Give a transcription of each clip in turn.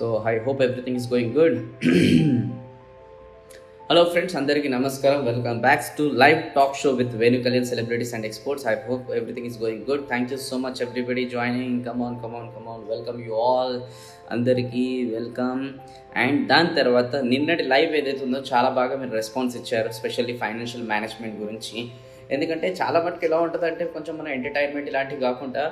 So I hope everything is going good. Hello friends, andariki namaskaram. Welcome back to live talk show with Venu Kalyan celebrities and experts. I hope everything is going good. Thank you so much everybody joining. Come on. Welcome you all. అందరికీ welcome. And దాని తర్వాత నిన్నటి live ఏదైతే ఉందో చాలా బాగా మీరు response ఇచ్చారు, స్పెషల్లీ ఫైనాన్షియల్ మేనేజ్మెంట్ గురించి. ఎందుకంటే చాలా మటుకు ఎలా ఉంటుందంటే కొంచెం మన ఎంటర్టైన్మెంట్ ఇలాంటివి కాకుండా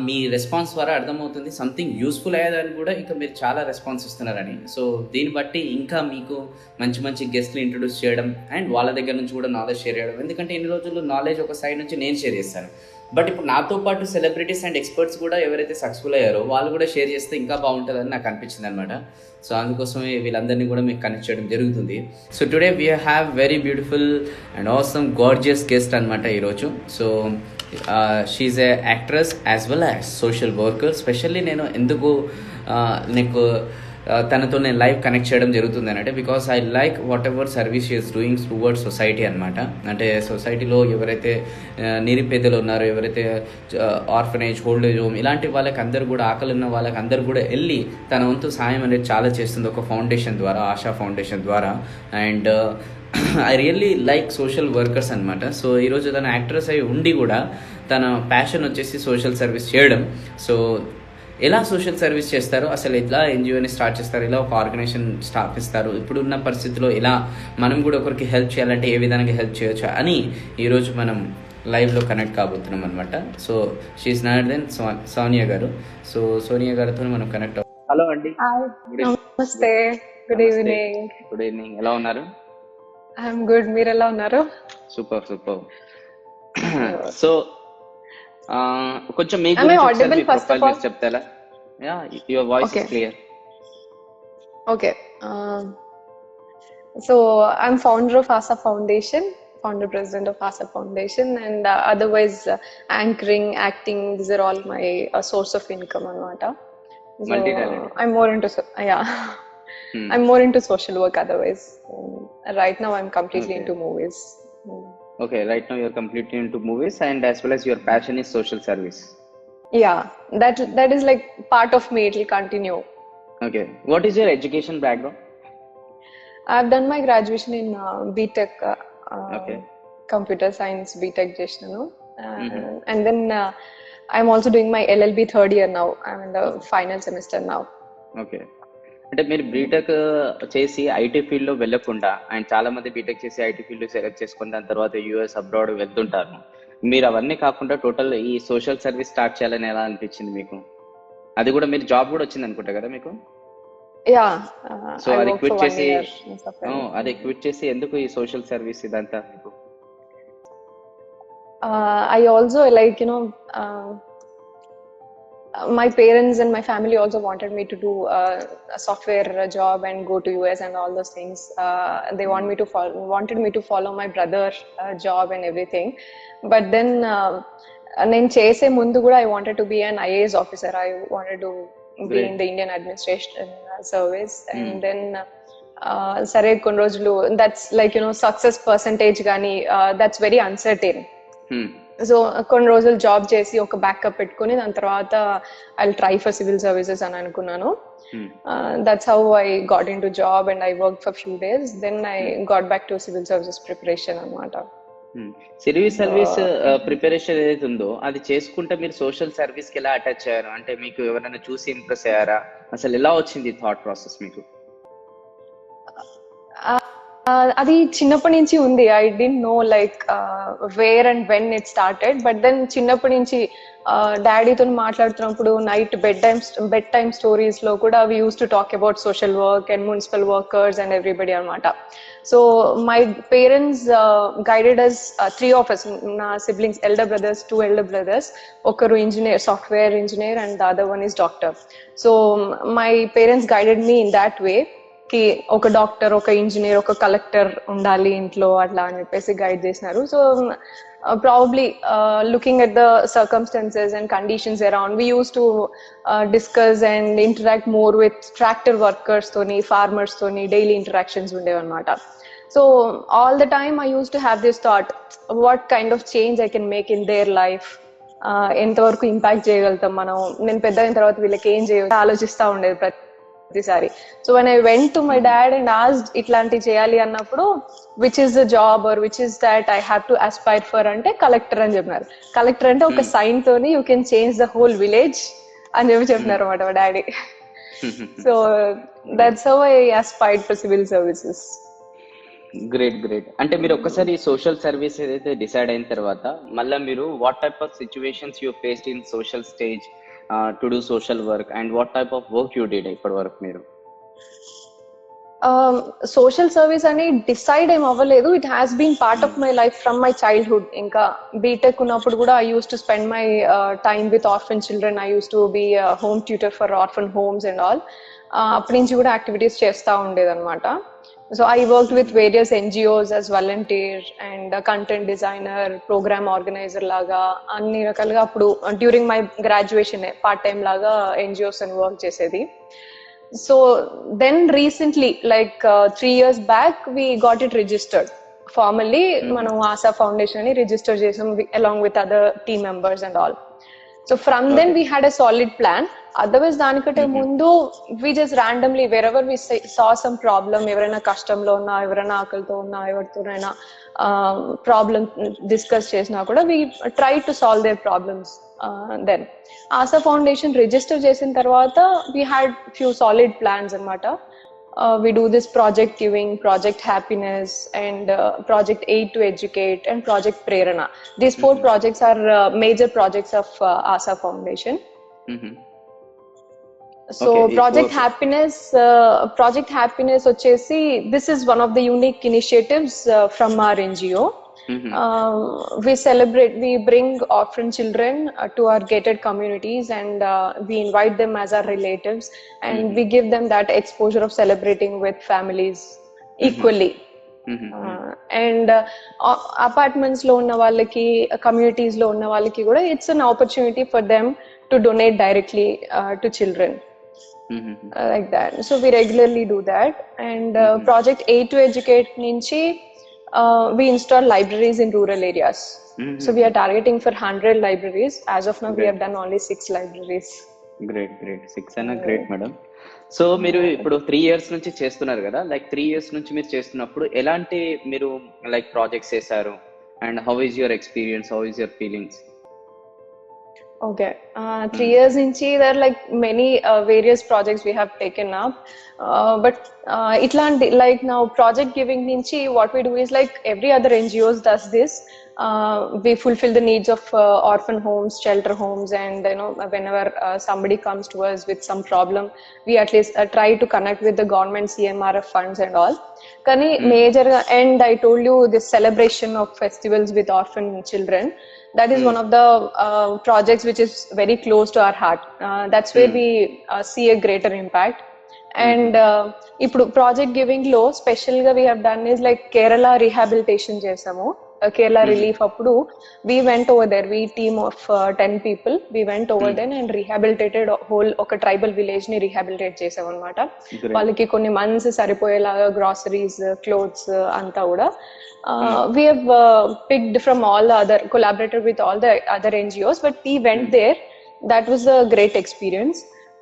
మీ రెస్పాన్స్ ద్వారా అర్థమవుతుంది సంథింగ్ యూస్ఫుల్ అయ్యేదని కూడా ఇంకా మీరు చాలా రెస్పాన్స్ ఇస్తున్నారని. సో దీన్ని బట్టి ఇంకా మీకు మంచి మంచి గెస్ట్లు ఇంట్రొడ్యూస్ చేయడం అండ్ వాళ్ళ దగ్గర నుంచి కూడా నాలెడ్జ్ షేర్ చేయడం. ఎందుకంటే ఇన్ని రోజుల్లో నాలెడ్జ్ ఒక సైడ్ నుంచి నేను షేర్ చేస్తాను, బట్ ఇప్పుడు నాతో పాటు సెలబ్రిటీస్ అండ్ ఎక్స్పర్ట్స్ కూడా ఎవరైతే సక్సెస్ఫుల్ అయ్యారో వాళ్ళు కూడా షేర్ చేస్తే ఇంకా బాగుంటుందని నాకు అనిపించింది అనమాట. సో అందుకోసమే వీళ్ళందరినీ కూడా మీకు కనెక్ట్ చేయడం జరుగుతుంది. So today we have very beautiful and awesome gorgeous guest అనమాట ఈరోజు. So she's a actress as well as social worker. Specially నేను ఎందుకు నీకు తనతో నేను లైవ్ కనెక్ట్ చేయడం జరుగుతుంది అంటే because I like what ever service is doing towards society అనమాట. అంటే సొసైటీలో ఎవరైతే నిరుపేదలు ఉన్నారో, ఎవరైతే ఆర్ఫనేజ్, ఓల్డేజ్ హోమ్ ఇలాంటి వాళ్ళకి అందరూ కూడా, ఆకలి ఉన్న వాళ్ళకి అందరూ కూడా వెళ్ళి తన వంతు సాయం అనేది చాలా చేస్తుంది ఒక ఫౌండేషన్ ద్వారా, ఆశా ఫౌండేషన్ ద్వారా. And I really like social workers అనమాట. సో ఈరోజు తన యాక్ట్రెస్ అయి ఉండి కూడా తన ప్యాషన్ వచ్చేసి సోషల్ సర్వీస్ చేయడం. సో ఎలా సోషల్ సర్వీస్ చేస్తారు, అసలు ఎలా ఎన్జిఓని స్టార్ట్ చేస్తారు, ఎలా ఒక ఆర్గనైజేషన్ స్థాపిస్తారు, ఇప్పుడున్న పరిస్థితిలో ఎలా మనం కూడా ఒకరికి హెల్ప్ చేయాలంటే ఏ విధంగా హెల్ప్ చేయొచ్చు అని ఈరోజు మనం లైవ్లో కనెక్ట్ కాబోతున్నాం అనమాట. So she's not then Sonia గారు. సో సోనియా గారితో మనం కనెక్ట్ అవ్వం. హలో అండి. నమస్తే. Good evening. Good evening. ఎలా ఉన్నారు? I'm good. మీరు ఎలా ఉన్నారు? సూపర్. సో కొంచెం మీ గురించి చెప్తారా? Yeah, your voice is clear. Okay. So I'm founder of ASHA foundation, founder president of ASA Foundation, and otherwise anchoring, acting, these are all my source of income anamata. So I'm more into I'm more into social work otherwise. Right now I'm completely into movies. Okay, right now you're completely into movies, and as well as your passion is social service. Yeah, that is like part of me. It will continue. Okay, what is your education background? I've done my graduation in BTech, okay, computer science BTech chesnanu, and then I'm also doing my LLB third year now. I'm in the final semester now. Okay. అంటే మీరు BTech చేసి IT ఫీల్డ్లో వెళ్ళకుండా, and చాలా మంది BTech చేసి IT field select చేసుకుని దాని తర్వాత యూఎస్ అబ్రాడ్ వెళ్తుంటారు. మీరు అవన్నీ కాకుండా టోటల్ ఈ సోషల్ సర్వీస్ స్టార్ట్ చేయాలని ఎలా అనిపించింది మీకు? అది కూడా మీరు జాబ్ కూడా వచ్చింది అనుకుంటా కదా మీకు? యా. సో అది క్విట్ చేసి ఎందుకు ఈ సోషల్ సర్వీస్ ఇదంతా మీకు? I also like, my parents and my family also wanted me to do a software job and go to US and all those things. They wanted me to follow my brother job and everything. But then నేను చేసే ముందు కూడా I wanted to be an IAS officer. I wanted to be in the Indian administration service. And then సరే కొన్ని రోజులు that's like success percentage కానీ that's very uncertain. So కొన్ని రోజులు జాబ్ చేసి ఒక బ్యాకప్ పెట్టుకుని దాని తర్వాత I will try for civil services అని అనుకున్నాను. That's how I got in to job and I work for few days. Then I got back to civil services preparation అనమాట. సివిల్ సర్వీస్ ప్రిపరేషన్ ఏదైతే ఉందో అది చేసుకుంటే మీరు సోషల్ సర్వీస్ కి ఎలా అటాచ్ అయ్యారు? అంటే మీకు ఎవరైనా చూసి ఇంప్రెస్ అయ్యారా? అసలు ఎలా వచ్చింది థాట్ ప్రాసెస్ మీకు? అది చిన్నప్పటి నుంచి ఉంది. I didn't know like where and when it started. But then చిన్నప్పటి నుంచి డాడీతో మాట్లాడుతున్నప్పుడు నైట్ బెడ్ టైమ్ స్టోరీస్ లో కూడా we use to talk about social work and municipal workers and everybody అనమాట. So my parents guided us, 3 of us, నా siblings, two elder brothers. ఒకరు engineer, software engineer, and the other one is doctor. So my parents guided me in that way కి ఒక doctor, ఒక engineer, ఒక collector ఉండాలి ఇంట్లో అట్లా అని చెప్పేసి గైడ్ చేసినారు. So probably looking at the circumstances and conditions around, we used to discuss and interact more with tractor workers toni, farmers toni, daily interactions undevanamata. So all the time I used to have this thought, what kind of change I can make in their life, ఎంతవరకు impact చేయగలుగుతాం మనం, నేను పెద్ద అయిన తర్వాత వీళ్ళకి ఏం చేయాలి ఆలోచిస్తూ ఉండేది ప్రతిసారి. So when I went to my dad and asked ఇట్లాంటి చేయాలి అన్నప్పుడు which is the job or which is that I have to aspire for అంటే కలెక్టర్ అని చెప్పినారు. కలెక్టర్ అంటే ఒక సైన్ తోని you can change the whole village అని చెప్పినారు అన్నమాట మా daddy. So that's how I aspired for civil services. Great great. అంటే మీరు ఒక్కసారి సోషల్ సర్వీస్ ఏదైతే డిసైడ్ అయిన తర్వాత మళ్ళీ మీరు what type of situations you faced in social stage to do social work and what type of work you did ఇప్పటి వరకు మీరు? సోషల్ సర్వీస్ అని డిసైడ్ ఏం అవ్వలేదు. It has been part of my life from my childhood. ఇంకా BTech ఉన్నప్పుడు కూడా I use to spend my time with orphan children. I use to be home tutor for orphan homes and all. అప్పటి నుంచి కూడా activities చేస్తూ ఉండేదన్నమాట. So I worked with various NGOs as volunteer and a content designer, program organizer laga anni rakaluga appudu during my graduation part time laga NGOs and work chesedi. So then recently like 3 years back we got it registered formally. Manam ASA Foundation ni register chesam along with other team members and all. So from then we had a solid plan. Otherwise దానికంటే ముందు we just randomly wherever we saw some problem, ఎవరైనా కష్టంలో ఉన్నా, ఎవరైనా ఆకలితో ఉన్నా, ఎవరితోనైనా problem discuss చేసినా కూడా we try to solve their problems. Then Asa foundation register చేసిన తర్వాత we had few solid plans అన్నమాట. We do this project giving, project happiness and project aid to educate and project prerana. These 4 projects are major projects of ASA Foundation. So okay, project happiness వచ్చేసి this is one of the unique initiatives from our NGO. We bring orphan children to our gated communities and we invite them as our relatives and we give them that exposure of celebrating with families equally. And apartments lo unna vallaki, communities lo unna vallaki kuda it's an opportunity for them to donate directly to children. Like that. So we regularly do that. And project aid to educate nunchi we install libraries in rural areas. So we are targeting for 100 libraries. As of now, we have done only 6 libraries. Great. 6 and great, madam. So మీరు ఇప్పుడు 3 years నుంచి చేస్తున్నారు కదా, like 3 years నుంచి మీరు చేస్తున్నప్పుడు ఎలాంటి మీరు లైక్ ప్రాజెక్ట్స్ చేశారు and how is your experience, how is your feelings? Okay, 3 years inchi there are like many various projects we have taken up, but itlanti like now project giving nunchi what we do is like every other NGOs does this. We fulfill the needs of orphan homes, shelter homes, and you know whenever somebody comes to us with some problem we at least try to connect with the government CMRF funds and all. Kani major and I told you this celebration of festivals with orphan children, that is one of the projects which is very close to our heart. That's where we see a greater impact. And ఇప్పుడు project giving లో special గా we have done is like Kerala rehabilitation చేసాము. Kerala relief అప్పుడు we went over there, we team of 10 people, we went over there and rehabilitated whole ఒక tribal village ని rehabilitate చేసాం అనమాట. వాళ్ళకి కొన్ని మంత్స్ సరిపోయేలాగా గ్రాసరీస్, క్లోత్స్ అంతా కూడా we have picked from all the other, collaborated with all the other NGOs, but we went there. That was a great experience.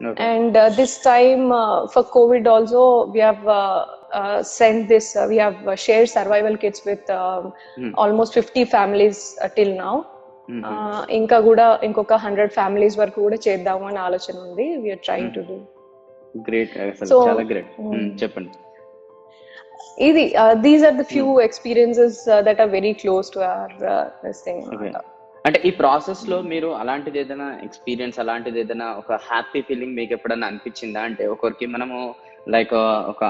Okay. And this time for COVID also we have sent this, we have shared survival kits with almost 50 families till now. ఇంకా కూడా ఇంకొక 100 families వరకు కూడా చేద్దాము అని ఆలోచన ఉంది. We are trying to do. Great, చాలా great. చెప్పండి. ఇది these are the few experiences that are very close to our this thing. Okay. అంటే ఈ ప్రాసెస్ లో మీరు అలాంటిది ఏదైనా ఎక్స్పీరియన్స్, అలాంటిది ఏదైనా ఒక హ్యాపీ ఫీలింగ్ మీకు ఎప్పుడైనా అనిపించిందా? అంటే ఒకరికి మనము లైక్ ఒక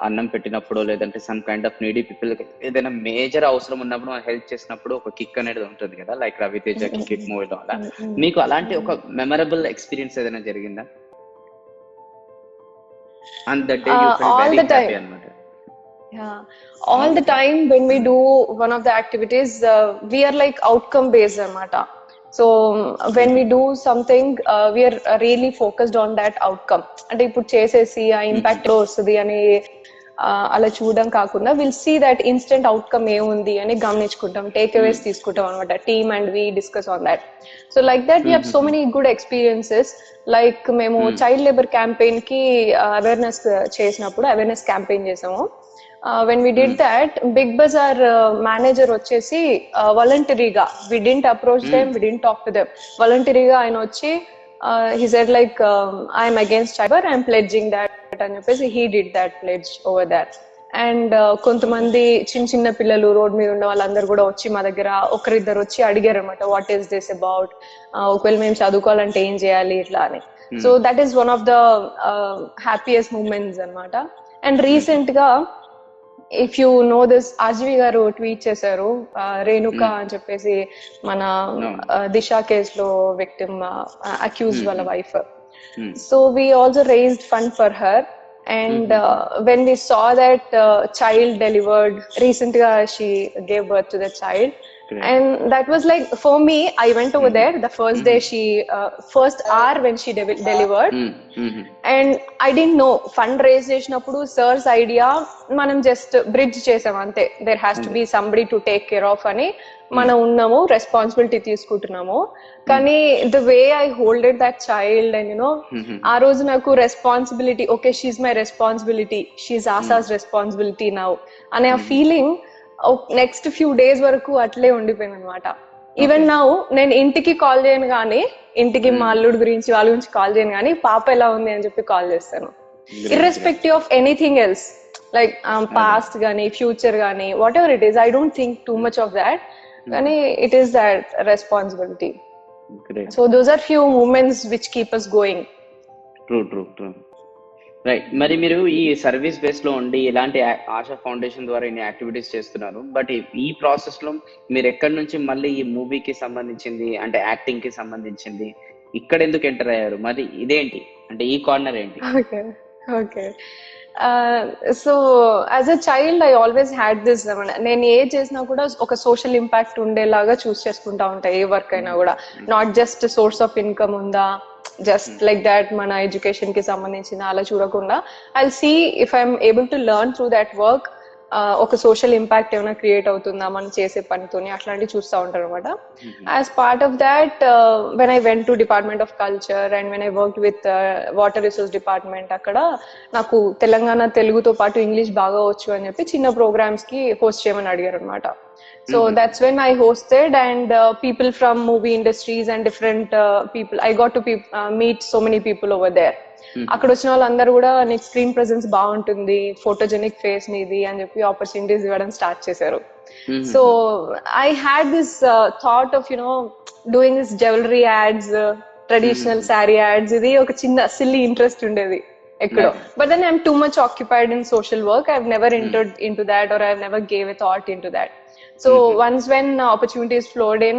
అన్నం పెట్టినప్పుడు లేదంటే some kind of needy people ఏదైనా మేజర్ అవసరం ఉన్నప్పుడు మనం హెల్ప్ చేసినప్పుడు ఒక కిక్ అనేది ఉంటుంది కదా, లైక్ రవితేజ కిక్ మూవీలో అలా. మీకు అలాంటి ఒక మెమరబుల్ ఎక్స్పీరియన్స్ ఏదైనా జరిగిందా? And that day you felt very happy అన్నమాట. Yeah, all the time when we do one of the activities we are like outcome based anamata. So when we do something we are really focused on that outcome. Ante ippudu chesesi aa impact ostadi ani అలా చూడడం కాకుండా will see that instant outcome ఏముంది అని గమనించుకుంటాం, take aways తీసుకుంటాం అనమాట. Team and we discuss on that. So like that we have so many good experiences. Like మేము child labour campaign కి అవేర్నెస్ చేసినప్పుడు, అవేర్నెస్ క్యాంపెయిన్ చేసాము. when we did that, Big Bazaar manager వచ్చేసి వాలంటరీగా, we didn't approach them, we didn't talk to them, వాలంటరీగా ఆయన వచ్చి he said like I am against cyber, I am pledging that అని చెప్పేసి he did that pledge over there. And కొంతమంది చిన్న చిన్న పిల్లలు రోడ్ మీద ఉన్న వాళ్ళందరూ కూడా వచ్చి మా దగ్గర ఒకరిద్దరు వచ్చి అడిగారు అనమాట, వాట్ ఈస్ దిస్ అబౌట్, ఒకవేళ మేము చదువుకోవాలంటే ఏం చేయాలి ఇట్లా అని. So that is one of the happiest moments అనమాట. అండ్ రీసెంట్ గా if you know this, RGV గారు ట్వీట్ చేశారు, రేణుక అని చెప్పేసి మన దిశ కేసులో విక్టిమ్ అక్యూజ్ వాళ్ళ wife. So we also raised fund for her. And when we saw that child delivered recently, she gave birth to the child. Correct. And that was like, for me, I went over there the first day she first hour when she delivered. And I didn't know fund raise చేసినప్పుడు sir's idea మనం just bridge చేసాం అంతే, there has to be somebody to take care of అని మనం ఉన్నాము, responsibility తీసుకుంటున్నాము. కానీ the way I holded that child and you know, ఆ రోజు నాకు responsibility, okay she's my responsibility, she's ఆసాస్ రెస్పాన్సిబిలిటీ నౌ అనే ఆ ఫీలింగ్ నెక్స్ట్ ఫ్యూ డేస్ వరకు అట్లే ఉండిపోయింది అనమాట. ఈవెన్ నౌ నేను ఇంటికి కాల్ చేయను కానీ, ఇంటికి మా అల్లుడు గురించి వాళ్ళ గురించి కాల్ చేయను కానీ, పాప ఎలా ఉంది అని చెప్పి కాల్ చేస్తాను, irrespective of anything else, like past గానీ ఫ్యూచర్ గానీ, whatever it is, I don't think too much of that. కానీ it is that responsibility. So those are few moments which keep us going. True right. మరి మీరు ఈ service base లో ఉండి ఇలాంటి ASHA foundation ద్వారా ఇన్ని యాక్టివిటీస్ చేస్తున్నారు, బట్ ఈ ప్రాసెస్ లో మీరు ఎక్కడి నుంచి మళ్ళీ ఈ మూవీకి సంబంధించింది అంటే యాక్టింగ్ కి సంబంధించింది ఇక్కడ ఎందుకు ఎంటర్ అయ్యారు? మరి ఇదేంటి అంటే ఈ కార్నర్ ఏంటి? Okay so as a child I always had this, నేను ఏ చేసినా కూడా ఒక సోషల్ ఇంపాక్ట్ ఉండేలాగా చూస్ చేసుకుంటా ఉంటా, ఏ వర్క్ అయినా కూడా. Not just source of income ఉందా, జస్ట్ లైక్ దాట్ మన ఎడ్యుకేషన్ కి సంబంధించిన అలా చూడకుండా, I see if I'm able to learn through that work, ఒక సోషల్ ఇంపాక్ట్ ఏమైనా క్రియేట్ అవుతుందా మనం చేసే పనితోని, అట్లాంటివి చూస్తూ ఉంటారు అనమాట. As part of that when I went to department of culture and when I work with water resource department, అక్కడ నాకు తెలంగాణ తెలుగుతో పాటు ఇంగ్లీష్ బాగా వచ్చు అని చెప్పి చిన్న ప్రోగ్రామ్స్ కి హోస్ట్ చేయమని అడిగారు అనమాట. So that's when I hosted, and people from movie industries and different people, I got to meet so many people over there. అక్కడ వచ్చిన వాళ్ళందరూ కూడా నీకు స్క్రీన్ ప్రెసెన్స్ బాగుంటుంది, ఫోటోజెనిక్ ఫేస్ నీది అని చెప్పి ఆపర్చునిటీస్ ఇవ్వడం స్టార్ట్ చేశారు. So I had this thought of you know doing this jewellery ads, traditional sari ads, ఇది ఒక చిన్న సిల్లీ ఇంట్రెస్ట్ ఉండేది ఎక్కడో. But then I'm too much occupied in social work, I have never entered in to that or I have never gave a thought in to that. So once when opportunities flowed in,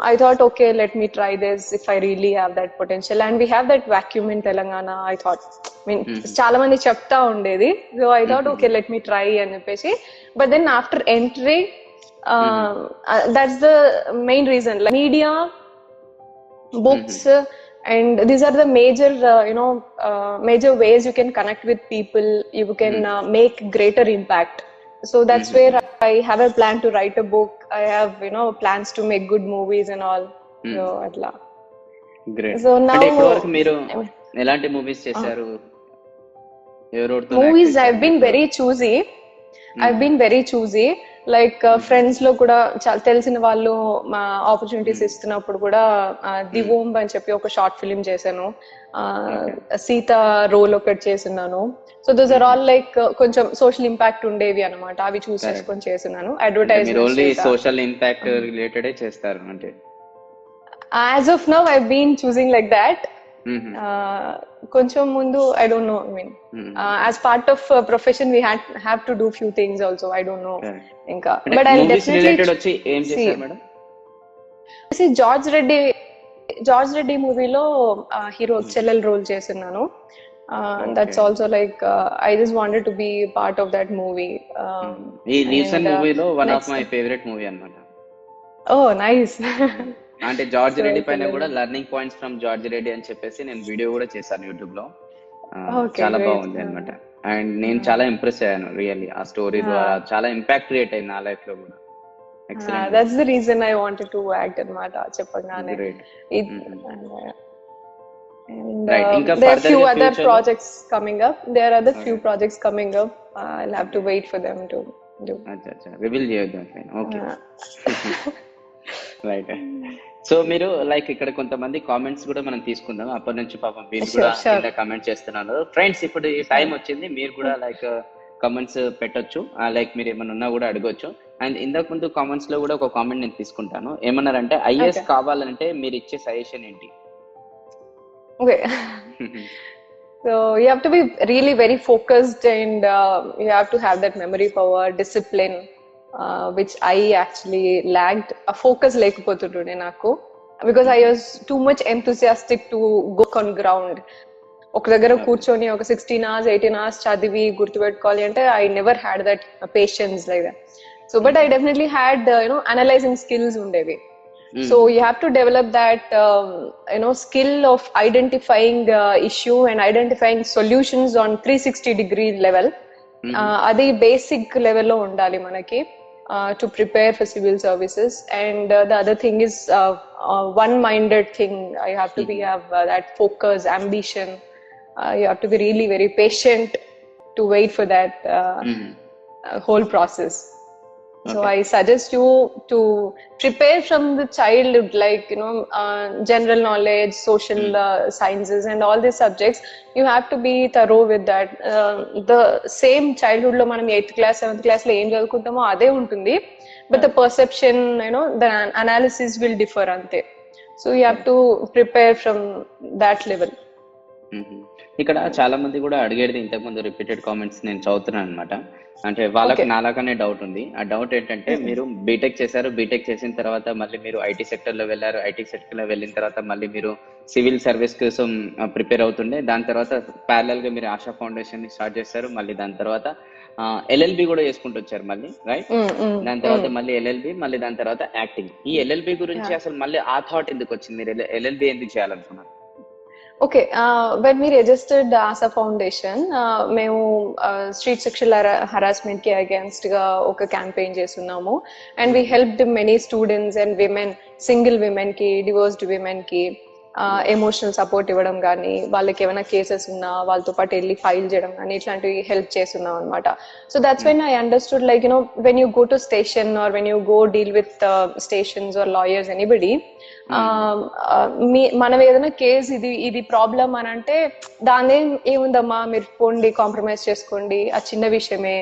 I thought, okay, let me try this if I really have that potential. And we have that vacuum in Telangana, I thought. I mean, చాలా మంది చెప్తా ఉండేది. So I thought, okay, let me try అని చెప్పేసి. But then after entering, that's the main reason. Like media, books, and these are the major, major ways you can connect with people. You can make greater impact. So that's where I have a plan to write a book. I have, plans to make good movies and all. So atla. Great. So now ఇప్పటివరకు మీరు ఎలాంటి movies చేశారు? Movies I've been very choosy. I've been very choosy. Like friends లో కూడా చాలా తెలిసిన వాళ్ళు మా ఆపర్చునిటీస్ ఇస్తున్నప్పుడు కూడా ది వోంబ్ అని చెప్పి ఒక షార్ట్ ఫిలిం చేశాను, సీత రోల్ ఒకటి చేస్తున్నాను. So those are all like కొంచెం సోషల్ ఇంపాక్ట్ ఉండేవి అనమాట, అవి చూస్ చేసుకొని చేస్తున్నాను. అడ్వర్టైజ్మెంట్ సోషల్ ఇంపాక్ట్ రిలేటెడ్ చేస్తారు అంటే as of now I been choosing like that. కొంచెం ముందు I don't know, I mean as part of profession we have to do few things also, I don't know ఇంకా. But I definitely George Reddy మూవీలో hero చెల్లెల్ role చేస్తున్నాను. That's also like I just wanted to be part of that movie. ఈ recent మూవీలో one of my favourite movie అన్నమాట. Oh nice. అంటే George Reddy పైన కూడా learning points from George Reddy అని చెప్పేసి నేను వీడియో కూడా చేశాను యూట్యూబ్ లో. చాలా బాగుంది అన్నమాట. అండ్ నేను చాలా ఇంప్రెస్ అయ్యాను రియల్లీ ఆ స్టోరీ ద్వారా. చాలా ఇంపాక్ట్ క్రియేట్ అయింది నా లైఫ్ లో కూడా. Excellent. That's the reason I wanted to act అన్నమాట చెప్పగానే. గ్రేట్. And right. ఇంకా there are ఫర్దర్ few గా other ఫ్యూచర్ లో projects coming up. There are other few Okay. projects coming up. I'll have to Okay. wait for them to do. అచ్చా reveal చేయొద్దు. Okay. Uh, right. So మీరు like ఇక్కడ కొంతమంది comments కూడా మనం తీసుకుందాం. అప్పటి నుంచి పాపం మీరు Sure, కూడా sure. కింద కామెంట్ చేస్తున్నారు. ఫ్రెండ్స్ ఇప్పుడు ఈ టైం వచ్చింది, మీరు కూడా లైక్ కామెంట్స్ పెట్టొచ్చు. లైక్ మీరు ఏమైనా ఉన్నా కూడా అడగొచ్చు. అండ్ ఇంతకు ముందు కామెంట్స్ లో కూడా ఒక కామెంట్ నేను తీసుకుంటాను. ఏమన్నారంటే ఐఏఎస్ Okay. కావాలంటే మీరు ఇచ్చే సజెషన్ ఏంటి? Okay. So you have to be really very focused, and you have to have that memory power, discipline, which I actually lacked. A focus lekapothundi naku, because I was too much enthusiastic to go on ground. ఒక దగ్గర కూర్చొని ఒక 16 hours 18 hours చదివి గుర్తుపెట్టుకోవాలి అంటే I never had that patience like that. So but I definitely had analysing skills ఉండేవి. So you have to develop that skill of identifying issue and identifying solutions on 360 degree level. Adi basic level lo undali manaki to prepare for civil services. And the other thing is one minded thing. You have to have that focus, ambition. You have to be really very patient to wait for that whole process. So I suggest you to prepare from the childhood, like general knowledge, social sciences, and all these subjects. You have to be thorough with that. The same childhood lo manam 8th class 7th class lo em chadukuntamo ade untundi, but the perception, the analysis will differ ante. So you have to prepare from that level. ఇక్కడ చాలా మంది కూడా అడిగేది ఇంతకు ముందు repeated comments నేను చదువుతున్నాను అనమాట. అంటే వాళ్ళకి నాలాగానే డౌట్ ఉంది. ఆ డౌట్ ఏంటంటే మీరు బీటెక్ చేశారు, బీటెక్ చేసిన తర్వాత మళ్ళీ మీరు ఐటీ సెక్టర్ లో వెళ్ళారు, ఐటీ సెక్టర్ లో వెళ్ళిన తర్వాత మళ్ళీ మీరు సివిల్ సర్వీస్ కోసం ప్రిపేర్ అవుతుండే. దాని తర్వాత ప్యారలల్ గా మీరు ఆశా ఫౌండేషన్ ని స్టార్ట్ చేశారు. మళ్ళీ దాని తర్వాత ఎల్ఎల్బి కూడా చేసుకుంటూ వచ్చారు మళ్ళీ, రైట్? దాని తర్వాత మళ్ళీ ఎల్ఎల్బి, మళ్ళీ దాని తర్వాత యాక్టింగ్. ఈ ఎల్ఎల్బి గురించి అసలు మళ్ళీ ఆ థాట్ ఎందుకు వచ్చింది? మీరు ఎల్ఎల్బి ఎందుకు చేయాలనుకున్నారు? Okay, when we registered ASA Foundation, మేము స్ట్రీట్ సెక్షువల్ హరాస్మెంట్ కి అగేన్స్ట్ గా ఒక క్యాంపెయిన్ చేస్తున్నాము. And we helped many students and women, single women కి, డివోర్స్డ్ విమెన్ కి ఎమోషనల్ సపోర్ట్ ఇవ్వడం కానీ, వాళ్ళకి ఏమైనా కేసెస్ ఉన్నా వాళ్ళతో పాటు వెళ్ళి ఫైల్ చేయడం కానీ ఇట్లాంటివి హెల్ప్ చేస్తున్నాం అనమాట. So that's when I understood like when you go to station or when you go deal with stations or lawyers anybody, మనం ఏదైనా కేసు ఇది ప్రాబ్లం అని అంటే దాని ఏముందమ్మా మీరు పోండి కాంప్రమైజ్ చేసుకోండి, ఆ చిన్న విషయమే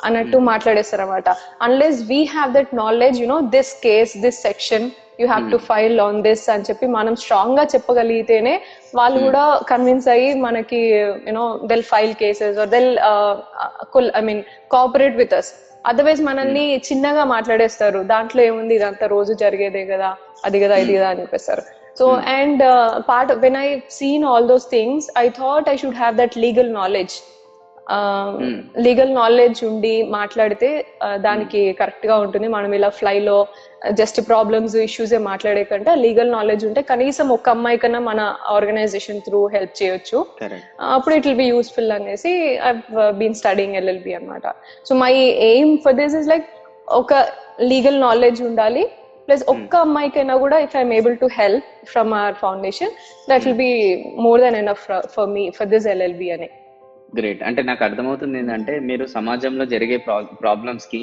అన్నట్టు మాట్లాడేస్తారు అనమాట. Unless we have that knowledge, this case, this section you have to file on this అని చెప్పి మనం స్ట్రాంగ్ గా చెప్పగలిగితేనే వాళ్ళు కూడా కన్విన్స్ అయ్యి మనకి they'll file cases or they'll cooperate with us. Otherwise మనల్ని చిన్నగా మాట్లాడేస్తారు, దాంట్లో ఏముంది ఇదంతా రోజు జరిగేదే కదా, అది కదా ఇది కదా అని చెప్పేస్తారు. So and part when I seen all those things I thought I should have that legal knowledge. Legal knowledge ఉండి మాట్లాడితే దానికి కరెక్ట్ గా ఉంటుంది. మనం ఇలా ఫ్లైలో జస్ట్ ప్రాబ్లమ్స్ ఇష్యూస్ ఏ మాట్లాడే కంటే లీగల్ నాలెడ్జ్ ఉంటే కనీసం ఒక అమ్మాయి కన్నా మన ఆర్గనైజేషన్ త్రూ హెల్ప్ చేయొచ్చు. అప్పుడు ఇట్ విల్ బి యూస్ఫుల్ అనేసి ఐ బీన్ స్టడీయింగ్ ఎల్ఎల్బి అనమాట. So my aim for this is like ఒక లీగల్ నాలెడ్జ్ ఉండాలి, ప్లస్ ఒక్క అమ్మాయికైనా కూడా if I'm able to help from our foundation that will be more than enough for me for this LLB అని. Great. అంటే నాకు అర్థమవుతుంది ఏంటంటే మీరు సమాజంలో జరిగే ప్రాబ్లమ్స్ కి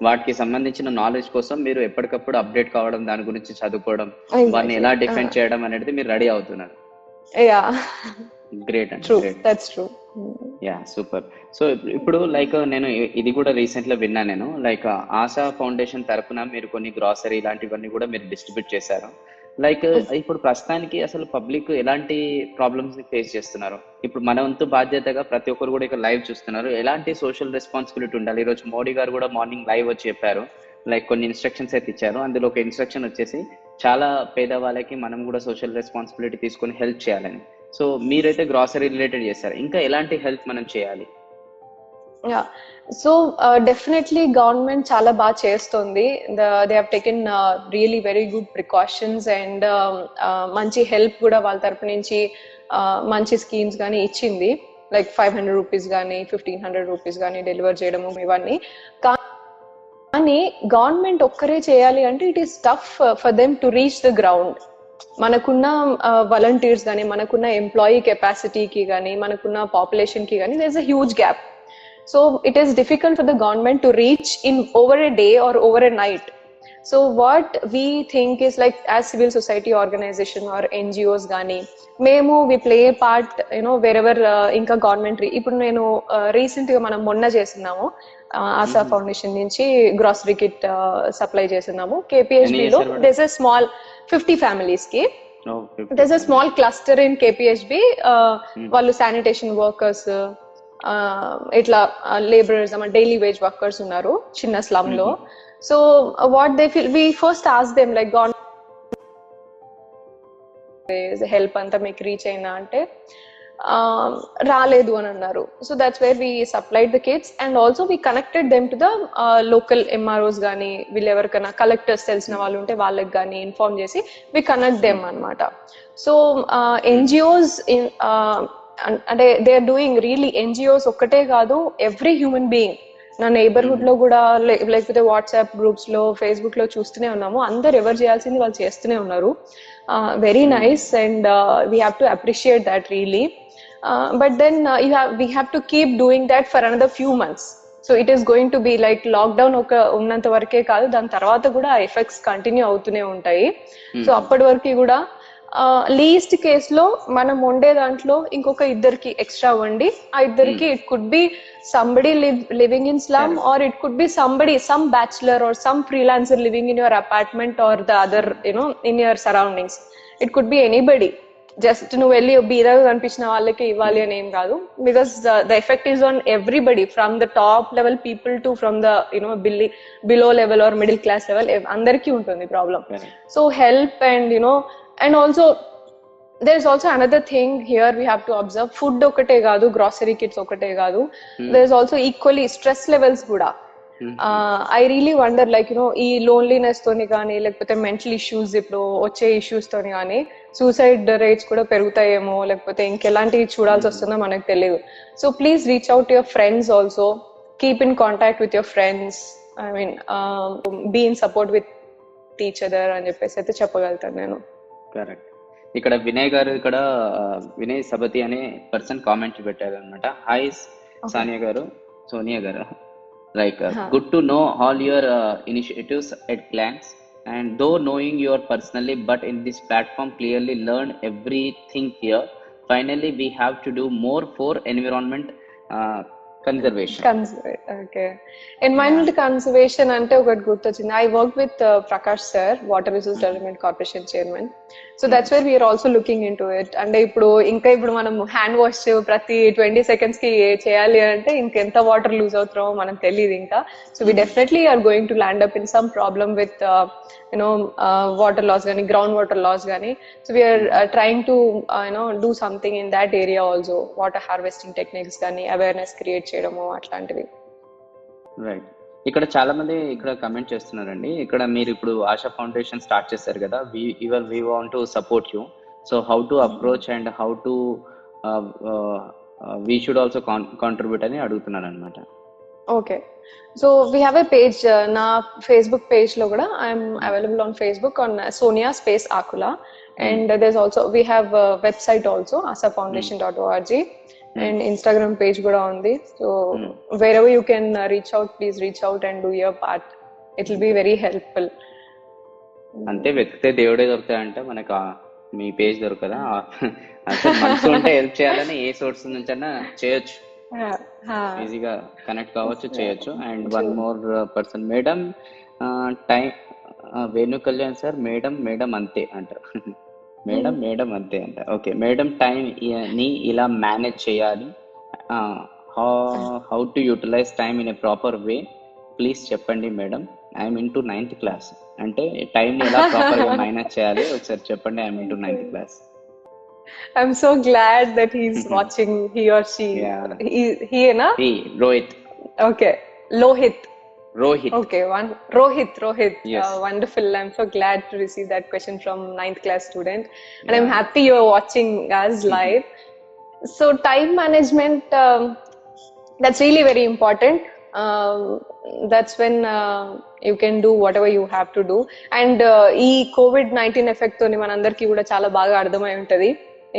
వాటికి సంబంధించిన నాలెడ్జ్ కోసం మీరు ఎప్పటికప్పుడు అప్డేట్ కావడం, దాని గురించి చదువుకోవడం, వాటిని ఎలా డిఫెండ్ చేయడం అనేది మీరు రెడీ అవుతున్నారు. గ్రేట్ అండి. Yeah, super. సో ఇప్పుడు లైక్ నేను ఇది కూడా రీసెంట్ లో విన్నా, నేను లైక్ ఆశా ఫౌండేషన్ తరఫున మీరు కొన్ని గ్రాసరీ ఇలాంటివన్నీ కూడా మీరు డిస్ట్రిబ్యూట్ చేశారు. లైక్ ఇప్పుడు ప్రస్తుతానికి అసలు పబ్లిక్ ఎలాంటి ప్రాబ్లమ్స్ ని ఫేస్ చేస్తున్నారు? ఇప్పుడు మన వంతు బాధ్యతగా ప్రతి ఒక్కరు కూడా ఇక లైవ్ చూస్తున్నారు, ఎలాంటి సోషల్ రెస్పాన్సిబిలిటీ ఉండాలి? ఈ రోజు మోడీ గారు కూడా మార్నింగ్ లైవ్ వచ్చి చెప్పారు, లైక్ కొన్ని ఇన్స్ట్రక్షన్స్ అయితే ఇచ్చారు. అందులో ఒక ఇన్స్ట్రక్షన్ వచ్చేసి చాలా పేదవాళ్ళకి మనం కూడా సోషల్ రెస్పాన్సిబిలిటీ తీసుకొని హెల్ప్ చేయాలని. సో మీరైతే గ్రాసరీ రిలేటెడ్ చేస్తారు, ఇంకా ఎలాంటి హెల్ప్ మనం చేయాలి? సో డెఫినెట్లీ గవర్నమెంట్ చాలా బాగా చేస్తుంది. They have taken really very good precautions and మంచి హెల్ప్ కూడా వాళ్ళ తరపు నుంచి మంచి స్కీమ్స్ కానీ ఇచ్చింది. లైక్ 500 రూపీస్ కానీ 1500 రూపీస్ కానీ డెలివర్ చేయడము ఇవన్నీ. కానీ గవర్నమెంట్ ఒక్కరే చేయాలి అంటే it is tough for them to reach the ground. మనకున్న వాలంటీర్స్ కానీ, మనకున్న ఎంప్లాయీ కెపాసిటీకి కానీ, మనకున్న పాపులేషన్ కి కానీ there is a huge gap. So it is difficult for the government to reach in over a day or over a night. So what we think is like as civil society organisation or NGOs కానీ మేము we play part wherever. ఇంకా government ఇప్పుడు నేను recent గా మనం మొన్న చేస్తున్నాము Asha foundation నుంచి గ్రాసరీ కిట్ సప్లై చేస్తున్నాము కేపీహెచ్బిలో. దేర్ ఇస్ స్మాల్ 50 families కి there is a small cluster in KPHB. వాళ్ళు శానిటేషన్ వర్కర్స్, ఇట్లా లేబరర్స్, డైలీ వేజ్ వర్కర్స్ ఉన్నారు చిన్న స్లమ్ లో. So what they feel, we first ask them like government help అంతా మీకు రీచ్ అయినా అంటే రాలేదు అని అన్నారు. So that's where we supplied the kits and also we connected them to the local MROs కానీ, వీళ్ళు ఎవరికైనా కలెక్టర్స్ తెలిసిన వాళ్ళు ఉంటే వాళ్ళకి కానీ ఇన్ఫార్మ్ చేసి వి కనెక్ట్ దెమ్ అనమాట. సో ఎన్జిఓస్ అంటే they are doing really. NGOs ఒక్కటే కాదు, ఎవ్రీ హ్యూమన్ బీయింగ్. నా నైబర్హుడ్ లో కూడా లేకపోతే వాట్సాప్ గ్రూప్స్ లో, ఫేస్బుక్ లో చూస్తూనే ఉన్నాము. అందరు ఎవరు చేయాల్సింది వాళ్ళు చేస్తూనే ఉన్నారు. Very nice and we have to appreciate that really. But then we have to keep doing that for another few months. So it is going to be like lockdown ఉన్నంత వరకే కాదు, దాని తర్వాత కూడా ఆ ఎఫెక్ట్స్ కంటిన్యూ అవుతూనే ఉంటాయి. So అప్పటి వరకు కూడా లీస్ట్ కేస్ లో మనం వండే దాంట్లో ఇంకొక ఇద్దరికి ఎక్స్ట్రా వండి, ఆ ఇద్దరికి it could B somebody living in slum or it could be some bachelor or some freelancer living in your apartment or the other in your surroundings. It could be anybody. Just నువ్వు వెళ్ళి బీదగా కనిపించిన వాళ్ళకి ఇవ్వాలి అని ఏం కాదు, because the effect is on everybody from the top level people to from the below level or middle class level, అందరికీ ఉంటుంది problem. So help and also there is also another thing here we have to observe. Food ఒకటే కాదు, grocery kits ఒకటే కాదు, there is also equally stress levels కూడా. I really wonder like ఈ loneliness తోని కానీ, లేకపోతే మెంటల్ ఇష్యూస్ ఇప్పుడు వచ్చే ఇష్యూస్ తోని కానీ సూసైడ్ రేట్స్ కూడా పెరుగుతాయేమో, లేకపోతే ఇంకెలాంటివి చూడాల్సి వస్తుందో మనకు తెలియదు. So please reach out your friends also, keep in contact with your friends, I mean be in support with each other అని చెప్పేసి అయితే చెప్పగలుగుతాను నేను. కరెక్ట్. ఇక్కడ వినయ్ గారు, ఇక్కడ వినయ్ సబతి అనే పర్సన్ కామెంట్ పెట్టారు అనమాట. హాయ్ సోనియా గారు, like good to know all your initiatives at glance, and though knowing you personally, but in this platform clearly learn everything here. Finally we have to do more for environment conservation. Okay, environmental conservation ante okati gurtochinది. I work with Prakash sir, Water Resource Development Corporation chairman. So that's where we are also looking into it. అంటే ఇప్పుడు మనం hand wash ప్రతి 20 seconds కి చేయాలి అంటే ఇంకెంత water loose అవుతామో మనకు తెలియదు ఇంకా. So we definitely are going to land up in some problem with water loss గానీ, ground water loss గానీ. So we are trying to do something in that area also. Water harvesting techniques గానీ, awareness create చేయడము అట్లాంటివి. Right. ఇక్కడ చాలా మంది ఇక్కడ comment చేస్తున్నారండి. ఇక్కడ మీరు ఇప్పుడు ఆశా ఫౌండేషన్ స్టార్ట్ చేశారు కదా, we want to support you. So how to approach and how to we should also contribute అని అడుగుతున్నారు అనమాట. Okay, so we have a page. నా ఫేస్బుక్ పేజ్ లో కూడా I'm available on Facebook on Sonia space Akula, and there also we have website also asafoundation.org, and Instagram page kuda undi. So wherever you can reach out, please reach out and do your part. It will be very helpful. అంతే, వెతికితే దేవుడే దొరుకుతాయంటే మనకు మీ page దొరకదా? అసలు మనసు ఉంటే help చేయాలని ఏ source నుంచి అయినా చేయొచ్చు, ఈజీగా కనెక్ట్ కావచ్చు, చేయొచ్చు. And one more person, madam time Venu Kalyan sir, madam అంతే అంటారు. మేడం అంతే అంట. ఓకే మేడం, టైం ని ఇలా మేనేజ్ చేయాలి, how to utilize time in a proper way please చెప్పండి madam. I'm in to 9th class అంటే టైం ని ఎలా ప్రాపర్ గా మేనేజ్ చేయాలి ఒకసారి చెప్పండి. I'm in to 9th class. I'm so glad that he's watching, he or she. He na? Rohit. Okay, Rohit. Okay, Rohit. Yes. Wonderful. I'm so glad to receive that question from 9th class student, and I'm happy you're watching us live. So time management, that's really very important. Um, that's when you can do whatever you have to do. And ఈ COVID-19 effect తోని మనందరికీ కూడా చాలా బాగా అర్థమై ఉంటది.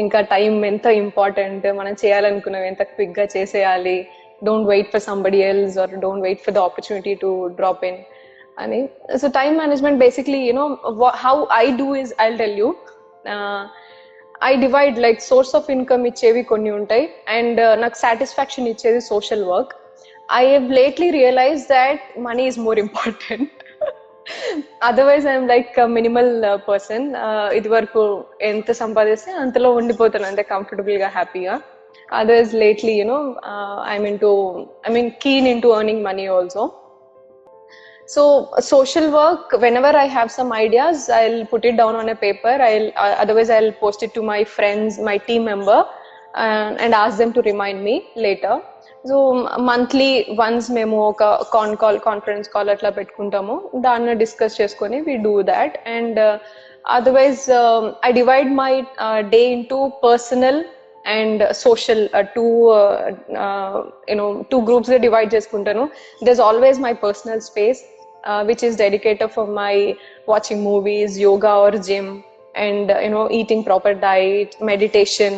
ఇంకా time ఎంత ఇంపార్టెంట్, మనం చేయాలనుకున్నవి ఎంత క్విక్ గా చేసేయాలి. Don't wait for somebody else or don't wait for the opportunity to drop in అని. So time management basically how I do is I tell you. I divide like source of income ఇచ్చేవి కొన్ని ఉంటాయి, and నాకు satisfaction ఇచ్చేది social work. I have lately realise that money is more important. Otherwise I'm like minimal person. ఇది వరకు ఎంత సంపాదిస్తే అంతలో ఉండిపోతాను, అంతే కంఫర్టబుల్ గా హ్యాపీగా. Otherwise lately I mean keen into earning money also. So social work, whenever I have some ideas, I'll put it down on a paper. Otherwise I'll post it to my friends, my team member, and ask them to remind me later. So monthly once మేము ఒక conference call అట్లా పెట్టుకుంటాము, దాన్ని discuss చేసుకొని we do that. And otherwise I divide my day into personal and social, two groups గా divide చేసుకుంటాను. There's always my personal space, which is dedicated for my watching movies, yoga or gym, and eating proper diet, meditation,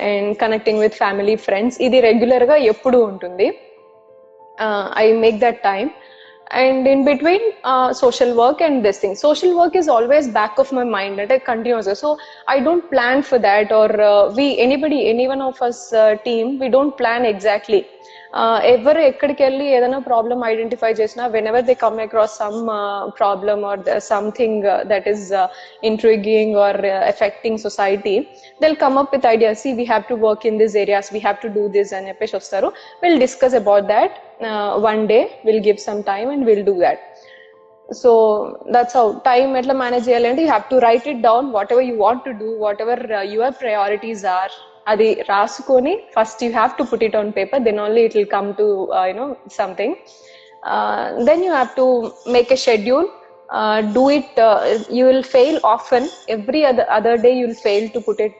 and connecting with family, friends. ఇది regular గా ఎప్పుడు ఉంటుంది. I make that time. And in between social work and this thing, social work is always back of my mind, at a continuous. So I don't plan for that, or any one of us team, we don't plan exactly. ఎవరు ఎక్కడికి వెళ్ళి ఏదైనా problem identify చేసినా, when ever they come across some problem or something that is intriguing or affecting society, they'll come up with ideas. See, we have to work in these areas, we have to do this, and చెప్పేసి వస్తారు. We'll discuss about that. One day we'll give some time and we'll do that. So that's how time ఎట్లా manage చేయాలంటే, you have to write it down, whatever you want to do, whatever your priorities are, అది రాసుకొని first you have to put it on paper, then only it will come to something. Then you have to make a schedule. Do it. You will fail often. Every other day you will fail to put it,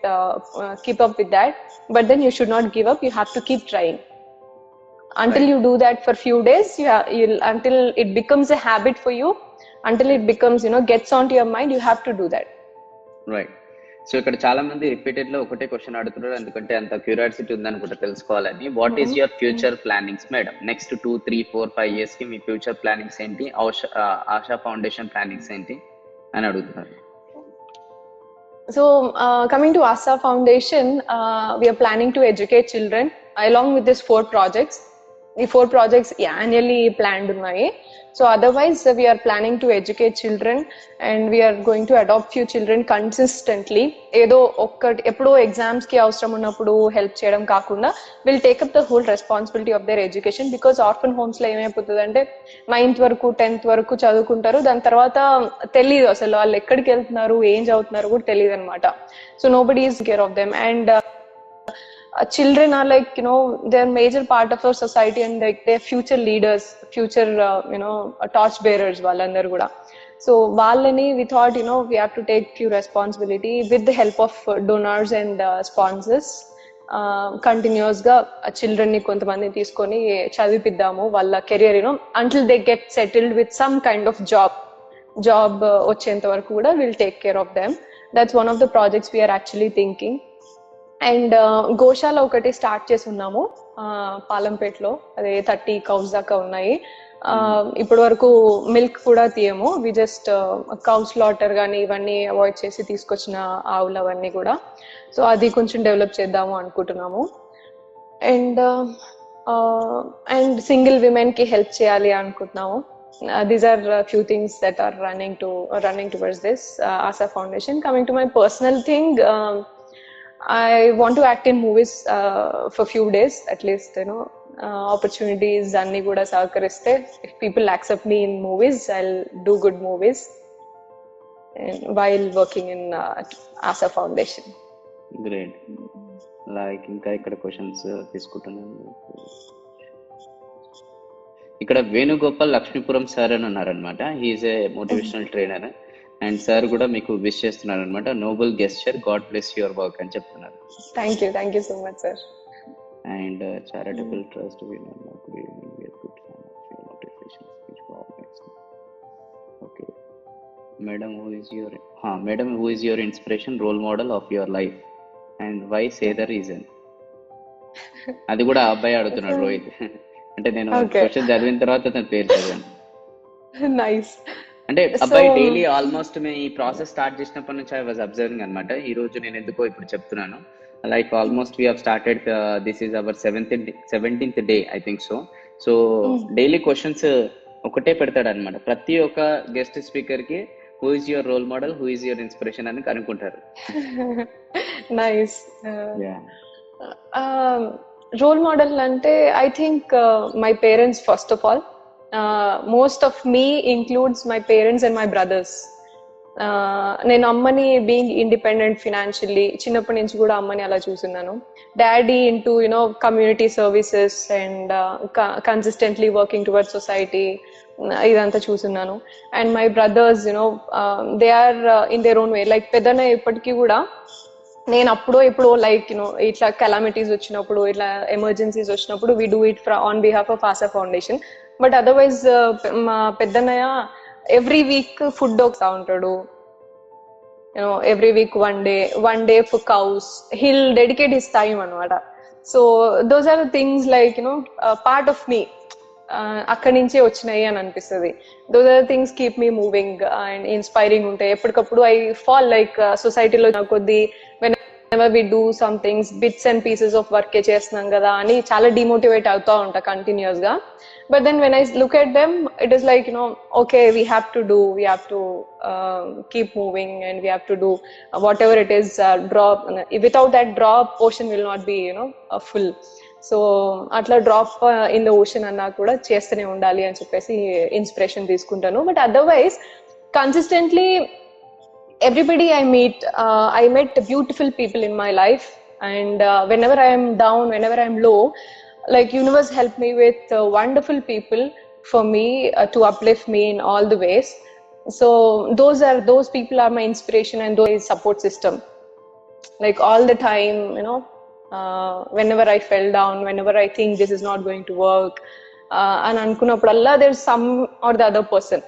keep up with that. But then you should not give up. You have to keep trying until you do that for few days. Until it becomes a habit for you. Until it becomes, gets onto your mind. You have to do that. Right. So ఇక్కడ చాలా మంది repeated లో ఒకటే question అడుగుతున్నారు, ఎందుకంటే అంత curiosity ఉందనుకుంటా తెలుసుకోవాలని. What is your future plannings madam? Next 2, 3, 4, 5 years కి మీ ఫ్యూచర్ ప్లానింగ్స్ ఏంటి? ఆశా ఫౌండేషన్ ప్లానింగ్స్ ఏంటి అని అడుగుతున్నారు. So coming to ASA Foundation, we are planning to educate children along with these 4 projects. The 4 projects annually planned ఉన్నాయి. So otherwise we are planning to educate children, and we are going to adopt few children consistently. ఏదో ఎప్పుడో exams కి అవసరం ఉన్నప్పుడు help చేయడం కాకుండా, will take up the whole responsibility of their education. Because orphan homes లో ఏమైపోతుంది అంటే, 9th వరకు 10th వరకు చదువుకుంటారు, దాని తర్వాత తెలియదు అసలు వాళ్ళు ఎక్కడికి వెళ్తున్నారు, ఏం చదువుతున్నారు కూడా తెలియదు అనమాట. So nobody is care of them. And children are like, they're major part of our society, and like they're future leaders, future torch bearers వాళ్ళందరూ కూడా. So వాళ్ళని we thought, we have to take few responsibility with the help of donors and sponsors. Continuous గా children ని కొంతమంది తీసుకొని చదివిపిద్దాము, వాళ్ళ career until they get settled with some kind of job వచ్చేంత వరకు కూడా we'll take care of them. That's one of the projects we are actually thinking. And గోశాల ఒకటి start చేసి ఉన్నాము పాలంపేటలో. అదే 30 cows దాకా ఉన్నాయి. ఇప్పటి వరకు మిల్క్ కూడా తీయము. వి జస్ట్ కౌ స్లాటర్ కానీ ఇవన్నీ అవాయిడ్ చేసి తీసుకొచ్చిన ఆవులు అవన్నీ కూడా. సో అది కొంచెం డెవలప్ చేద్దాము అనుకుంటున్నాము. అండ్ సింగిల్ విమెన్ కి హెల్ప్ చేయాలి అనుకుంటున్నాము. These are few things that are running towards this ASA Foundation. Coming to my personal thing, I want to act in movies for few days at least. Opportunities anni kuda sahakariste, if people accept me in movies, I'll do good movies while working in ASA Foundation. Great. Like ఇంకా ఇక్కడ questions తీసుకుంటున్నాను. ఇక్కడ Venugopal Lakshmipuram sir అని ఉన్నారనమాట. He is a motivational trainer. And sir కూడా మీకు wish చేస్తున్నారు అనమాట. Noble gesture, God bless your work అని చెప్తున్నారు. Thank you so much sir. And charitable trust notifications. Okay madam, who is your inspiration, role model of your life and why, say the reason. అది కూడా ఆ అబ్బాయి అడుగుతున్నాడు, రోహిత్. అంటే నేను question చదివిన తర్వాత తన పేరు చదివాను. నైస్. అంటే అబ్బాయి డైలీ ఆల్మోస్ట్ మేము ఈ ప్రాసెస్ స్టార్ట్ చేసినప్పటి నుంచి ఐ వాజ్ అబ్జర్వింగ్ అనమాట. ఈ రోజు నేను ఎందుకో ఇప్పుడు చెప్తున్నాను, like almost we have started, this is our 17th day I think so. So daily questions ఒకటే పెడతాడు అనమాట. ప్రతి ఒక్క గెస్ట్ స్పీకర్ కి who is your role model, who is your inspiration అని కనుక్కుంటారు. నైస్. రోల్ మోడల్ అంటే I think my parents first of all. Most of me includes my parents and my brothers. నేను అమ్మని బీయింగ్ ఇండిపెండెంట్ ఫినాన్షియల్లీ చిన్నప్పటి నుంచి కూడా అమ్మని అలా చూస్తున్నాను. Daddy into community services and consistently working towards society, ఇదంతా చూస్తున్నాను. And my brothers they are in their own way. Like పెద్దనే ఇప్పటికీ కూడా నేను అప్పుడో ఇప్పుడు లైక్ ఇట్లా కెలామిటీస్ వచ్చినప్పుడు, ఇట్లా ఎమర్జెన్సీస్ వచ్చినప్పుడు we do it on behalf of Aasa foundation. But otherwise మా పెద్దన్నయ్య ఎవ్రీ వీక్ ఫుడ్ వస్తా ఉంటాడు. Every week one day for cows, he'll dedicate his time అనమాట. So those are things like part of me, అక్కడి నుంచే వచ్చినాయి అని అనిపిస్తుంది. Those are things keep me moving and inspiring ఉంటాయి. ఎప్పటికప్పుడు ఐ ఫాల్ లైక్ సొసైటీలో కొద్ది whenever we do some things, bits and pieces of work చేస్తున్నాం కదా అని చాలా డిమోటివేట్ అవుతా ఉంటా కంటిన్యూస్ గా. But then when I look at them, it is like okay, we have to keep moving and we have to do whatever it is. Drop, without that drop, ocean will not be full. So atla drop in the ocean anna kuda chestane undali అని చెప్పేసి inspiration తీసుకుంటాను. But otherwise consistently everybody I met beautiful people in my life, and whenever I am down, whenever I am low, like universe helped me with wonderful people for me to uplift me in all the ways. So those people are my inspiration and those support system. Like all the time, whenever I fell down, whenever I think this is not going to work, and ankunappudalla there's some or the other person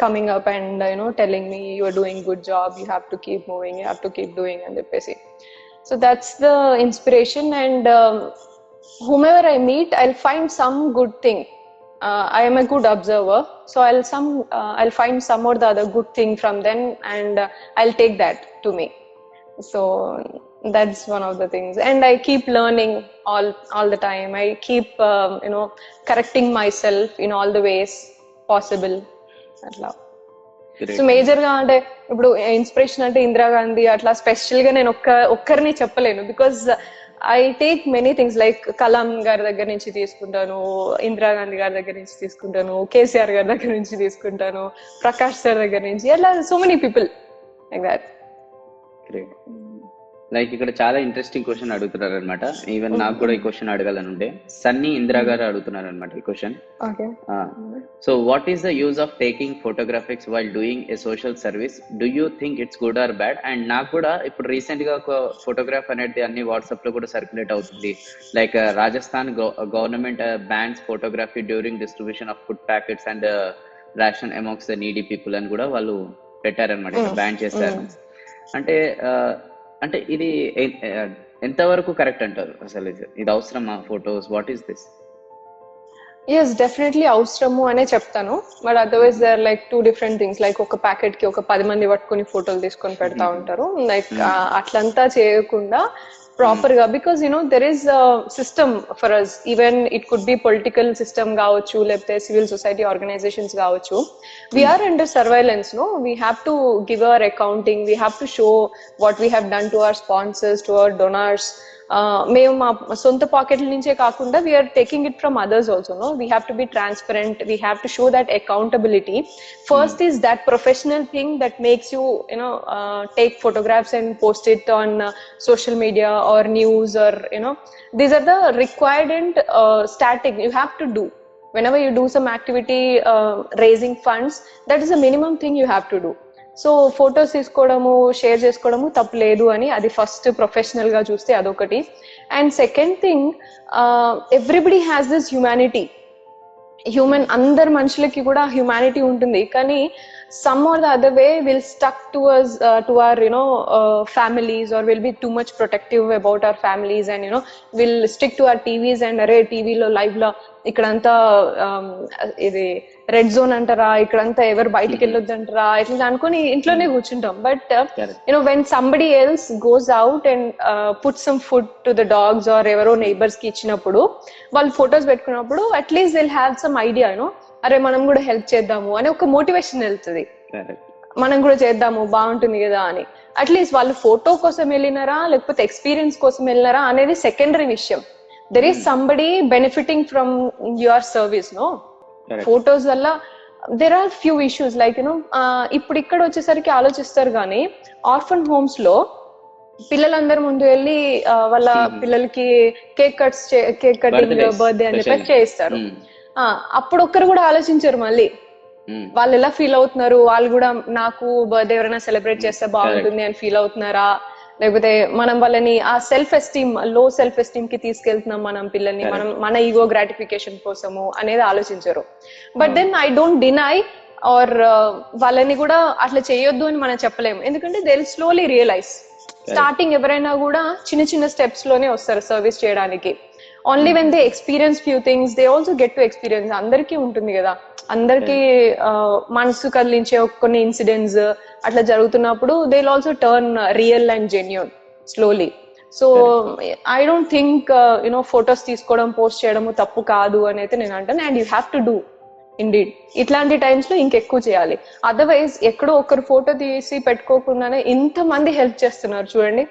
coming up and telling me you are doing good job, you have to keep moving, you have to keep doing and చెప్పేసి. So that's the inspiration, and whomever I meet, I'll find some good thing. I am a good observer, so I'll find some or the other good thing from them, and I'll take that to me. So that's one of the things, and I keep learning all the time. I keep correcting myself in all the ways possible. అట్లా. So major గా అంటే ఇప్పుడు inspiration అంటే ఇందిరాగాంధీ అట్లా special గా నేను ఒక్కరిని చెప్పలేను, because I take many things. Like Kalam గారి దగ్గర నుంచి తీసుకుంటాను, ఇందిరాగాంధీ గారి దగ్గర నుంచి తీసుకుంటాను, కేసీఆర్ గారి దగ్గర నుంచి తీసుకుంటాను, ప్రకాష్ సార్ దగ్గర నుంచి, అట్లా so many people like that. Like ఇక్కడ చాలా ఇంట్రెస్టింగ్ క్వశ్చన్ అడుగుతున్నారు అనమాట. ఈవెన్ నాకు కూడా ఈ క్వశ్చన్ అడగాలని ఉండే. సన్నీ ఇందిరా గారు అడుగుతున్నారు అనమాట ఈ question. So what is the use of taking photographics while doing a social service? Do you think it's good or bad? And నాకు కూడా ఇప్పుడు రీసెంట్ గా ఒక ఫోటోగ్రాఫ్ అనేది అన్ని వాట్సాప్ లో కూడా సర్క్యులేట్ అవుతుంది. Like Rajasthan government bans photography during distribution of food packets and ration amongst the needy people అని కూడా వాళ్ళు పెట్టారనమాట, బ్యాన్ చేశారు. అంటే ఇది ఎంతవరకు కరెక్ట్ అంటారు? అసలు ఇది అవసరమా photos? What is this? Yes, definitely అవసరము అనే చెప్తాను. But otherwise they are like two different things. Like ఒక ప్యాకెట్ కి ఒక 10 మంది పట్టుకొని ఫోటోలు తీసుకొని పెడతా ఉంటారు. లైక్ అట్లంతా చేయకుండా ప్రాపర్ గా, because there is system for us. Even it could be political system కావచ్చు, లేకపోతే సివిల్ సొసైటీ ఆర్గనైజేషన్స్ కావచ్చు. We're under surveillance. We have to give our accounting, we have to show what we have done to our sponsors, to our donors. మేము మా సొంత పాకెట్ల నుంచే కాకుండా we're taking it from others also. We have to be transparent, we have to show that accountability. First is that professional thing that makes you take photographs and post it on social media or news, or these are the required and static you have to do whenever you do some activity, raising funds. That is the minimum thing you have to do. So photos తీసుకోవడము share చేసుకోవడము తప్పలేదు అని, అది first professional గా చూస్తే అదొకటి. And second thing, everybody has this humanity. అందరు మనుషులకి కూడా హ్యుమానిటీ ఉంటుంది, కానీ some or the other way will stuck to us, to our families, or will be too much protective about our families, and will stick to our TVs and array TV lo live la ikkadanta ఇది red zone అంటారా, ఇక్కడంతా ఎవరు బయటికి వెళ్ళొద్దు అంటారా, ఇట్లా అనుకుని ఇంట్లోనే కూర్చుంటాం. But when somebody else goes out and put some food to the dogs or ఎవరో నైబర్స్ కి ఇచ్చినప్పుడు, వాళ్ళు ఫొటోస్ పెట్టుకున్నప్పుడు at least they'll have some idea, అరే మనం కూడా హెల్ప్ చేద్దాము అని ఒక మోటివేషన్ వెళ్తుంది, మనం కూడా చేద్దాము బాగుంటుంది కదా అని. అట్లీస్ట్ వాళ్ళు ఫోటో కోసం వెళ్ళినారా లేకపోతే ఎక్స్పీరియన్స్ కోసం వెళ్ళినారా అనేది సెకండరీ విషయం. There is somebody benefiting from your service. Photos వల్ల there are few issues like ఇప్పుడు ఇక్కడ వచ్చేసరికి ఆలోచిస్తారు, కానీ ఆర్ఫన్ హోమ్స్ లో పిల్లలందరి ముందు వెళ్ళి వాళ్ళ పిల్లలకి కేక్ కటింగ్ బర్త్డే అని చెప్పి చేయిస్తారు. అప్పుడు ఒక్కరు కూడా ఆలోచించారు మళ్ళీ వాళ్ళు ఎలా ఫీల్ అవుతున్నారు, వాళ్ళు కూడా నాకు బర్త్డే ఎవరైనా సెలబ్రేట్ చేస్తే బాగుంటుంది అని ఫీల్ అవుతున్నారా, లేకపోతే మనం వాళ్ళని ఆ లో సెల్ఫ్ ఎస్టీమ్ కి తీసుకెళ్తున్నాం మనం పిల్లల్ని, మనం మన ఈగో గ్రాటిఫికేషన్ కోసము అనేది ఆలోచించరు. But then I don't deny or వాళ్ళని కూడా అట్లా చేయొద్దు అని మనం చెప్పలేము, ఎందుకంటే they will slowly realise. Starting ఎవరైనా కూడా చిన్న చిన్న స్టెప్స్ లోనే వస్తారు సర్వీస్ చేయడానికి. Only when they experience few things they also get to experience. అందరికీ ఉంటుంది కదా, అందరికి మనసు కదిలించే కొన్ని ఇన్సిడెంట్స్ అట్లా జరుగుతున్నప్పుడు they will also turn real and genuine slowly. So I don't think photos తీసుకోవడం పోస్ట్ చేయడము తప్పు కాదు అని అయితే నేను అంటాను. And you have to do indeed. ఇట్లాంటి టైమ్స్ లో ఇంకెక్కువ చేయాలి. అదర్వైజ్ ఎక్కడో ఒకరు ఫోటో తీసి పెట్టుకోకుండానే ఇంత మంది హెల్ప్ చేస్తున్నారు చూడండి.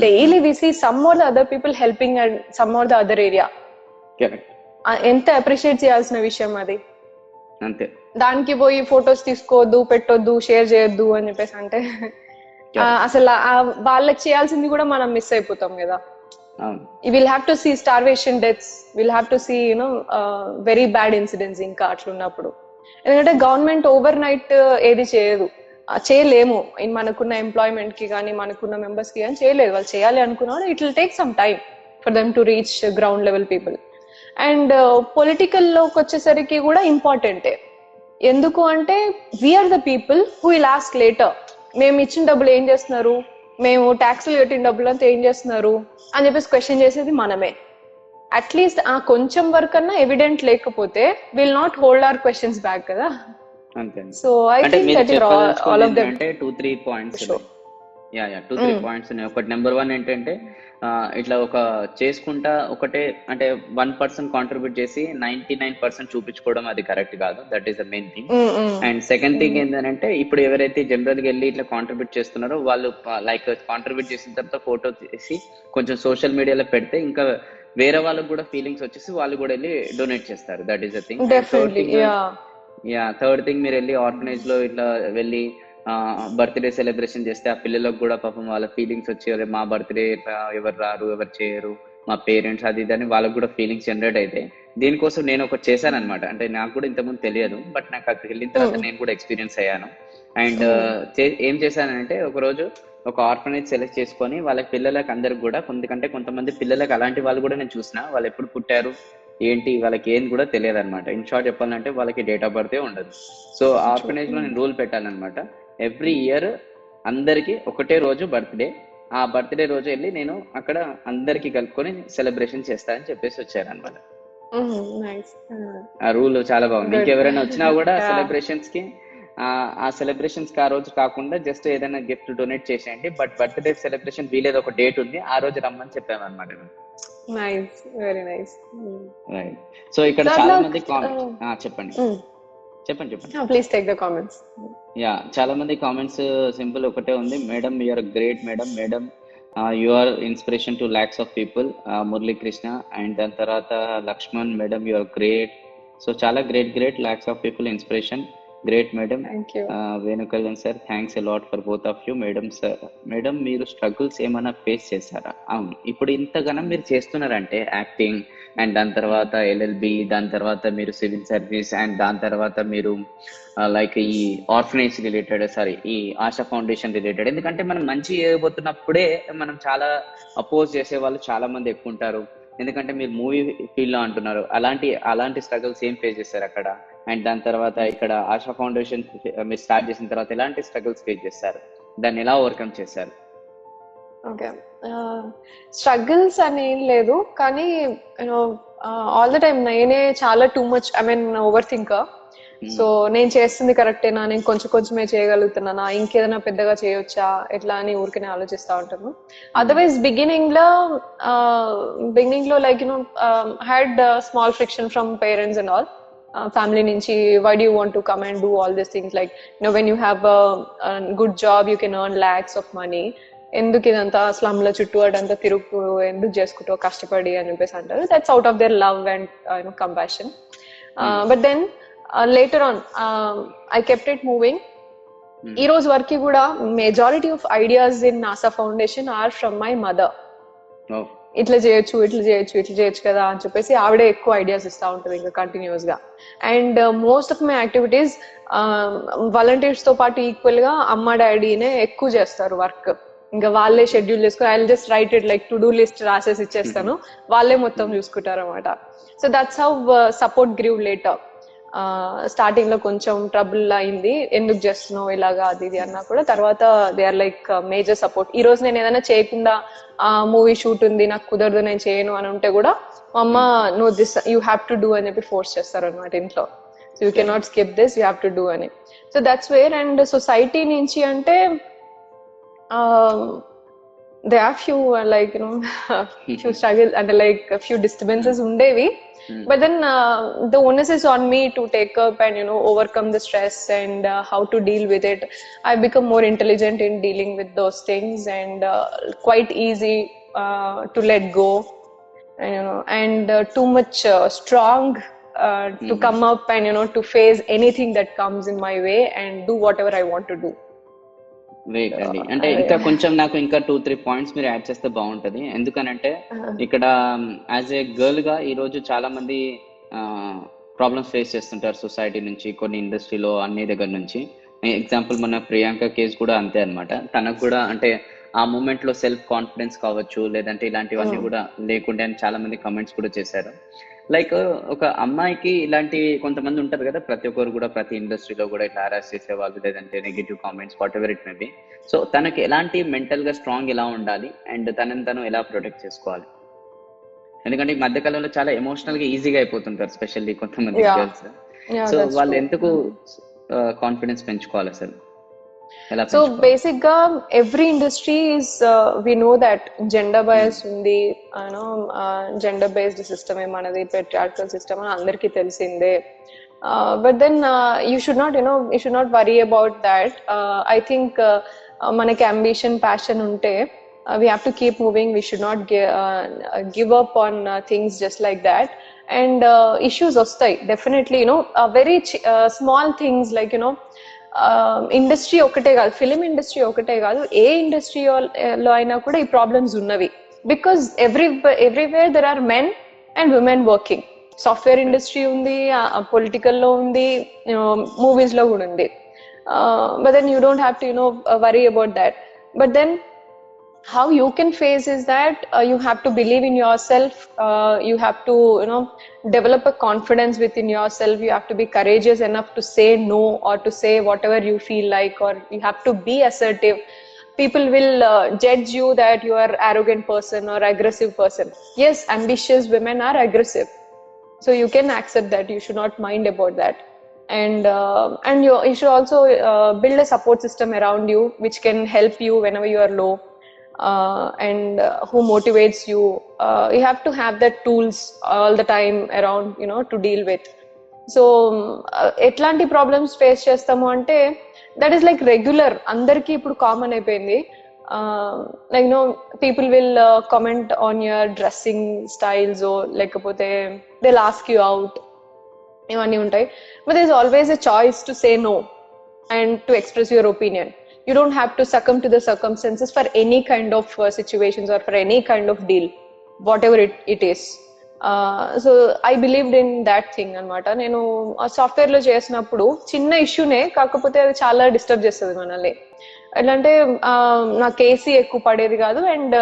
Daily we see some or the other people helping and some or the other area. ఎంత అప్రిషియేట్ చేయాల్సిన విషయం అది. అంతే, దానికి పోయి ఫొటోస్ తీసుకోవద్దు, పెట్టొద్దు, షేర్ చేయొద్దు అని చెప్పేసి అంటే అసలు వాళ్ళకి చేయాల్సింది కూడా మనం మిస్ అయిపోతాం కదా. Will have to see starvation deaths, will have to see very bad incidents ఇంకా అట్లున్నప్పుడు. ఎందుకంటే గవర్నమెంట్ ఓవర్ నైట్ ఏది చేయలేము, మనకున్న ఎంప్లాయ్మెంట్ కి కానీ మనకున్న మెంబర్స్ కి కానీ చేయలేదు. వాళ్ళు చేయాలి అనుకున్నాడు, it will take some time for them to reach ground level people. And political లోకి వచ్చేసరికి కూడా ఇంపార్టెంటే. ఎందుకు అంటే we are the people who will ask later, మేము ఇచ్చిన డబ్బులు ఏం చేస్తున్నారు, మేము ట్యాక్స్లు కట్టిన డబ్బులు అంతా ఏం చేస్తున్నారు అని చెప్పేసి క్వశ్చన్ చేసేది మనమే. అట్లీస్ట్ ఆ కొంచెం వరకు అన్నా ఎవిడెంట్ లేకపోతే will not hold our questions back కదా. So I think that is all of them. అంటే 2-3 పాయింట్స్ ఉన్నాయి. ఒకటి నెంబర్ 1 ఏంటంటే ఇట్లా ఒక చేసుకుంటా ఒకటే అంటే 1% కాంట్రిబ్యూట్ చేసి 99% చూపించుకోవడం అది కరెక్ట్ కాదు. That is the main thing. And second thing ఏంటంటే ఇప్పుడు ఎవరైతే జనరల్ గా వెళ్ళి ఇట్లా కాంట్రిబ్యూట్ చేస్తున్నారో వాళ్ళు లైక్ కాంట్రిబ్యూట్ చేసిన తర్వాత ఫోటో తీసి కొంచెం సోషల్ మీడియాలో పెడితే ఇంకా వేరే వాళ్ళకి కూడా ఫీలింగ్స్ వచ్చేసి వాళ్ళు కూడా వెళ్ళి డొనేట్ చేస్తారు. That is the thing. Third thing, మీరు వెళ్ళి ఆర్గనైజ్ లో ఇట్లా వెళ్ళి బర్త్డే సెలబ్రేషన్ చేస్తే ఆ పిల్లలకు కూడా పాపం వాళ్ళ ఫీలింగ్స్ వచ్చి మా బర్త్డే ఎవరు రారు, ఎవరు చేయరు, మా పేరెంట్స్ అది ఇది అని వాళ్ళకు కూడా ఫీలింగ్స్ జనరేట్ అయితే. దీనికోసం నేను ఒకటి చేశాను అనమాట. అంటే నాకు కూడా ఇంతకుముందు తెలియదు, బట్ నాకు అక్కడికి వెళ్ళిన తర్వాత నేను కూడా ఎక్స్పీరియన్స్ అయ్యాను. అండ్ ఏం చేశానంటే ఒకరోజు ఒక ఆర్ఫనైజ్ సెలెక్ట్ చేసుకొని వాళ్ళ పిల్లలకి అందరికి కూడా కొంతమంది పిల్లలకి అలాంటి వాళ్ళు కూడా నేను చూసిన, వాళ్ళు ఎప్పుడు పుట్టారు ఏంటి వాళ్ళకి ఏం కూడా తెలియదు అనమాట. ఇన్ షార్ట్ చెప్పాలంటే వాళ్ళకి డేట్ ఆఫ్ బర్త్ ఉండదు. సో ఆర్ఫనైజ్ లో నేను రూల్ పెట్టానమాట, ఎవ్రీ ఇయర్ అందరికి ఒకటే రోజు బర్త్డే, ఆ బర్త్డే రోజు వెళ్ళి నేను అక్కడ అందరికి కలుపుకొని సెలబ్రేషన్ చేస్తా అని చెప్పేసి వచ్చాను అనమాట. ఆ రూల్ చాలా బాగుంది. ఇంకెవరైనా వచ్చినా కూడా సెలబ్రేషన్స్ కి ఆ సెలబ్రేషన్స్ కి ఆ రోజు కాకుండా జస్ట్ ఏదైనా గిఫ్ట్ డొనేట్ చేసేయండి, బట్ బర్త్డే సెలబ్రేషన్ వీలేదు ఒక డేట్ ఉంది, ఆ రోజు రమ్మని చెప్పాను అనమాట. Nice, very nice. Right. So ఇక్కడ చాలా మంది చెప్పండి. Please take the comments. చాలా మంది కామెంట్స్ సింపుల్ ఒకటే ఉంది, madam you are great madam you are inspiration to lots of people, Muralikrishna. And దాని తర్వాత Laxman, madam you are great. So చాలా great lots of people inspiration. Great madam. Thank you. Venu Kalyan sir, thanks a lot for both of you. Madam sir, madam మీరు struggles ఏమైనా face చేశారా? అవును, ఇప్పుడు ఇంతగానం మీరు చేస్తున్నారంటే యాక్టింగ్ అండ్ దాని తర్వాత ఎల్ఎల్బి, దాని తర్వాత మీరు సివిల్ సర్వీస్ అండ్ దాని తర్వాత మీరు లైక్ ఈ ఆర్ఫనేజ్ రిలేటెడ్, సారీ ఈ ఆశా ఫౌండేషన్ రిలేటెడ్. ఎందుకంటే మనం మంచి చేయబోతున్నప్పుడే మనం చాలా అపోజ్ చేసే వాళ్ళు చాలా మంది ఎక్కువ ఉంటారు. ఎందుకంటే మీరు మూవీ ఫీల్డ్ లో అంటున్నారు, అలాంటి స్ట్రగుల్స్ ఏం ఫేస్ చేస్తారు అక్కడ? అండ్ దాని తర్వాత ఇక్కడ ఆశా ఫౌండేషన్ మీరు స్టార్ట్ చేసిన తర్వాత ఎలాంటి స్ట్రగుల్స్ ఫేస్ చేస్తారు, దాన్ని ఎలా ఓవర్కమ్ చేశారు? ఓకే, స్ట్రగుల్స్ అని ఏం లేదు, కానీ యూనో ఆల్ ద టైమ్ నేనే చాలా too much over thinker. So నేను చేస్తుంది కరెక్టేనా, నేను కొంచెం కొంచెమే చేయగలుగుతున్నానా, ఇంకేదైనా పెద్దగా చేయొచ్చా, ఎట్లా అని ఊరికనే ఆలోచిస్తూ ఉంటాను. అదర్వైజ్ బిగినింగ్ లో like had small friction from parents and all, family నుంచి, why do you want to come and do all these things, like when you have a good job you can earn lakhs of money, ఎందుకు ఇదంతా slum లో చుట్టూ అడంతా తిరుగు ఎందుకు చేసుకుంటూ కష్టపడి అని చెప్పేసి అంటారు. That's out of their love and compassion. But then later on I kept it moving. ఈ రోజు వరకు కూడా మెజారిటీ ఆఫ్ ఐడియాస్ ఇన్ నాసా foundation are from my mother. ఇట్లా చేయొచ్చు కదా అని చెప్పేసి ఆవిడే ఎక్కువ ఐడియాస్ ఇస్తా ఉంటుంది ఇంకా కంటిన్యూస్ గా. And most of my activities volunteers తో పాటు ఈక్వల్ గా అమ్మ డాడీనే ఎక్కువ చేస్తారు వర్క్. ఇంకా వాళ్ళే షెడ్యూల్ చేసుకుని, I just right it like to do list రాసేసి ఇచ్చేస్తాను, వాళ్ళే మొత్తం చూసుకుంటారు అనమాట. So that's how support grieve later. Starting లో కొంచెం ట్రబుల్ అయింది, ఎందుకు చేస్తున్నావు ఇలాగా అది ఇది అన్నా కూడా, తర్వాత they are like major support. ఈ రోజు నేను ఏదైనా చేయకుండా మూవీ షూట్ ఉంది నాకు కుదరదు నేను చేయను అని ఉంటే కూడా మా అమ్మ no this you have to do అని చెప్పి ఫోర్స్ చేస్తారు అనమాట ఇంట్లో. So you can not skip this, you have to do అని. So that's where. And society నుంచి అంటే they are few like few struggle అంటే లైక్ ఫ్యూ డిస్టర్బెన్సెస్ ఉండేవి. But then the onus is on me to take up and overcome the stress and how to deal with it. I've become more intelligent in dealing with those things and quite easy to let go, and too much strong to come up and to face anything that comes in my way and do whatever I want to do. Wait అండి, అంటే ఇంకా కొంచెం నాకు ఇంకా 2-3 points మీరు add చేస్తే బాగుంటది. ఎందుకనంటే ఇక్కడ యాజ్ ఏ గర్ల్ గా ఈ రోజు చాలా మంది ప్రాబ్లమ్స్ ఫేస్ చేస్తుంటారు సొసైటీ నుంచి, కొన్ని ఇండస్ట్రీలో, అన్ని దగ్గర నుంచి. ఎగ్జాంపుల్ మన ప్రియాంక కేసు కూడా అంతే అనమాట. తనకు కూడా అంటే ఆ మూమెంట్ లో సెల్ఫ్ కాన్ఫిడెన్స్ కావచ్చు, లేదంటే ఇలాంటివన్నీ కూడా లేకుండే అని చాలా మంది కమెంట్స్ కూడా చేశారు. లైక్ ఒక అమ్మాయికి ఇలాంటి కొంతమంది ఉంటారు కదా, ప్రతి ఒక్కరు కూడా ప్రతి ఇండస్ట్రీలో కూడా ఇట్లా హరాస్ చేసేవాళ్ళు, లేదంటే negative comments, what ever it may B. So తనకి ఎలాంటి మెంటల్ గా స్ట్రాంగ్ ఎలా ఉండాలి అండ్ తనని తను ఎలా ప్రొటెక్ట్ చేసుకోవాలి? ఎందుకంటే ఈ మధ్యకాలంలో చాలా ఎమోషనల్ గా ఈజీగా అయిపోతుంటారు, స్పెషల్లీ కొంతమంది గర్ల్స్. సో వాళ్ళు ఎందుకు కాన్ఫిడెన్స్ పెంచుకోవాలి అసలు? సో బేసిక్ గా every industry is we know that gender bias ఉంది, జెండర్ బేస్డ్ సిస్టమ్ మనది, పెట్రియార్కల్ సిస్టమ్ అని అందరికీ తెలిసిందే. But then you should not worry about that. I think మనకి అంబిషన్, ప్యాషన్ ఉంటే we have to keep moving. We should not give up on things just like that. And issues వస్తాయి definitely, very small things like industry ఒకటే కాదు, film industry ఒకటే కాదు, ఏ ఇండస్ట్రీలో అయినా కూడా ఈ ప్రాబ్లమ్స్ ఉన్నవి. Because everywhere there are men and women working. Software industry ఉంది, పొలిటికల్ లో ఉంది, మూవీస్ లో కూడా ఉంది. But then you don't have to worry about that. But then how you can face is that you have to believe in yourself. You have to develop a confidence within yourself. You have to be courageous enough to say no or to say whatever you feel like, or you have to be assertive. People will judge you that you are arrogant person or aggressive person. Yes, ambitious women are aggressive, so you can accept that. You should not mind about that. And you should also build a support system around you which can help you whenever you are low. And who motivates you. You have to have that tools all the time around to deal with. So etlanti problems face chestamu ante that is like regular, andarki ippudu common అయిపోయింది. Like people will comment on your dressing styles or lekapothe they'll ask you out. ఇవన్నీ ఉంటాయి. But there is always a choice to say no and to express your opinion. You don't have to succumb to the circumstances for any kind of situations or for any kind of deal, whatever it is. So I believed in that thing అనమాట. నేను software లో చేసినప్పుడు చిన్న ఇష్యూనే కాకపోతే అది చాలా disturb చేస్తుంది మనల్ని. ఎలా అంటే నాకు ఏసీ ఎక్కువ పడేది కాదు and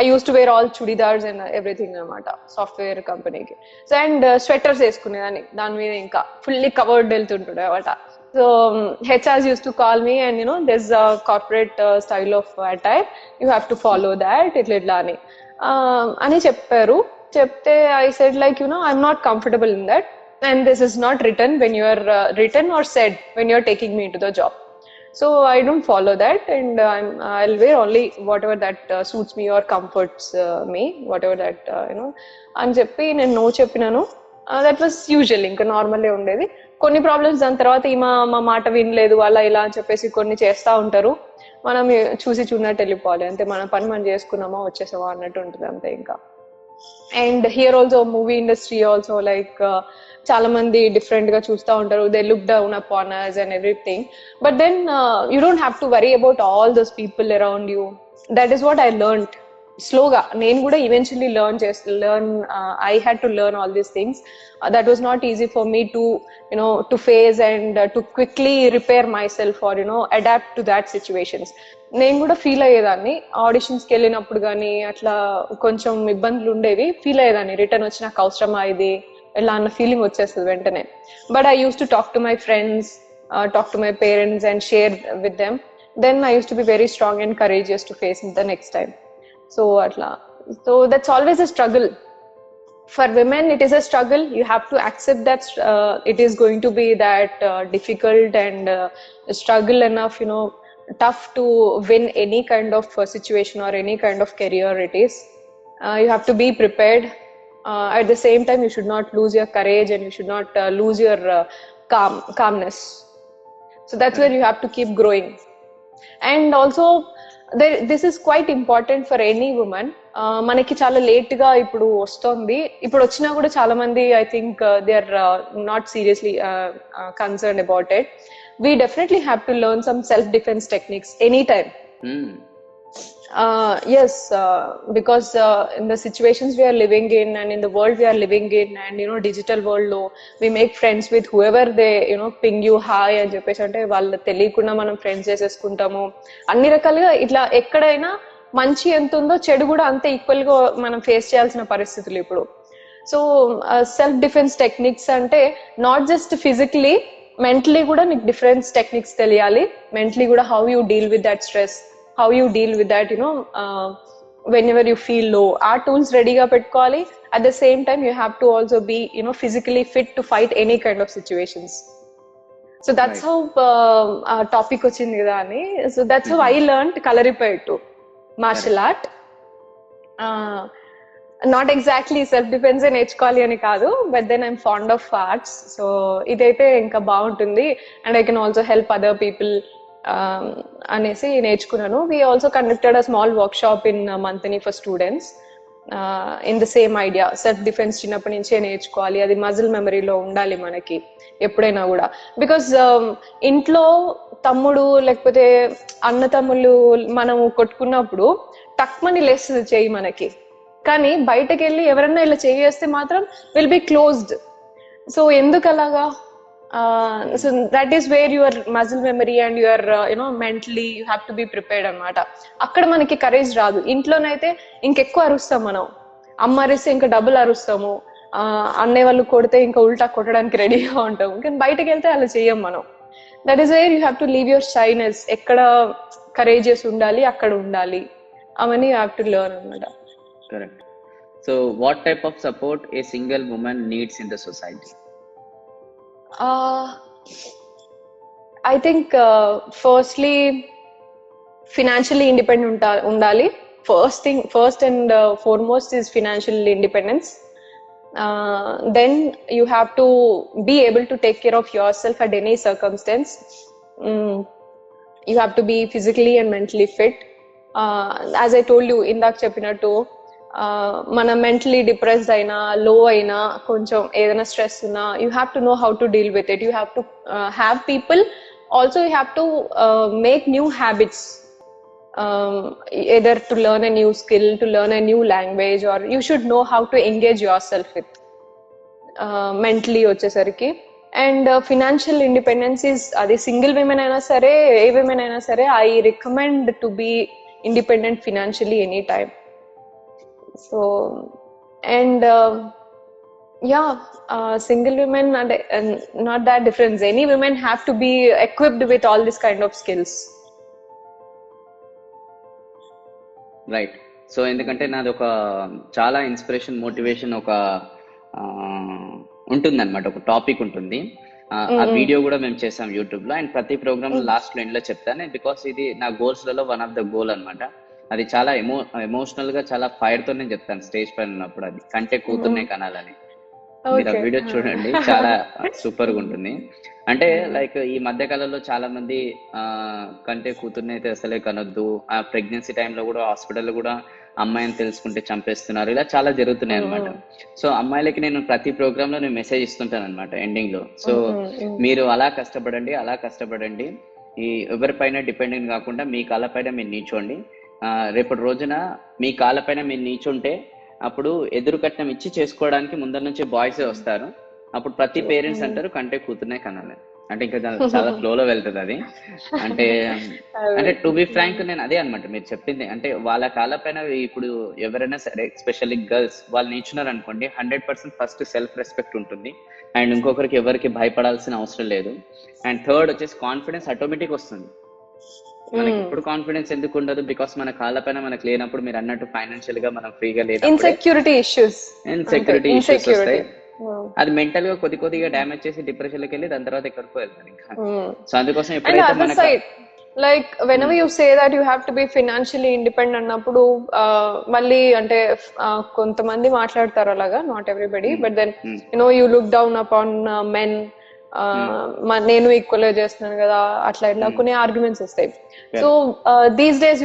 I use to wear all churidars and everything అనమాట సాఫ్ట్వేర్ కంపెనీకి. సో అండ్ స్వెటర్స్ వేసుకునేదాన్ని దాని మీద ఇంకా ఫుల్లీ కవర్డ్ వెళ్తుంటుండే అనమాట. So HRs used to call me and there's a corporate style of attire, you have to follow that itla ani chepparu. Chepte I said like I'm not comfortable in that and this is not written when you are written or said when you are taking me into the job. So I don't follow that and I'll wear only whatever that suits me or comforts me, whatever that అని చెప్పి నేను no చెప్పినాను. That was usual, ఇంకా నార్మల్లే ఉండేది. కొన్ని problems దాని తర్వాత మా మాట వినలేదు అలా ఇలా అని చెప్పేసి కొన్ని చేస్తూ ఉంటారు. మనం చూసి చూడనట్టు వెళ్ళిపోవాలి అంతే, మన పని మనం చేసుకున్నామా వచ్చేసామా అన్నట్టు ఉంటుంది అంతే ఇంకా. And here also movie industry also like చాలా మంది డిఫరెంట్ గా చూస్తూ ఉంటారు. They look down upon us and everything, but then you don't have to worry about all those people around you. That is what I learned slowగా. నేను కూడా eventually I had to learn all these things. That was not easy for me to to face and to quickly repair myself or adapt to that situations. నేను కూడా feel అయ్యేదాన్ని ఆడిషన్స్కి వెళ్ళినప్పుడు కానీ అట్లా కొంచెం ఇబ్బందులు ఉండేవి. ఫీల్ అయ్యేదాన్ని రిటర్న్ వచ్చి నాకు అవసరమా ఇది ఎలా అన్న ఫీలింగ్ వచ్చేస్తుంది వెంటనే. But I use to talk to my friends, talk to my parents and share with them. Then I use to be very strong and courageous to face the next time. So atla, so that's always a struggle for women. It is a struggle. You have to accept that it is going to be that difficult and struggle enough, tough to win any kind of situation or any kind of career it is. You have to be prepared. At the same time, you should not lose your courage and you should not lose your calmness. So that's where you have to keep growing. And also this is quite important for any woman. మనకి చాలా late గా ఇప్పుడు వస్తుంది. ఇప్పుడు వచ్చినా కూడా చాలా మంది I think they are not seriously concerned about it. We definitely have to learn some self-defense techniques anytime. Yes, because in the situations we are living in and in the world we are living in and digital world lo we make friends with whoever they ping you hi అని చెప్పేసి అంటే వాళ్ళు తెలియకుండా మనం friends చేసేసుకుంటాము. అన్ని రకాలుగా ఇట్లా ఎక్కడైనా మంచి ఎంత ఉందో చెడు కూడా అంతే ఈక్వల్ గా మనం ఫేస్ చేయాల్సిన పరిస్థితులు ఇప్పుడు. సో సెల్ఫ్ డిఫెన్స్ టెక్నిక్స్ అంటే నాట్ జస్ట్ ఫిజికలీ, మెంటలీ కూడా నీకు డిఫరెన్స్ టెక్నిక్స్ తెలియాలి. మెంటలీ కూడా how you deal with that stress, how you deal with that whenever you feel low. Our tools ready ga pettukovali. At the same time you have to also be physically fit to fight any kind of situations. So that's right. How topic ochindi kada ani. So that's how I learned Kalaripayattu martial art. Not exactly self defense నేర్చుకోవాలి అని కాదు, but then I'm fond of arts. So ఇదైతే ఇంకా బాగుంటుంది and I can also help other people అనేసి నేర్చుకున్నాను. We also conducted a small workshop in Mantini for students in the same idea. Self defence చిన్నప్పటి నుంచే నేర్చుకోవాలి, అది మజిల్ మెమరీలో ఉండాలి మనకి ఎప్పుడైనా కూడా. బికాస్ ఇంట్లో తమ్ముడు లేకపోతే అన్న తమ్ముళ్ళు మనము కొట్టుకున్నప్పుడు టక్మని లేస్తుంది చెయ్యి మనకి, కానీ బయటకు వెళ్ళి ఎవరన్నా ఇలా చేస్తే మాత్రం విల్ బి క్లోజ్డ్. సో ఎందుకు అలాగా? So that is where your muscle memory and your mentally you have to be prepared అనమాట. అక్కడ మనకి కరేజ్ రాదు. ఇంట్లోనైతే ఇంకెక్కువ అరుస్తాం మనం, అమ్మ అరిస్తే ఇంకా డబుల్ అరుస్తాము, అన్నయ్య వాళ్ళు కొడితే ఇంకా ఉల్టా కొట్టడానికి రెడీగా ఉంటాము. కానీ బయటకు వెళ్తే అలా చెయ్యం మనం. That is where you have to leave your shyness. ఎక్కడ కరేజియస్ ఉండాలి అక్కడ ఉండాలి, అవన్నీ యూ హ్యావ్ టు లెర్న్ అనమాట. Correct. So what type of support a single women needs in the society? I think firstly financially independent undali. First and foremost is financial independence. Then you have to be able to take care of yourself at any circumstance. You have to be physically and mentally fit. As I told you indak cheppinattu, మన mentally depressed అయినా లో అయినా కొంచెం ఏదైనా stress ఉన్నా you have to know how to deal with it. You have to have people. Also you have to make new habits, either to learn a new skill, to learn a new language, or you should know how to engage yourself with mentally వచ్చేసరికి. And financial independence is, అది single women అయినా సరే ఏ women అయినా సరే, I recommend to be independent financially any time. So and single women and not that difference. Any women have to be equipped with all this kind of skills. Right. So ఎందుకంటే నాది ఒక చాలా inspiration motivation ఒక ఉంటుందన్నమాట, ఒక topic ఉంటుంది. ఆ video కూడా మేము చేసాం యూట్యూబ్ లో, అండ్ ప్రతి ప్రోగ్రామ్ లాస్ట్ లో ఎండ్ లో చెప్తాను, బికాస్ ఇది నా గోల్స్ లలో వన్ ఆఫ్ ద గోల్ అనమాట. అది చాలా ఎమోషనల్ గా చాలా ఫైర్ తో నేను చెప్తాను స్టేజ్ పైన ఉన్నప్పుడు, అది కంటే కూతుర్నే కనాలని. మీరు ఆ వీడియో చూడండి, చాలా సూపర్ గా ఉంటుంది. అంటే లైక్ ఈ మధ్య కాలంలో చాలా మంది కంటే కూతుర్ని అయితే అసలే కనొద్దు, ఆ ప్రెగ్నెన్సీ టైంలో కూడా హాస్పిటల్లో కూడా అమ్మాయిని తెలుసుకుంటే చంపేస్తున్నారు, ఇలా చాలా జరుగుతున్నాయి అనమాట. సో అమ్మాయిలకి నేను ప్రతి ప్రోగ్రామ్ లో నేను మెసేజ్ ఇస్తుంటాను అనమాట ఎండింగ్ లో. సో మీరు అలా కష్టపడండి, ఈ ఎవరిపైన డిపెండెంట్ కాకుండా మీ కాళ్ళపైన మీరు నిల్చోండి. రేపటి రోజున మీ కాళ్ళపైన మీరు నిల్చుంటే అప్పుడు ఎదురు కట్నం ఇచ్చి చేసుకోవడానికి ముందర నుంచి బాయ్సే వస్తారు. అప్పుడు ప్రతి పేరెంట్స్ అంటారు కంటే కూతుర్నే కనాలి. అంటే ఇంకా చాలా ఫ్లోలో వెళ్తుంది అది. అంటే టు బి ఫ్రాంక్ నేను అదే అనమాట మీరు చెప్పింది. అంటే వాళ్ళ కాళ్ళపైన ఇప్పుడు ఎవరైనా సరే, ఎస్పెషల్లీ గర్ల్స్, వాళ్ళు నిల్చున్నారు అనుకోండి, 100% ఫస్ట్ సెల్ఫ్ రెస్పెక్ట్ ఉంటుంది, అండ్ ఇంకొకరికి ఎవరికి భయపడాల్సిన అవసరం లేదు. అండ్ థర్డ్ వచ్చేసి కాన్ఫిడెన్స్ ఆటోమేటిక్ వస్తుంది. మనకి ఇప్పుడు కాన్ఫిడెన్స్ ఎందుకు ఉండదు? బికాస్ మన కాళ్ళపైన మనకు లేనప్పుడు, మీరు అన్నట్టు ఫైనాన్షియల్ గా మనం ఫ్రీగా లేదు, ఇన్సెక్యూరిటీ ఇష్యూస్ వస్తాయి. అది మెంటల్ గా కొద్దిగా డ్యామేజ్ చేసి డిప్రెషన్ లోకి వెళ్ళి దాని తర్వాత ఎక్కడికో వెళ్తాను ఇంకా. సో అందుకోసం ఎప్పుడైతే మనకు like whenever you say that you have to be financially independent అన్నప్పుడు మళ్ళీ అంటే కొంతమంది మాట్లాడతారు అలాగా, not everybody, but then you look down upon men, నేను ఈక్వల్ గా చేస్తున్నాను కదా, అట్లా ఇట్లా కొన్ని ఆర్గ్యుమెంట్స్ వస్తాయి. So these days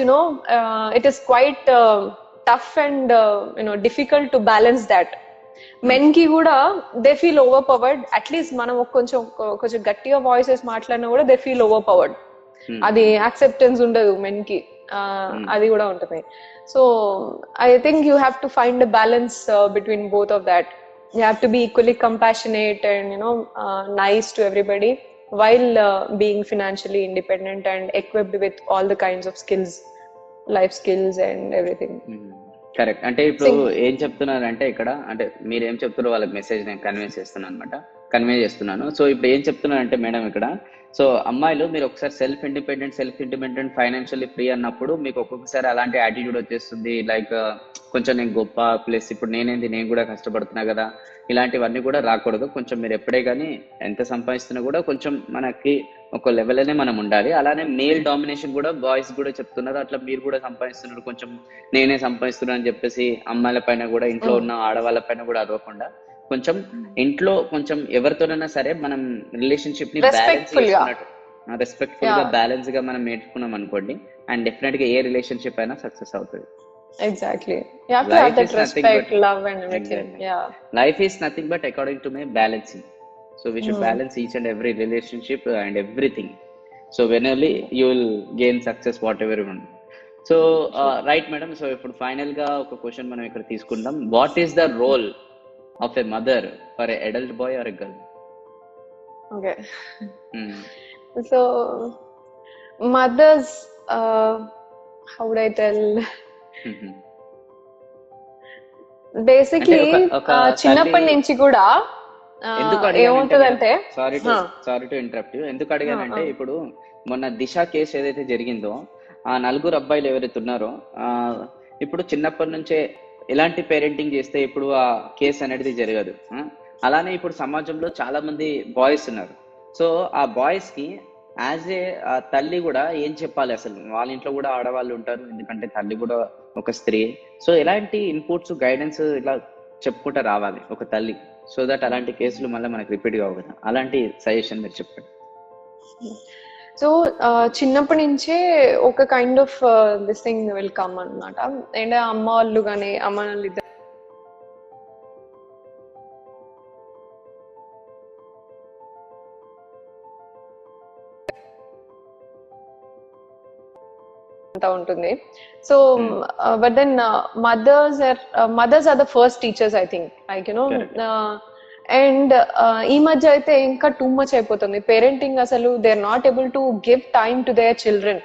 it is quite tough and difficult to balance that. Men కి కూడా దే ఫీల్ ఓవర్ పవర్డ్. అట్లీస్ట్ మనం కొంచెం గట్టిగా వాయిసెస్ మాట్లాడినా కూడా దే ఫీల్ ఓవర్ పవర్డ్. అది యాక్సెప్టెన్స్ ఉండదు మెన్ కి, అది కూడా ఉంటుంది. So I think you have to find a balance between both of that. You have to be equally compassionate and nice to everybody while being financially independent and equipped with all the kinds of skills, life skills and everything. Correct. అంటే ఇప్పుడు ఏం చెప్తున్నారంటే ఇక్కడ, అంటే మీరు ఏం చెప్తున్నారో వాళ్ళకి మెసేజ్ నేను కన్వే చేస్తున్నాను. సో ఇప్పుడు ఏం చెప్తున్నారంటే మేడం ఇక్కడ, సో అమ్మాయిలు మీరు ఒకసారి సెల్ఫ్ ఇండిపెండెంట్ ఫైనాన్షియల్లీ ఫ్రీ అన్నప్పుడు మీకు ఒక్కొక్కసారి అలాంటి యాటిట్యూడ్ వచ్చేస్తుంది. లైక్ కొంచెం నేను గొప్ప, ప్లస్ ఇప్పుడు నేను కూడా కష్టపడుతున్నా కదా, ఇలాంటివన్నీ కూడా రాకూడదు. కొంచెం మీరు ఎప్పుడే కానీ ఎంత సంపాదిస్తున్నా కూడా కొంచెం మనకి ఒక లెవెల్ అనే మనం ఉండాలి. అలానే మేల్ డామినేషన్ కూడా బాయ్స్ కూడా చెప్తున్నారు, అట్లా మీరు కూడా సంపాదిస్తున్నారు, కొంచెం నేనే సంపాదిస్తున్నాను అని చెప్పేసి అమ్మాయిల పైన కూడా, ఇంట్లో ఉన్న ఆడవాళ్ళ పైన కూడా అదవకుండా కొంచెం ఇంట్లో కొంచెం ఎవరితోనైనా సరే మనం రిలేషన్షిప్ ని రెస్పెక్ట్ఫుల్ గా బ్యాలెన్స్ గా మనం నేర్చుకున్నాం అనుకోండి, అండ్ డెఫినెట్ గా ఏ రిలేషన్షిప్ అయినా సక్సెస్ అవుతుంది. Exactly. You have to have that respect, love and everything. Exactly. Yeah. Life is nothing but, according to me, balancing. So we should balance each and every relationship and everything. So whenever you will gain success, whatever you want. So right, madam. So ఇప్పుడు final గా ఒక question మనం ఇక్కడ తీసుకుందాం. What is the role of a mother for an adult boy or a girl? Okay. So mothers, how would I tell? Basically చిన్నప్పటి నుంచి కూడా ఏమవుతుందంటే, సారీ టు ఇంటరప్ట్ యూ, ఎందుకు అడిగానంటే ఇప్పుడు మొన్న దిశ కేసు ఏదైతే జరిగిందో, ఆ 4 అబ్బాయిలు ఎవరైతే ఉన్నారో, ఇప్పుడు చిన్నప్పటి నుంచే ఎలాంటి పేరెంటింగ్ చేస్తే ఇప్పుడు ఆ కేసు అనేది జరగదు. అలానే ఇప్పుడు సమాజంలో చాలా మంది బాయ్స్ ఉన్నారు. సో ఆ బాయ్స్ కి యాజ్ ఏ తల్లి కూడా ఏం చెప్పాలి? అసలు వాళ్ళ ఇంట్లో కూడా ఆడవాళ్ళు ఉంటారు, ఎందుకంటే తల్లి కూడా ఒక స్త్రీ. సో ఎలాంటి ఇన్పుట్స్, గైడెన్స్ ఇలా చెప్పుకుంటూ రావాలి ఒక తల్లి, సో దట్ అలాంటి కేసులు మళ్ళీ మనకు రిపీట్ కావు కదా. అలాంటి సజెషన్ మీరు చెప్పండి. సో చిన్నప్పటి నుంచే ఒక kind of this thing will come అనమాట. అండ్ అమ్మ వాళ్ళు కానీ అమ్మ వాళ్ళు ఇద్దరు ఉంటుంది. So but then mothers are the first teachers I think, like and ఈ మధ్య అయితే ఇంకా టూ మచ్ అయిపోతుంది పేరెంటింగ్. అసలు they are not able to give time to their children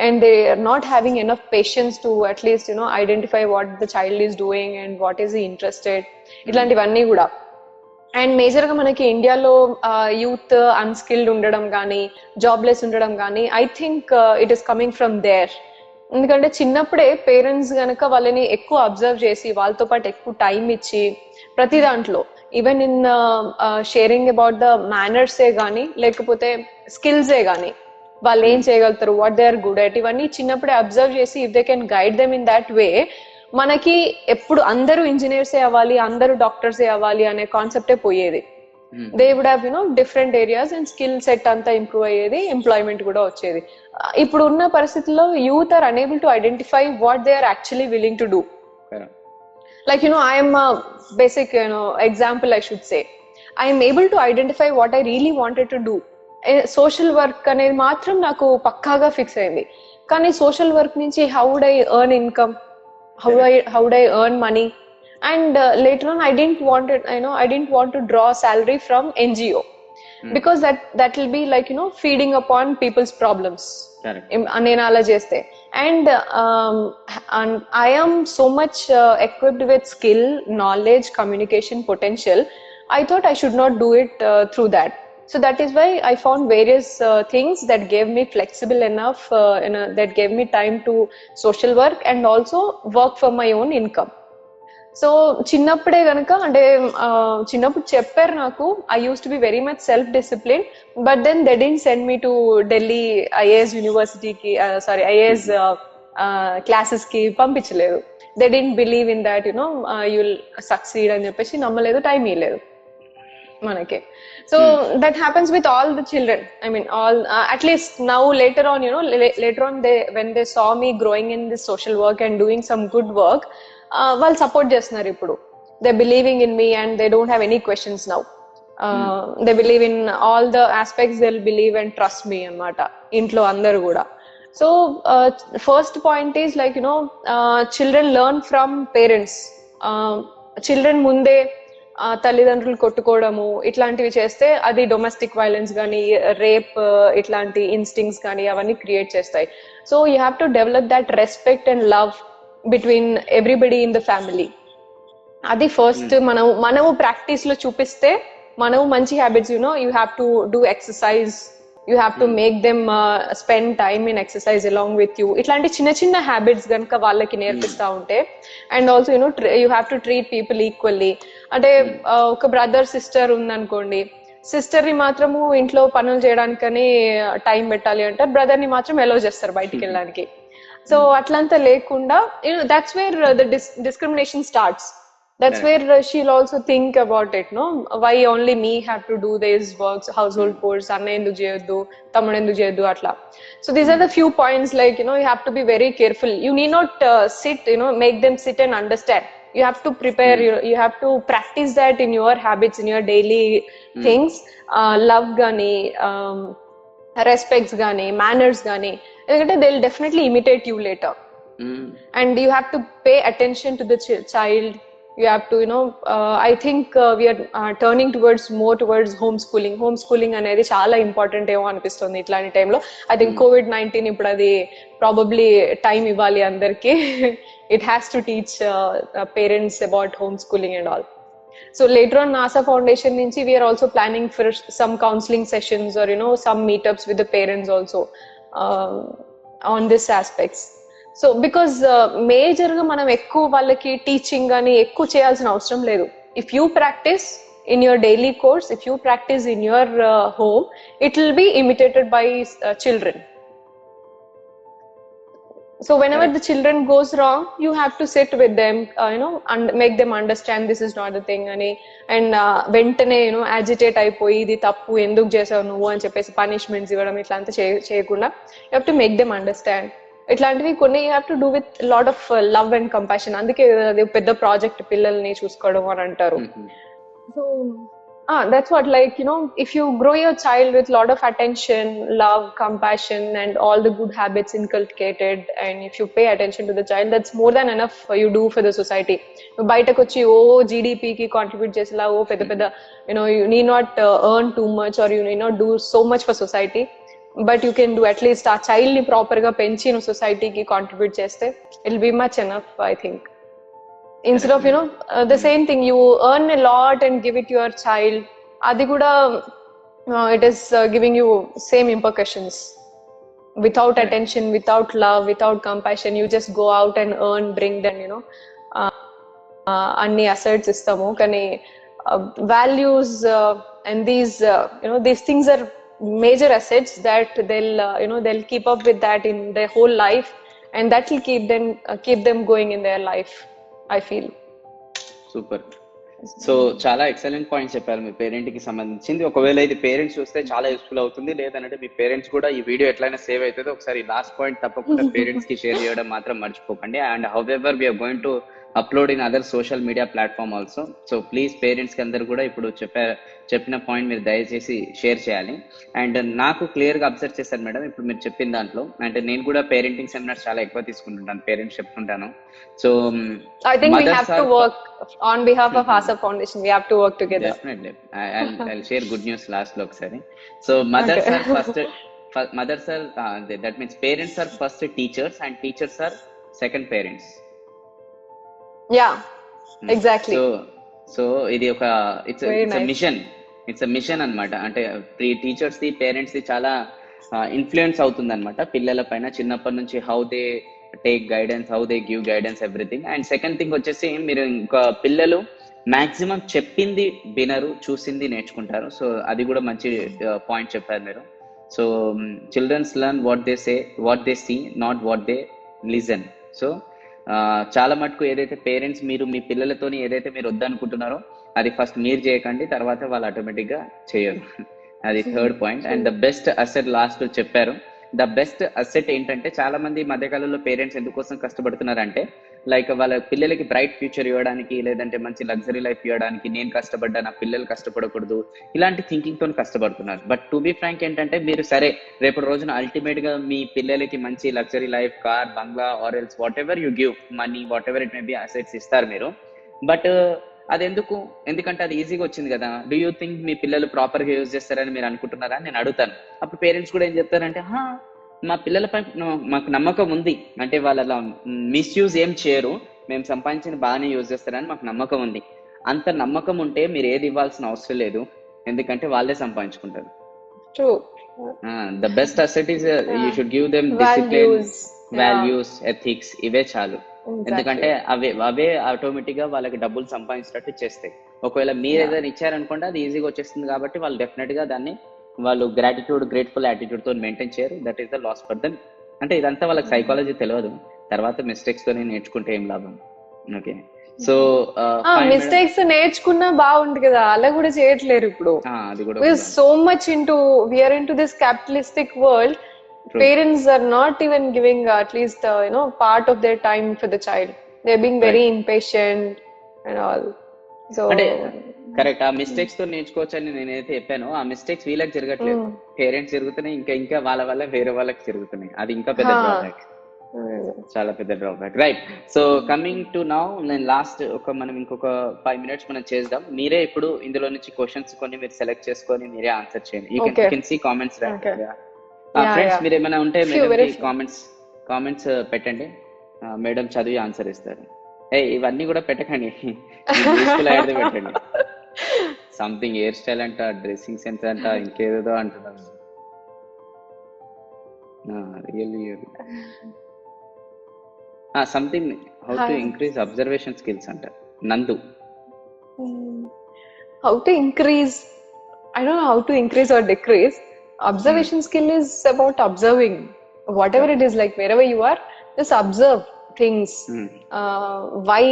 and they are not having enough patience to at least identify what the child is doing and what is interested, ఇట్లాంటివన్నీ కూడా. And major గా మనకి ఇండియాలో youth unskilled ఉండడం కానీ jobless ఉండడం కానీ I think it is coming from there. ఎందుకంటే చిన్నప్పుడే పేరెంట్స్ గనక వాళ్ళని ఎక్కువ అబ్జర్వ్ చేసి వాళ్ళతో పాటు ఎక్కువ టైం ఇచ్చి ప్రతి దాంట్లో even in sharing about the మేనర్సే కానీ లేకపోతే స్కిల్సే కానీ వాళ్ళు ఏం చేయగలుగుతారు, what they are good at, ఇవన్నీ చిన్నప్పుడే అబ్జర్వ్ చేసి if they can guide them in that way, మనకి ఎప్పుడు అందరూ ఇంజనీర్సే అవ్వాలి అందరూ డాక్టర్సే అవ్వాలి అనే కాన్సెప్టే పోయేది. They would have different areas and skill set అంతా ఇంప్రూవ్ అయ్యేది, ఎంప్లాయ్మెంట్ కూడా వచ్చేది. ఇప్పుడు ఉన్న పరిస్థితుల్లో youth are unable to identify what they are actually willing to do. Like I am a basic example, I should say. I am able to identify what I really wanted to do. Social work అనేది మాత్రం నాకు పక్కాగా fix అయింది. కానీ social work నుంచి how would I earn income, how would I earn money, and later on I didn't want to draw salary from NGO because that will be like feeding upon people's problems. నేను అలా చేస్తే. And I am so much equipped with skill, knowledge, communication potential. I thought I should not do it through that. So that is why I found various things that gave me flexible enough, that gave me time to social work and also work for my own income. సో చిన్నప్పుడే కనుక అంటే చిన్నప్పుడు చెప్పారు నాకు, I use to be very much self discipline, but then they didn't send me to Delhi IAS యూనివర్సిటీకి, IAS classes కి పంపించలేదు. They didn't believe in that you'll succeed అని చెప్పేసి నమ్మలేదు, టైం ఇవ్వలేదు మనకి. So that happens with all the children. I mean all, at least now later on later on when they saw me growing in this social work and doing some good work, వాళ్ళు support చేస్తున్నారు ఇప్పుడు. They believing in me and they don't have any questions now. They believe in all the aspects, they believe and trust me అన్నమాట ఇంట్లో అందరు కూడా. So first point is like children learn from parents. Children ముందే తల్లిదండ్రులు కొట్టుకోవడము ఇట్లాంటివి చేస్తే అది domestic violence కానీ రేప్ ఇట్లాంటి ఇన్స్టింగ్స్ కానీ అవన్నీ క్రియేట్ చేస్తాయి. So you have to develop that respect and love between everybody in the family. అది ఫస్ట్ మనము ప్రాక్టీస్ లో చూపిస్తే మనము మంచి habits, you have to do exercise, you have to make them spend time in exercise along with you. ఇట్లాంటి చిన్న చిన్న habits కనుక వాళ్ళకి నేర్పిస్తా ఉంటే, and also you have to treat people equally. అంటే ఒక బ్రదర్ సిస్టర్ ఉందనుకోండి, సిస్టర్ ని మాత్రము ఇంట్లో పనులు చేయడానికని టైం పెట్టాలి అంటారు, బ్రదర్ ని మాత్రం ఎలో చేస్తారు బయటికి వెళ్ళడానికి. సో అట్లంతా లేకుండా that's where the discrimination starts. That's where she'll also think about it, why only me have to do these works, household chores, anna endu cheyoddu, tammudu endu cheyoddu atla. So these are the few points, like you have to be very careful. You need not sit, make them sit and understand. You have to prepare, you have to practice that in your habits, in your daily things. Love gani, respects gani, manners gani, ఎందుకంటే they will definitely imitate you later. And you have to pay attention to the child. You have to I think we are turning towards home schooling అనేది చాలా important ఏమో అనిపిస్తుంది ఇట్లాంటి టైంలో. I think COVID-19 ఇప్పుడు అది probably time ఇవ్వాలి అందరికి. It has to teach parents about home schooling and all. So later on NASA Foundation nunchi we are also planning for some counseling sessions or some meetups with the parents also on this aspects. So because major ga manam ekku vallaki teaching gani ekku cheyalsina avasaram ledu. If you practice in your daily course, if you practice in your home, it will be imitated by children. So whenever the children goes wrong, you have to sit with them, and make them understand this is not the thing అని. And వెంటనే agitate అయిపోయి ఇది తప్పు ఎందుకు చేసావు నువ్వు అని చెప్పేసి పనిష్మెంట్స్ ఇవ్వడం ఇట్లా అంతా చేయకుండా you have to make them understand. ఇట్లాంటివి కొన్ని you have to do with lot of love and compassion. అందుకే అది పెద్ద ప్రాజెక్ట్ పిల్లల్ని చూసుకోవడం అని అంటారు. So that's what, like, if you grow your child with lot of attention, love, compassion and all the good habits inculcated, and if you pay attention to the child, that's more than enough you do for the society. బయటకు వచ్చి GDP కి contribute చేసేలా పెద్ద you need not earn too much or you need not do so much for society, but you can do at least ఆ child ని proper గా పెంచి society కి కాంట్రిబ్యూట్ చేస్తే it will be much enough, I think. Instead of the same thing, you earn a lot and give it to your child, adi kuda it is giving you same implications. Without attention, without love, without compassion, you just go out and earn, bring them anni assets istamu kani values and these things are major assets that they'll keep up with that in their whole life, and that will keep them going in their life, I feel. Super. So చాలా excellent points చెప్పారు మీ parent కి సంబంధించింది. ఒకవేళ ఇది parents చూస్తే చాలా useful అవుతుంది, లేదంటే మీ పేరెంట్స్ కూడా ఈ వీడియో ఎట్లయినా సేవ్ అవుతుంది. ఒకసారి లాస్ట్ పాయింట్ తప్పకుండా పేరెంట్స్ కి షేర్ చేయడం మాత్రం మర్చిపోకండి. And however we are going to upload in other social media platform also. So please parents కి అందరు కూడా ఇప్పుడు చెప్పిన పాయింట్ మీరు దయచేసి షేర్ చేయాలి. అండ్ నాకు క్లియర్ గా అబ్జర్వ్ చేశారు మేడం ఇప్పుడు మీరు చెప్పిన దాంట్లో. అంటే నేను కూడా పేరెంటింగ్ సెమినార్స్ చాలా ఎక్కువ తీసుకుంటుంటాను, పేరెంట్స్ చెప్తుంటాను. So I think we have to work on behalf of Asa Foundation. We have to work together. Definitely. I'll share good news last lo okasari. So mothers are first, that means parents are first teachers and teachers are second parents. Yeah, exactly. So ఇది ఒక it's a mission. It's a mission అన్నమాట. అంటే teachers the parents the చాలా influence అవుతుంది అనమాట పిల్లల పైన చిన్నప్పటి నుంచి. How they take guidance, how they give guidance, everything. And second thing వచ్చేసి మీరు ఇంకా పిల్లలు మాక్సిమం చెప్పింది వినరు, చూసింది నేర్చుకుంటారు. సో అది కూడా మంచి పాయింట్ చెప్పారు మీరు. So childrens learn what they see, not what they listen. So చాలా మటుకు ఏదైతే పేరెంట్స్ మీరు మీ పిల్లలతోని ఏదైతే మీరు వద్దనుకుంటున్నారో అది ఫస్ట్ మీరు చేయకండి, తర్వాత వాళ్ళు ఆటోమేటిక్ గా చేయరు. అది third point. And the best asset last చెప్పారు. ద బెస్ట్ అసెట్ ఏంటంటే చాలా మంది మధ్యకాలంలో పేరెంట్స్ ఎందుకోసం కష్టపడుతున్నారంటే లైక్ వాళ్ళ పిల్లలకి బ్రైట్ ఫ్యూచర్ ఇవ్వడానికి, లేదంటే మంచి లగ్జరీ లైఫ్ ఇవ్వడానికి, నేను కష్టపడ్డా నా పిల్లలు కష్టపడకూడదు, ఇలాంటి థింకింగ్ తో కష్టపడుతున్నారు. బట్ టు బి ఫ్రాంక్ ఏంటంటే మీరు సరే రేపటి రోజున అల్టిమేట్ గా మీ పిల్లలకి మంచి లగ్జరీ లైఫ్, కార్, బంగ్లా or else whatever you give money, whatever it may be assets ఇస్తారు మీరు. బట్ అది ఎందుకంటే అది ఈజీగా వచ్చింది కదా. డూ యూ థింక్ మీ పిల్లలు ప్రాపర్ గా యూజ్ చేస్తారని మీరు అనుకుంటున్నారా అని నేను అడుగుతాను. అప్పుడు పేరెంట్స్ కూడా ఏం చెప్తారంటే మా పిల్లలపై మాకు నమ్మకం ఉంది, అంటే వాళ్ళు అలా మిస్యూజ్ ఏం చేయరు, మేము సంపాదించిన బాగానే యూజ్ చేస్తారని మాకు నమ్మకం ఉంది. అంత నమ్మకం ఉంటే మీరు ఏది ఇవ్వాల్సిన అవసరం లేదు, ఎందుకంటే వాళ్ళే సంపాదించుకుంటారు. The best asset is you should give them discipline, values, ethics, ఇవే చాలు. ఎందుకంటే అవే ఆటోమేటిక్ గా వాళ్ళకి డబ్బులు సంపాదించినట్టు చేస్తాయి. ఒకవేళ మీరు ఏదైనా ఇచ్చారనుకోండి అది ఈజీగా వచ్చేస్తుంది కాబట్టి వాళ్ళు డెఫినెట్ గా దాన్ని వాళ్ళు గ్రేట్ఫుల్ యాటిట్యూడ్ తో మెయింటైన్ చేయరు. That is the loss for them. అంటే ఇదంతా వాళ్ళకి సైకాలజీ తెలియదు, తర్వాత మిస్టేక్స్ తోనే నేర్చుకుంటే ఏం లాభం. ఓకే, సో మిస్టేక్స్ నేర్చుకున్నా బాగుంది కదా, అలా కూడా చేయట్లేరు ఇప్పుడు. అది కూడా so much we are into this capitalistic world. Parents are not even giving at least part of their time for the child. They're being very impatient and all. So correct. ఆ mistakes తో నేర్చుకోవచ్చు అని నేనైతే చెప్పాను. ఆ మిస్టేక్స్ వీళ్ళకి జరగట్లేదు, parents జరుగుతున్నాయి, ఇంకా వాళ్ళ వల్ల వేరే వాళ్ళకి జరుగుతున్నాయి. అది ఇంకా పెద్ద డ్రాబ్యాక్, చాలా పెద్ద drawback. Right. So coming to now, నేను లాస్ట్ మనం ఇంకొక 5 minutes మనం చేద్దాం. మీరే ఇప్పుడు ఇందులో నుంచి క్వశ్చన్స్ కొన్ని మీరు సెలెక్ట్ చేసుకొని మీరే ఆన్సర్ చేయండి. You can see comments. Friends మీరు ఏమైనా ఉంటే మేడం కామెంట్స్ పెట్టండి, మేడం చదివి ఆన్సర్ ఇస్తారు. ఇవన్నీ కూడా పెట్టకండి, పెట్టండి. సంథింగ్ హెయిర్ స్టైల్ అంట, డ్రెస్సింగ్ సెన్స్ అంట, ఇంకేదో అంటున్నాను. Something how to increase observation skills అంట Nandu. How to increase, I don't know how to increase or decrease. Observation skill is about observing whatever it is, like wherever you are, just observe things. Hmm. Why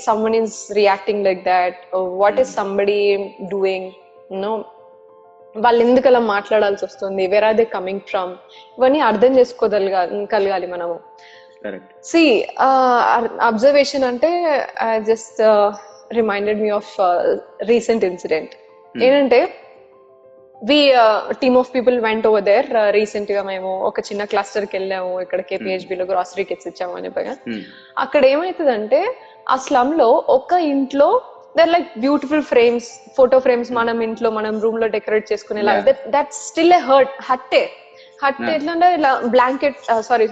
someone is reacting like that, or what is somebody doing, you know, వాళ్ళు ఎందుకు అలా మాట్లాడాల్సి వస్తుంది, where are they coming from, ఇవన్నీ అర్థం చేసుకోగలగాలి మనము. Correct. See observation అంటే just reminded me of recent incident. ఏంటంటే we team of people went over there recent గా. మేము ఒక చిన్న క్లస్టర్ కి వెళ్ళాము, ఇక్కడ KPHB లో గ్రాసరీ కిట్స్ ఇచ్చాము అని చెప్పగా. అక్కడ ఏమైతుందంటే ఆ స్లమ్ లో ఒక ఇంట్లో there like beautiful frames, photo frames మనం ఇంట్లో మనం రూమ్ లో డెకరేట్ చేసుకునేలా. దట్ స్టిల్ ఏ హట్ ఎట్లా అంటే ఇలా blanket sorry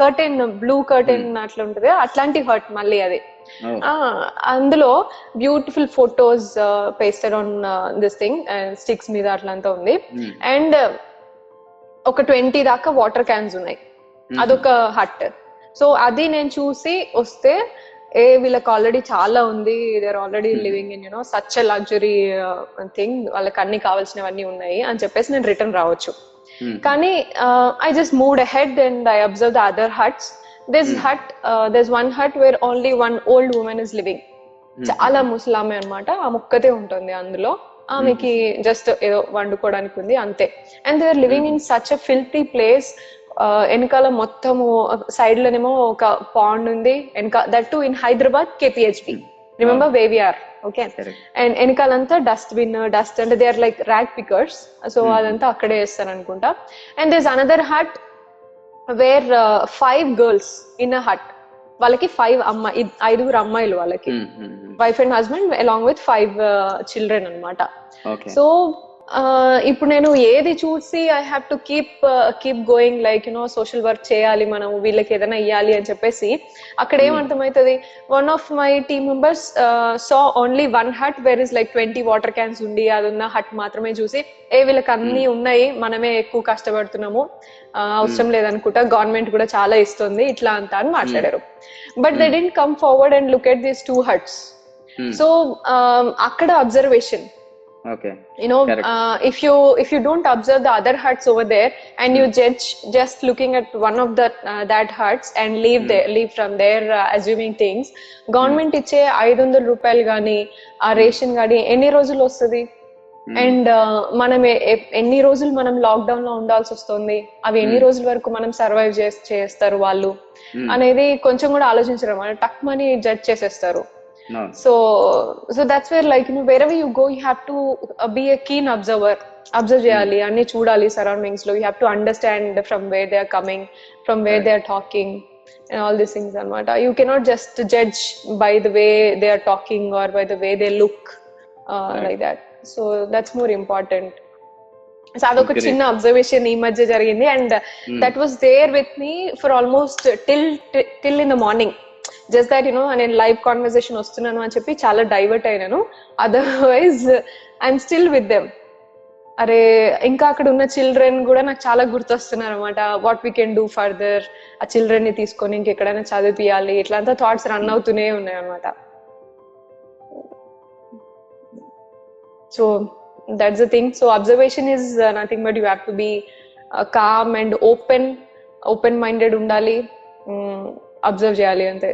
curtain, blue curtain అట్లా ఉంటుంది, అట్లాంటి హట్ మళ్ళీ అది. అందులో beautiful photos pasted on this thing sticks మీద అట్లంతా ఉంది. అండ్ ఒక 20 దాకా వాటర్ క్యాన్స్ ఉన్నాయి. అదొక హట్. సో అది నేను చూసి వస్తే వీళ్ళకి ఆల్రెడీ చాలా ఉంది, they are already living in you know such a luxury thing, వాళ్ళకి అన్ని కావాల్సినవన్నీ ఉన్నాయి అని చెప్పేసి నేను రిటర్న్ రావచ్చు. కానీ I just moved ahead and I observed the other huts. There's one hut where only one old woman is living. చాలా ముసలామె అన్నమాట, ఆ ముక్కతే ఉంటుంది అందులో. ఆమెకి జస్ట్ ఏదో వండుకోవడానికి ఉంది అంతే. And they are living in such a filthy place. వెనకాల మొత్తము సైడ్ లోనేమో ఒక పాండ్ ఉంది, that too in Hyderabad KPHB. Remember where we are, okay. And వెనకాలంతా డస్ట్ అంటే they are like rag pickers, so అదంతా అక్కడే వేస్తారు అనుకుంటా. And there is another hut where 5 girls in a hut. వాళ్ళకి 5 అమ్మాయిలు వాళ్ళకి, wife and husband along with 5 children అన్నమాట. సో ఇప్పుడు నేను ఏది చూసి I have to keep going, like you know social work చేయాలి మనం, వీళ్ళకి ఏదైనా ఇయ్యాలి అని చెప్పేసి అక్కడ ఏమర్థమవుతుంది, one of my team members saw only 1 hut where is like 20 water cans ఉండి అది ఉన్న హట్ మాత్రమే చూసి, వీళ్ళకి అన్ని ఉన్నాయి, మనమే ఎక్కువ కష్టపడుతున్నాము, అవసరం లేదనుకుంటా, గవర్నమెంట్ కూడా చాలా ఇస్తుంది ఇట్లా అంతా అని మాట్లాడారు. But they didn't come forward and look at these 2 huts. So అక్కడ observation. Okay. You know, if you don't observe the other huts over there and you judge just looking at one of that huts and leave from there assuming things, government ఇచ్చే 500 రూపాయలు గానీ ఆ ration గానీ ఎన్ని రోజులు వస్తుంది, and మనం ఎన్ని రోజులు మనం లాక్డౌన్ లో ఉండాల్సి వస్తుంది, అవి ఎన్ని రోజుల వరకు మనం సర్వైవ్ చేస్తారు వాళ్ళు అనేది కొంచెం కూడా ఆలోచించరు. మన టక్ మనీ జడ్జ్ చేసేస్తారు. No. So that's where, like, you know, wherever you go you have to be a keen observe cheyali, anni chudali surroundings lo. You have to understand from where they are coming, from where they are talking and all these things anamata. You cannot just judge by the way they are talking or by the way they look like that. So that's more important. So adoka chinna observation ee madhya jarigindi, and that was there with me for almost till in the morning. Just that you know నేను live conversation వస్తున్నాను అని చెప్పి చాలా divert అయినాను. Otherwise I'm still with them. అరే ఇంకా అక్కడ ఉన్న చిల్డ్రన్ కూడా నాకు చాలా గుర్తొస్తున్నారు అనమాట. What we can do further, ఆ చిల్డ్రన్ ని తీసుకొని ఇంకెక్కడైనా చదివియాలి, ఇట్లంతా థాట్స్ రన్ అవుతూనే ఉన్నాయి అనమాట. So that's the thing. So observation is nothing but you have to be calm and open minded ఉండాలి, అబ్జర్వ్ చేయాలి అంతే.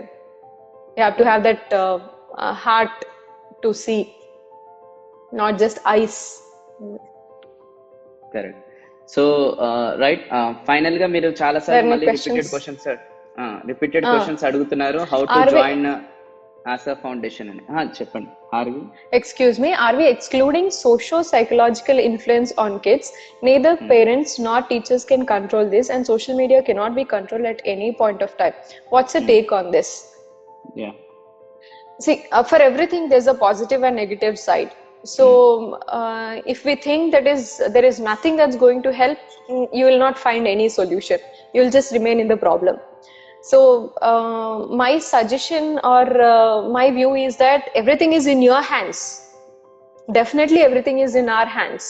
You have to have that heart to see, not just eyes. Correct. So right, final ga మీరు చాలా సార్లు మళ్ళీ repeated questions అడుగుతున్నారు. How to join Asa foundation అని చెప్పండి. Excuse me, are we excluding socio-psychological influence on kids? Neither parents nor teachers can control this, and social media cannot be controlled at any point of time. What's the take on this? Yeah. See, for everything there's a positive and negative side. So if we think there is nothing that's going to help, you will not find any solution. You will just remain in the problem. So my suggestion or my view is that everything is in your hands. Definitely everything is in our hands.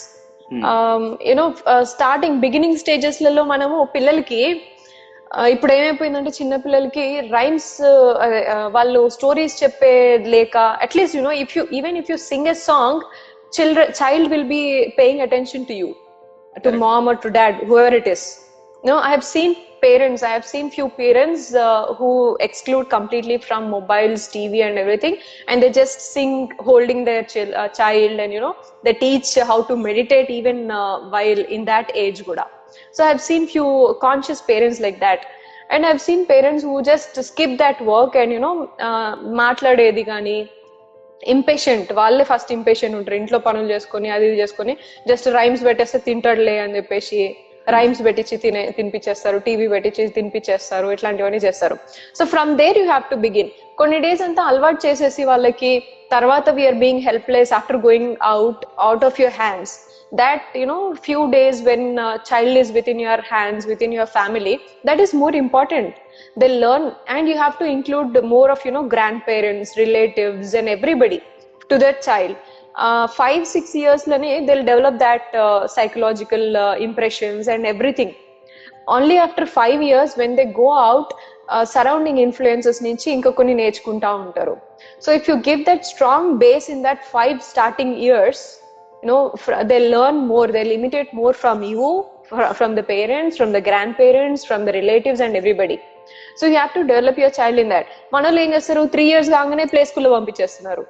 You know, beginning stages లలో మనము పిల్లలకి ఇప్పుడు ఏమైపోయిందంటే చిన్న పిల్లలకి rhymes వాళ్ళు stories చెప్పే లేక, at least you know even if you sing a song, child will be paying attention to you, to mom or to dad, whoever it is. You know, I have seen parents, I have seen few parents who exclude completely from mobiles, TV and everything, and they just sing holding their child, and they teach how to meditate even while in that age kuda. So I have seen few conscious parents like that, and I've seen parents who just skip that work and మాట్లాడేది కానీ impatient, వాళ్ళే first impatient ఉంటారు, ఇంట్లో పనులు చేసుకొని అది ఇది చేసుకొని జస్ట్ రైమ్స్ పెట్టేస్తే తింటాడులే అని చెప్పేసి రైమ్స్ పెట్టించి తినిపించేస్తారు, టీవీ పెట్టించి తినిపించేస్తారు, ఇట్లాంటివన్నీ చేస్తారు. So from there you have to begin. కొన్ని డేస్ అంతా అలవాటు చేసేసి వాళ్ళకి తర్వాత we are being helpless after going out of your hands. That few days when child is within your hands, within your family, that is more important. They learn, and you have to include more of grandparents, relatives and everybody to that child. 5-6 years lane they'll develop that psychological impressions and everything. Only after 5 years when they go out, surrounding influences nunchi inka konni నేర్చుకుంటా ఉంటారు. So if you give that strong base in that 5 starting years, they'll learn more, they'll imitate more from you, from the parents, from the grandparents, from the relatives and everybody. So you have to develop your child in that. మనోళ్ళు ఏం చేస్తారు, 3 years కాగానే play స్కూల్లో పంపించేస్తున్నారు.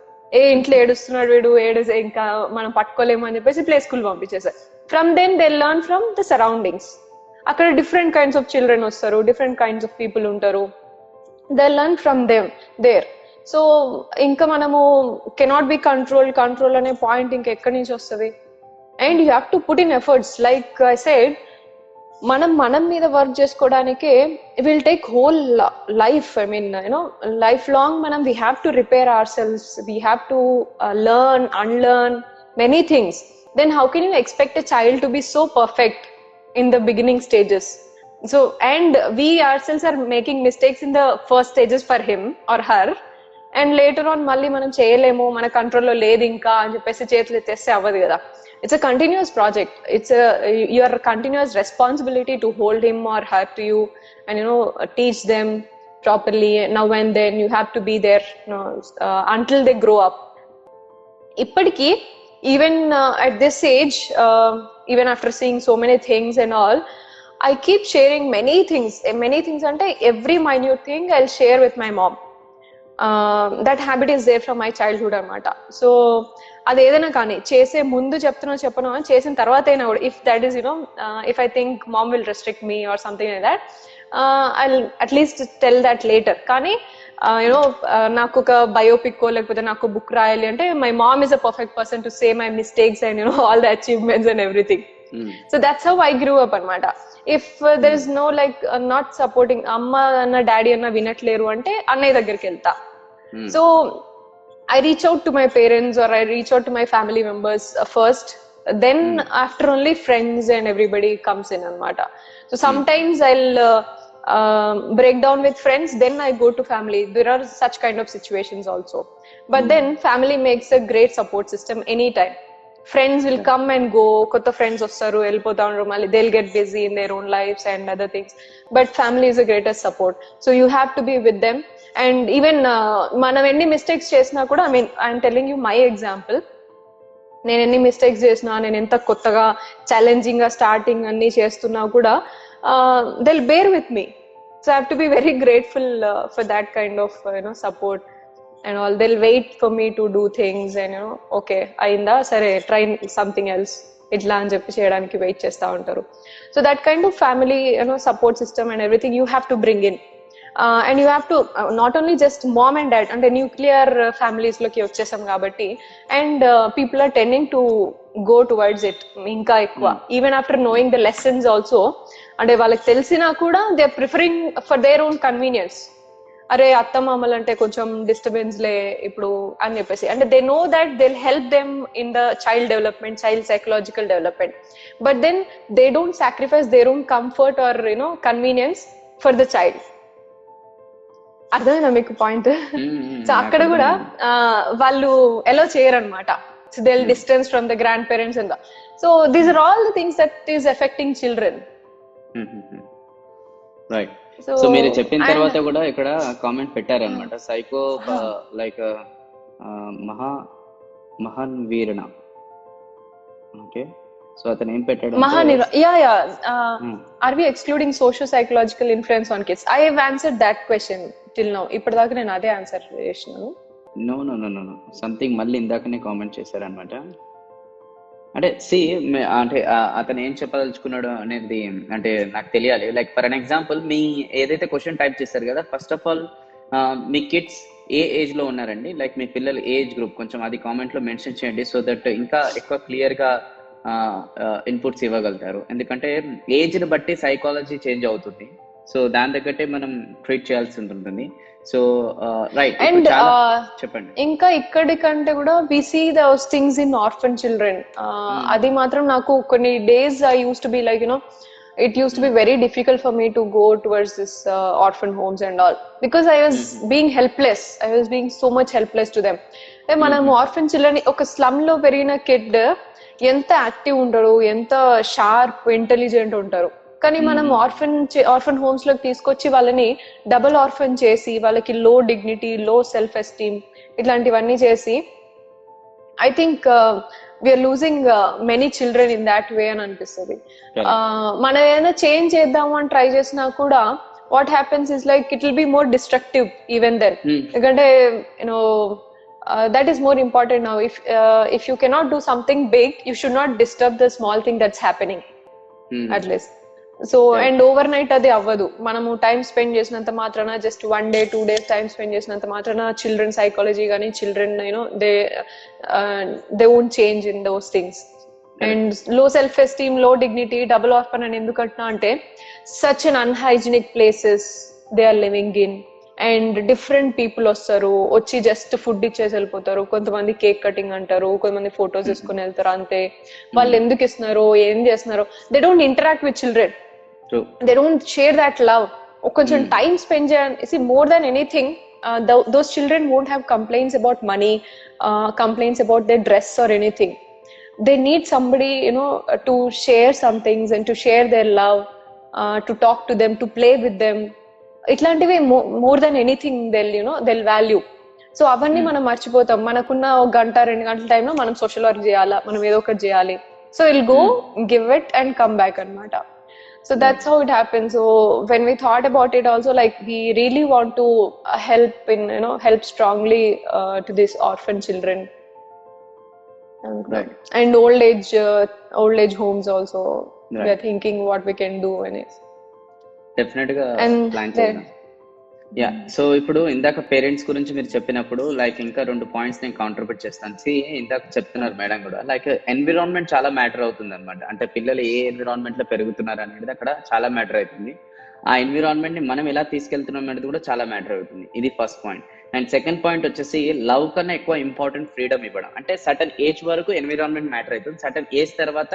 ఇంట్లో ఏడుస్తున్నాడు వీడు, ఇంకా మనం పట్టుకోలేము అని చెప్పేసి ప్లే స్కూల్ పంపించేస్తారు. From then they learn from the surroundings. అక్కడ డిఫరెంట్ కైండ్స్ ఆఫ్ చిల్డ్రన్ వస్తారు, డిఫరెంట్ కైండ్స్ ఆఫ్ పీపుల్ ఉంటారు. They learn from them there. So ఇంకా మనము కెనాట్ బి కంట్రోల్ అనే పాయింట్ ఇంకా ఎక్కడి నుంచి వస్తుంది? And you have to put in efforts. Like I said, మనం మీద వర్క్ చేసుకోవడానికి will take whole life. I mean life long మనం we have to repair hour cells, we have to learn, unlearn many things. Then how can you expect a child to be so perfect in the beginning stages? So and we ourselves are making mistakes in the first stages for him or her, and later on మళ్ళీ మనం చేయలేము, మన కంట్రోల్లో లేదు ఇంకా అని చెప్పేసి చేతులు ఎత్తేస్తే అవ్వదు కదా. It's a continuous project. It's your continuous responsibility to hold him or her to you and teach them properly. Now and then you have to be there until they grow up. ఇప్పటికీ even at this age, even after seeing so many things and all, I keep sharing many things ante every minute thing I'll share with my mom. That habit is there from my childhood anamata. So అది ఏదైనా కానీ చేసే ముందు చెప్పను చేసిన తర్వాత అయినా కూడా, if that is if I think mom will restrict me or something like that, I'll at least tell that later. కానీ నాకు ఒక బయోపిక్ లేకపోతే నాకు బుక్ రాయాలి అంటే my mom is a perfect person to say my mistakes and all the achievements and everything. So that's how I grew up anamata. If there is no not supporting, amma anna daddy anna vinatleru ante annay దగ్గరికి వెళ్తా. So I reach out to my parents or I reach out to my family members first, then after only friends and everybody comes in anamata. So sometimes I'll break down with friends, then I go to family. There are such kind of situations also, but then family makes a great support system anytime. Friends will come and go, kotta friends vastaru elipotha undaru, mali they'll get busy in their own lives and other things, but family is the greatest support. So you have to be with them. And even manam enni mistakes chesina kuda, I mean I'm telling you my example, నేను ఎన్ని mistakes చేసినా, నేను ఎంత కొత్తగా challenging గా starting అన్ని చేస్తున్నా కూడా they'll bear with me. So I have to be very grateful for that kind of support and all. They'll wait for me to do things and okay అయిందా సరే try something else ఇట్లా అని చెప్పి చేయడానికి wait చేస్తూ ఉంటారు. So that kind of family support system and everything you have to bring in. And you have to not only just mom and dad, అంటే nuclear families లోకి వచ్చేసాం కాబట్టి, and people are tending to go towards it ఇంకా ఎక్కువ. Even after knowing the lessons also, అంటే వాళ్ళకి తెలిసినా కూడా they are preferring for their own convenience. అరే అత్తమామలు అంటే కొంచెం డిస్టర్బెన్స్ లే ఇప్పుడు అని చెప్పేసి, అంటే they know that they help them in the child development, child psychological development, but then they don't sacrifice their own comfort or convenience for the child. అర్థమైనా మీకు పాయింట్? సో అక్కడ కూడా వాళ్ళు ఎలో చేయరు అనమాట. So they will distance from the grand parents and so these are all the things that is affecting children. Right. So మీరు చెప్పిన తర్వాత కూడా ఇక్కడ కామెంట్ పెట్టారనమాట, సైకో లైక్ మహాన్ వీరణ. ఓకే, సో అతను ఏం పెట్టాడు అంటే Mahanira, yeah. Are we excluding socio-psychological influence on kids? I have answered that question till now. ఇప్పటిదాకా నేను అదే ఆన్సర్ చేసినాను. No no no no something మళ్ళీ ఇందాకనే కామెంట్ చేశారనమాట. అంటే అంటే అతను ఏం చెప్పదలుచుకున్నాడు అనేది అంటే నాకు తెలియాలి. లైక్ ఫర్ అన్ ఎగ్జాంపుల్, మీ ఏదైతే క్వశ్చన్ టైప్ చేశారు కదా, first of all me kids A age లో ఉన్నారండి, లైక్ మీ పిల్లల ఏజ్ గ్రూప్ కొంచెం అది కామెంట్ లో మెన్షన్ చేయండి, సో దట్ ఇంకా ఎక్కువ క్లియర్ గా ఇన్పుట్స్ ఇవ్వగలుగుతారు. ఎందుకంటే ఏజ్ ని బట్టి సైకాలజీ చేంజ్ అవుతుంది, సో దాని తగ్గట్టే మనం ట్రీట్ చేయాల్సి ఉంటుంది. సో రైట్, అండ్ చెప్పండి. ఇంకా ఇక్కడి కంటే కూడా we see those things in orphan children. అది మాత్రం నాకు కొన్ని days I use to be like it used to be very difficult for me to go towards this orphan homes and all, because I was being helpless. I was being so much helpless to them. మనం orphan children ఒక slum లో పెరిగిన kid ఎంత active ఉంటారు, ఎంత sharp intelligent ఉంటారు. కానీ మనం ఆర్ఫన్ హోమ్స్ లోకి తీసుకొచ్చి వాళ్ళని డబుల్ ఆర్ఫన్ చేసి వాళ్ళకి లో డిగ్నిటీ, లో సెల్ఫ్ ఎస్టీమ్ ఇట్లాంటివన్నీ చేసి I think we are losing many children in that way అని అనిపిస్తుంది. మనం ఏదైనా చేంజ్ చేద్దాము అని ట్రై చేసినా కూడా what happens is like it will be more destructive even then. ఎందుకంటే that is more important now. If you cannot do something big, you should not disturb the small thing that's happening at least. So and over night అది అవ్వదు. మనము time spend చేసినంత మాత్రాన, just 1 day 2 days time spend చేసినంత మాత్రాన children psychology కానీ children they won't change in those things. And low self esteem, low dignity, double orphan అని ఎందుకంటున్నా అంటే such an unhygienic places they are living in. And different people వస్తారు, వచ్చి just food ఇచ్చేసి వెళ్ళిపోతారు. కొంతమంది కేక్ కటింగ్ అంటారు, కొంతమంది ఫొటోస్ తీసుకుని వెళ్తారు అంతే. వాళ్ళు ఎందుకు ఇస్తున్నారు, ఏం చేస్తున్నారు, they don't interact with children, they don't share that love. కొంచెం టైం స్పెండ్ చేయాలి. More than anything, those children won't have complaints about money, complaints about their dress or anything. They need somebody to share some things and to share their love, to talk to them, to play with them. ఇట్లాంటివి more than anything they'll value. So అవన్నీ మనం మర్చిపోతాం. మనకున్న 1 గంట 2 గంటల టైంలో మనం social work చేయాలా, మనం ఏదో ఒకటి చేయాలి. So will go give it and come back అనమాట. So that's how it happens. So when we thought about it also, like we really want to help strongly to these orphan children and old age homes also. We are thinking what we can do and it's definite గా plan చేద్దాం. Yeah, so ఇప్పుడు ఇందాక parents గురించి మీరు చెప్పినప్పుడు like ఇంకా 2 points నేను contribute చేస్తాను. ఇందాక చెప్తున్నారు మేడం కూడా, లైక్ ఎన్విరాన్మెంట్ చాలా మ్యాటర్ అవుతుంది అనమాట. అంటే పిల్లలు ఏ ఎన్విరాన్మెంట్ లో పెరుగుతున్నారు అనేది అక్కడ చాలా మ్యాటర్ అవుతుంది. ఆ ఎన్విరాన్మెంట్ ని మనం ఎలా తీసుకెళ్తున్నాం అనేది కూడా చాలా మ్యాటర్ అవుతుంది. ఇది first point. And second point వచ్చేసి లవ్ కన్నా ఎక్కువ ఇంపార్టెంట్ ఫ్రీడమ్ ఇవ్వడం. అంటే సర్టన్ ఏజ్ వరకు ఎన్విరాన్మెంట్ మ్యాటర్ అవుతుంది, సర్టన్ ఏజ్ తర్వాత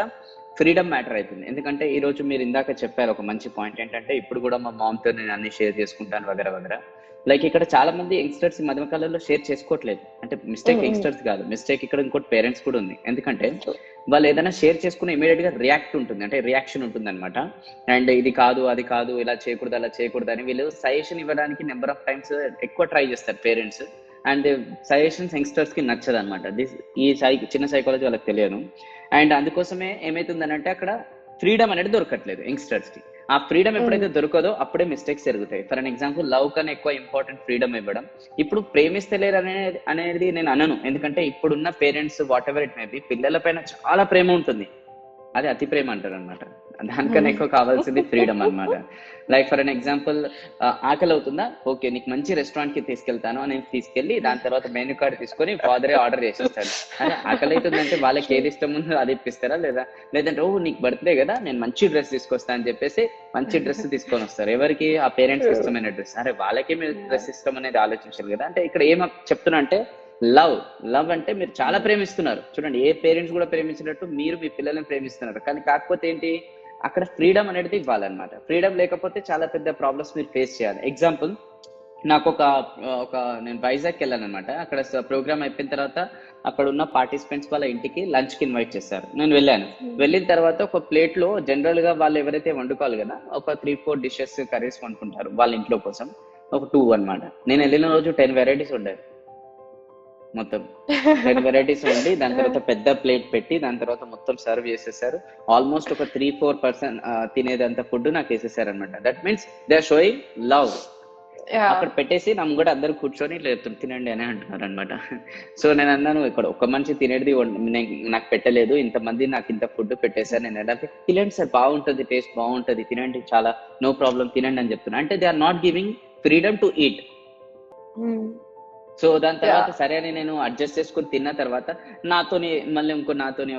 ఫ్రీడమ్ మ్యాటర్ అవుతుంది. ఎందుకంటే ఈ రోజు మీరు ఇందాక చెప్పారు ఒక మంచి పాయింట్ ఏంటంటే, ఇప్పుడు కూడా మా మామ్తో నేను అన్ని షేర్ చేసుకుంటాను వగర వగర. లైక్ ఇక్కడ చాలా మంది యంగ్స్టర్స్ ఈ మధ్యకాలంలో షేర్ చేసుకోవట్లేదు. అంటే మిస్టేక్ యంగ్స్టర్స్ కాదు, మిస్టేక్ ఇక్కడ ఇంకోటి పేరెంట్స్ కూడా ఉంది. ఎందుకంటే వాళ్ళు ఏదైనా షేర్ చేసుకుని ఇమీడియట్ గా రియాక్ట్ ఉంటుంది, అంటే రియాక్షన్ ఉంటుంది అనమాట. అండ్ ఇది కాదు, అది కాదు, ఇలా చేయకూడదు, అలా చేయకూడదు అని వీళ్ళు సజెషన్ ఇవ్వడానికి నెంబర్ ఆఫ్ టైమ్స్ ఎక్కువ ట్రై చేస్తారు పేరెంట్స్. అండ్ సజెషన్స్ యంగ్స్టర్స్ కి నచ్చదు అనమాట. ఈ చిన్న సైకాలజీ వాళ్ళకి తెలియదు. అండ్ అందుకోసమే ఏమైతుందని అంటే అక్కడ ఫ్రీడమ్ అనేది దొరకట్లేదు యంగ్స్టర్స్ కి. ఆ ఫ్రీడమ్ ఎప్పుడైతే దొరకదో అప్పుడే మిస్టేక్స్ జరుగుతాయి. ఫర్ అన్ ఎగ్జాంపుల్, లవ్ కన్నా ఎక్కువ ఇంపార్టెంట్ ఫ్రీడమ్ ఇవ్వడం. ఇప్పుడు ప్రేమిస్తలేరు అనేది నేను అనను, ఎందుకంటే ఇప్పుడున్న parents what ever it may B పిల్లల పైన చాలా ప్రేమ ఉంటుంది. అది అతి ప్రేమ అంటారు అనమాట. దానికన్నా ఎక్కువ కావాల్సింది ఫ్రీడమ్ అనమాట. లైక్ ఫర్ అన్ ఎగ్జాంపుల్, ఆకలి అవుతుందా, ఓకే నీకు మంచి రెస్టారెంట్ కి తీసుకెళ్తాను అని తీసుకెళ్లి దాని తర్వాత మెనూ కార్డు తీసుకొని ఫాదరే ఆర్డర్ చేసేస్తాడు. అదే ఆకలి అవుతుందంటే వాళ్ళకి ఏది ఇష్టం ఉందో అది ఇప్పిస్తారా, లేదంటే ఓ నీకు బర్త్డే కదా నేను మంచి డ్రెస్ తీసుకొస్తా అని చెప్పేసి మంచి డ్రెస్ తీసుకొని వస్తారు. ఎవరికి? ఆ పేరెంట్స్ ఇష్టమైన డ్రెస్. అరే వాళ్ళకి మీరు డ్రెస్ ఇష్టం అనేది ఆలోచించారు కదా. అంటే ఇక్కడ ఏం చెప్తున్నా అంటే లవ్ అంటే మీరు చాలా ప్రేమిస్తున్నారు. చూడండి, ఏ పేరెంట్స్ కూడా ప్రేమించినట్టు మీరు మీ పిల్లల్ని ప్రేమిస్తున్నారు. కానీ కాకపోతే ఏంటి, అక్కడ ఫ్రీడమ్ అనేది ఇవ్వాలన్నమాట. ఫ్రీడమ్ లేకపోతే చాలా పెద్ద ప్రాబ్లమ్స్ మీరు ఫేస్ చేయాలి. ఎగ్జాంపుల్, నాకు నేను వైజాగ్ వెళ్ళాను అనమాట. అక్కడ ప్రోగ్రామ్ అయిపోయిన తర్వాత అక్కడ ఉన్న పార్టిసిపెంట్స్ వాళ్ళ ఇంటికి లంచ్ కి ఇన్వైట్ చేశారు. నేను వెళ్ళాను. వెళ్ళిన తర్వాత ఒక ప్లేట్ లో జనరల్ గా వాళ్ళు ఎవరైతే వండుకోవాలి కదా, ఒక 3-4 డిషెస్ కర్రీస్ వండుకుంటారు వాళ్ళ ఇంట్లో కోసం. ఒక 2 అనమాట. నేను వెళ్ళిన రోజు 10 వెరైటీస్ ఉండేవి. మొత్తం 10 వెరైటీస్ వండి దాని తర్వాత పెద్ద ప్లేట్ పెట్టి దాని తర్వాత మొత్తం సర్వ్ చేసేసారు. ఆల్మోస్ట్ ఒక 3-4% తినేదంత ఫుడ్ నాకు వేసేసారు అనమాట. That means they are showing love. అక్కడ పెట్టేసి నమ్ము కూడా అందరు కూర్చొని ఇట్లా తినండి అని అంటున్నారు అనమాట. సో నేను అన్నాను, ఇక్కడ ఒక మనిషి తినేది నాకు పెట్టలేదు, ఇంతమంది నాకు ఇంత ఫుడ్ పెట్టేశారు, నేను ఎలా తినండి సార్, బాగుంటుంది, టేస్ట్ బాగుంటుంది, తినండి, చాలా నో ప్రాబ్లం, తినండి అని చెప్తున్నా. అంటే they are not giving freedom to eat. So దాని తర్వాత సరే అని నేను అడ్జస్ట్ చేసుకుని తిన్న తర్వాత నాతోని మళ్ళీ నాతోని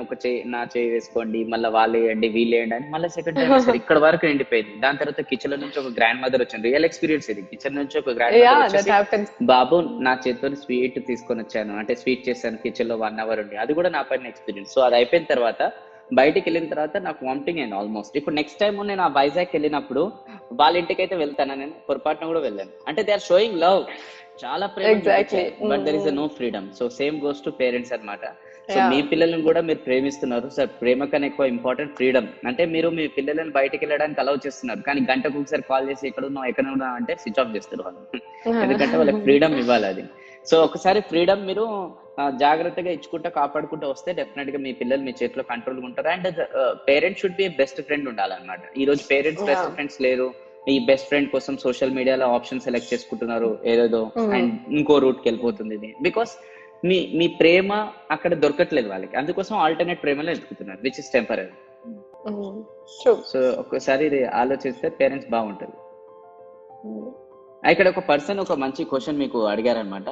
నా చేయి వేసుకోండి, మళ్ళీ వాళ్ళు వేయండి, వీళ్ళు వేయండి అని మళ్ళీ సెకండ్ టైం వేస్తారు. ఇక్కడ వరకు ఎండిపోయింది. దాని తర్వాత కిచెన్ నుంచి ఒక గ్రాండ్ మదర్ వచ్చింది. రియల్ ఎక్స్పీరియన్స్ ఇది. కిచెన్ నుంచి ఒక గ్రాండ్ మదర్ బాబు నా చేతితో స్వీట్ తీసుకొని వచ్చాను అంటే స్వీట్ చేశాను కిచెన్ లో 1 hour ఉండి, అది కూడా నా పైన ఎక్స్పీరియన్స్. సో అది అయిపోయిన తర్వాత బయటికి వెళ్ళిన తర్వాత నాకు వామిటింగ్ అయింది ఆల్మోస్ట్. ఇప్పుడు నెక్స్ట్ టైం నేను ఆ వైజాగ్ వెళ్ళినప్పుడు వాళ్ళ ఇంటికి అయితే వెళ్తాను, నేను పొరపాటున కూడా వెళ్ళాను. అంటే దే ఆర్ షోయింగ్ లవ్, చాలా ప్రేమ, but there is no freedom. So same goes to parents అనమాట. సో మీ పిల్లలను కూడా మీరు ప్రేమిస్తున్నారు సార్, ప్రేమ కన్నా ఎక్కువ ఇంపార్టెంట్ ఫ్రీడమ్. అంటే మీరు మీ పిల్లలను బయటకు వెళ్ళడానికి అలౌ చేస్తున్నారు, కానీ గంటకు ఒకసారి కాల్ చేసి ఎక్కడ ఉన్నా అంటే స్విచ్ ఆఫ్ చేస్తారు వాళ్ళు. ఎందుకంటే వాళ్ళకి ఫ్రీడమ్ ఇవ్వాలి అది. సో ఒకసారి ఫ్రీడమ్ మీరు జాగ్రత్తగా ఇచ్చుకుంటా కాపాడుకుంటూ వస్తే డెఫినెట్ గా మీ పిల్లలు మీ చేతిలో కంట్రోల్ ఉంటారు. And parents should be best friend ఉండాలన్నమాట. ఈ రోజు పేరెంట్స్ బెస్ట్ ఫ్రెండ్స్ లేరు. ఈ బెస్ట్ ఫ్రెండ్ కోసం సోషల్ మీడియాలో ఆప్షన్ సెలెక్ట్ చేసుకుంటున్నారు ఏదేదో, అండ్ ఇంకో రూట్ కి వెళ్ళిపోతుంది ఇది. బికాస్ మీ ప్రేమ అక్కడ దొరకట్లేదు వాళ్ళకి, అందుకోసం ఆల్టర్నేట్ ప్రేమలో వెతుకుతున్నారు, విచ్ ఇస్ టెంపరీ. సో ఒక్కసారి ఇది ఆలోచిస్తే పేరెంట్స్ బాగుంటది. ఇక్కడ ఒక పర్సన్ ఒక మంచి క్వశ్చన్ మీకు అడిగారనమాట.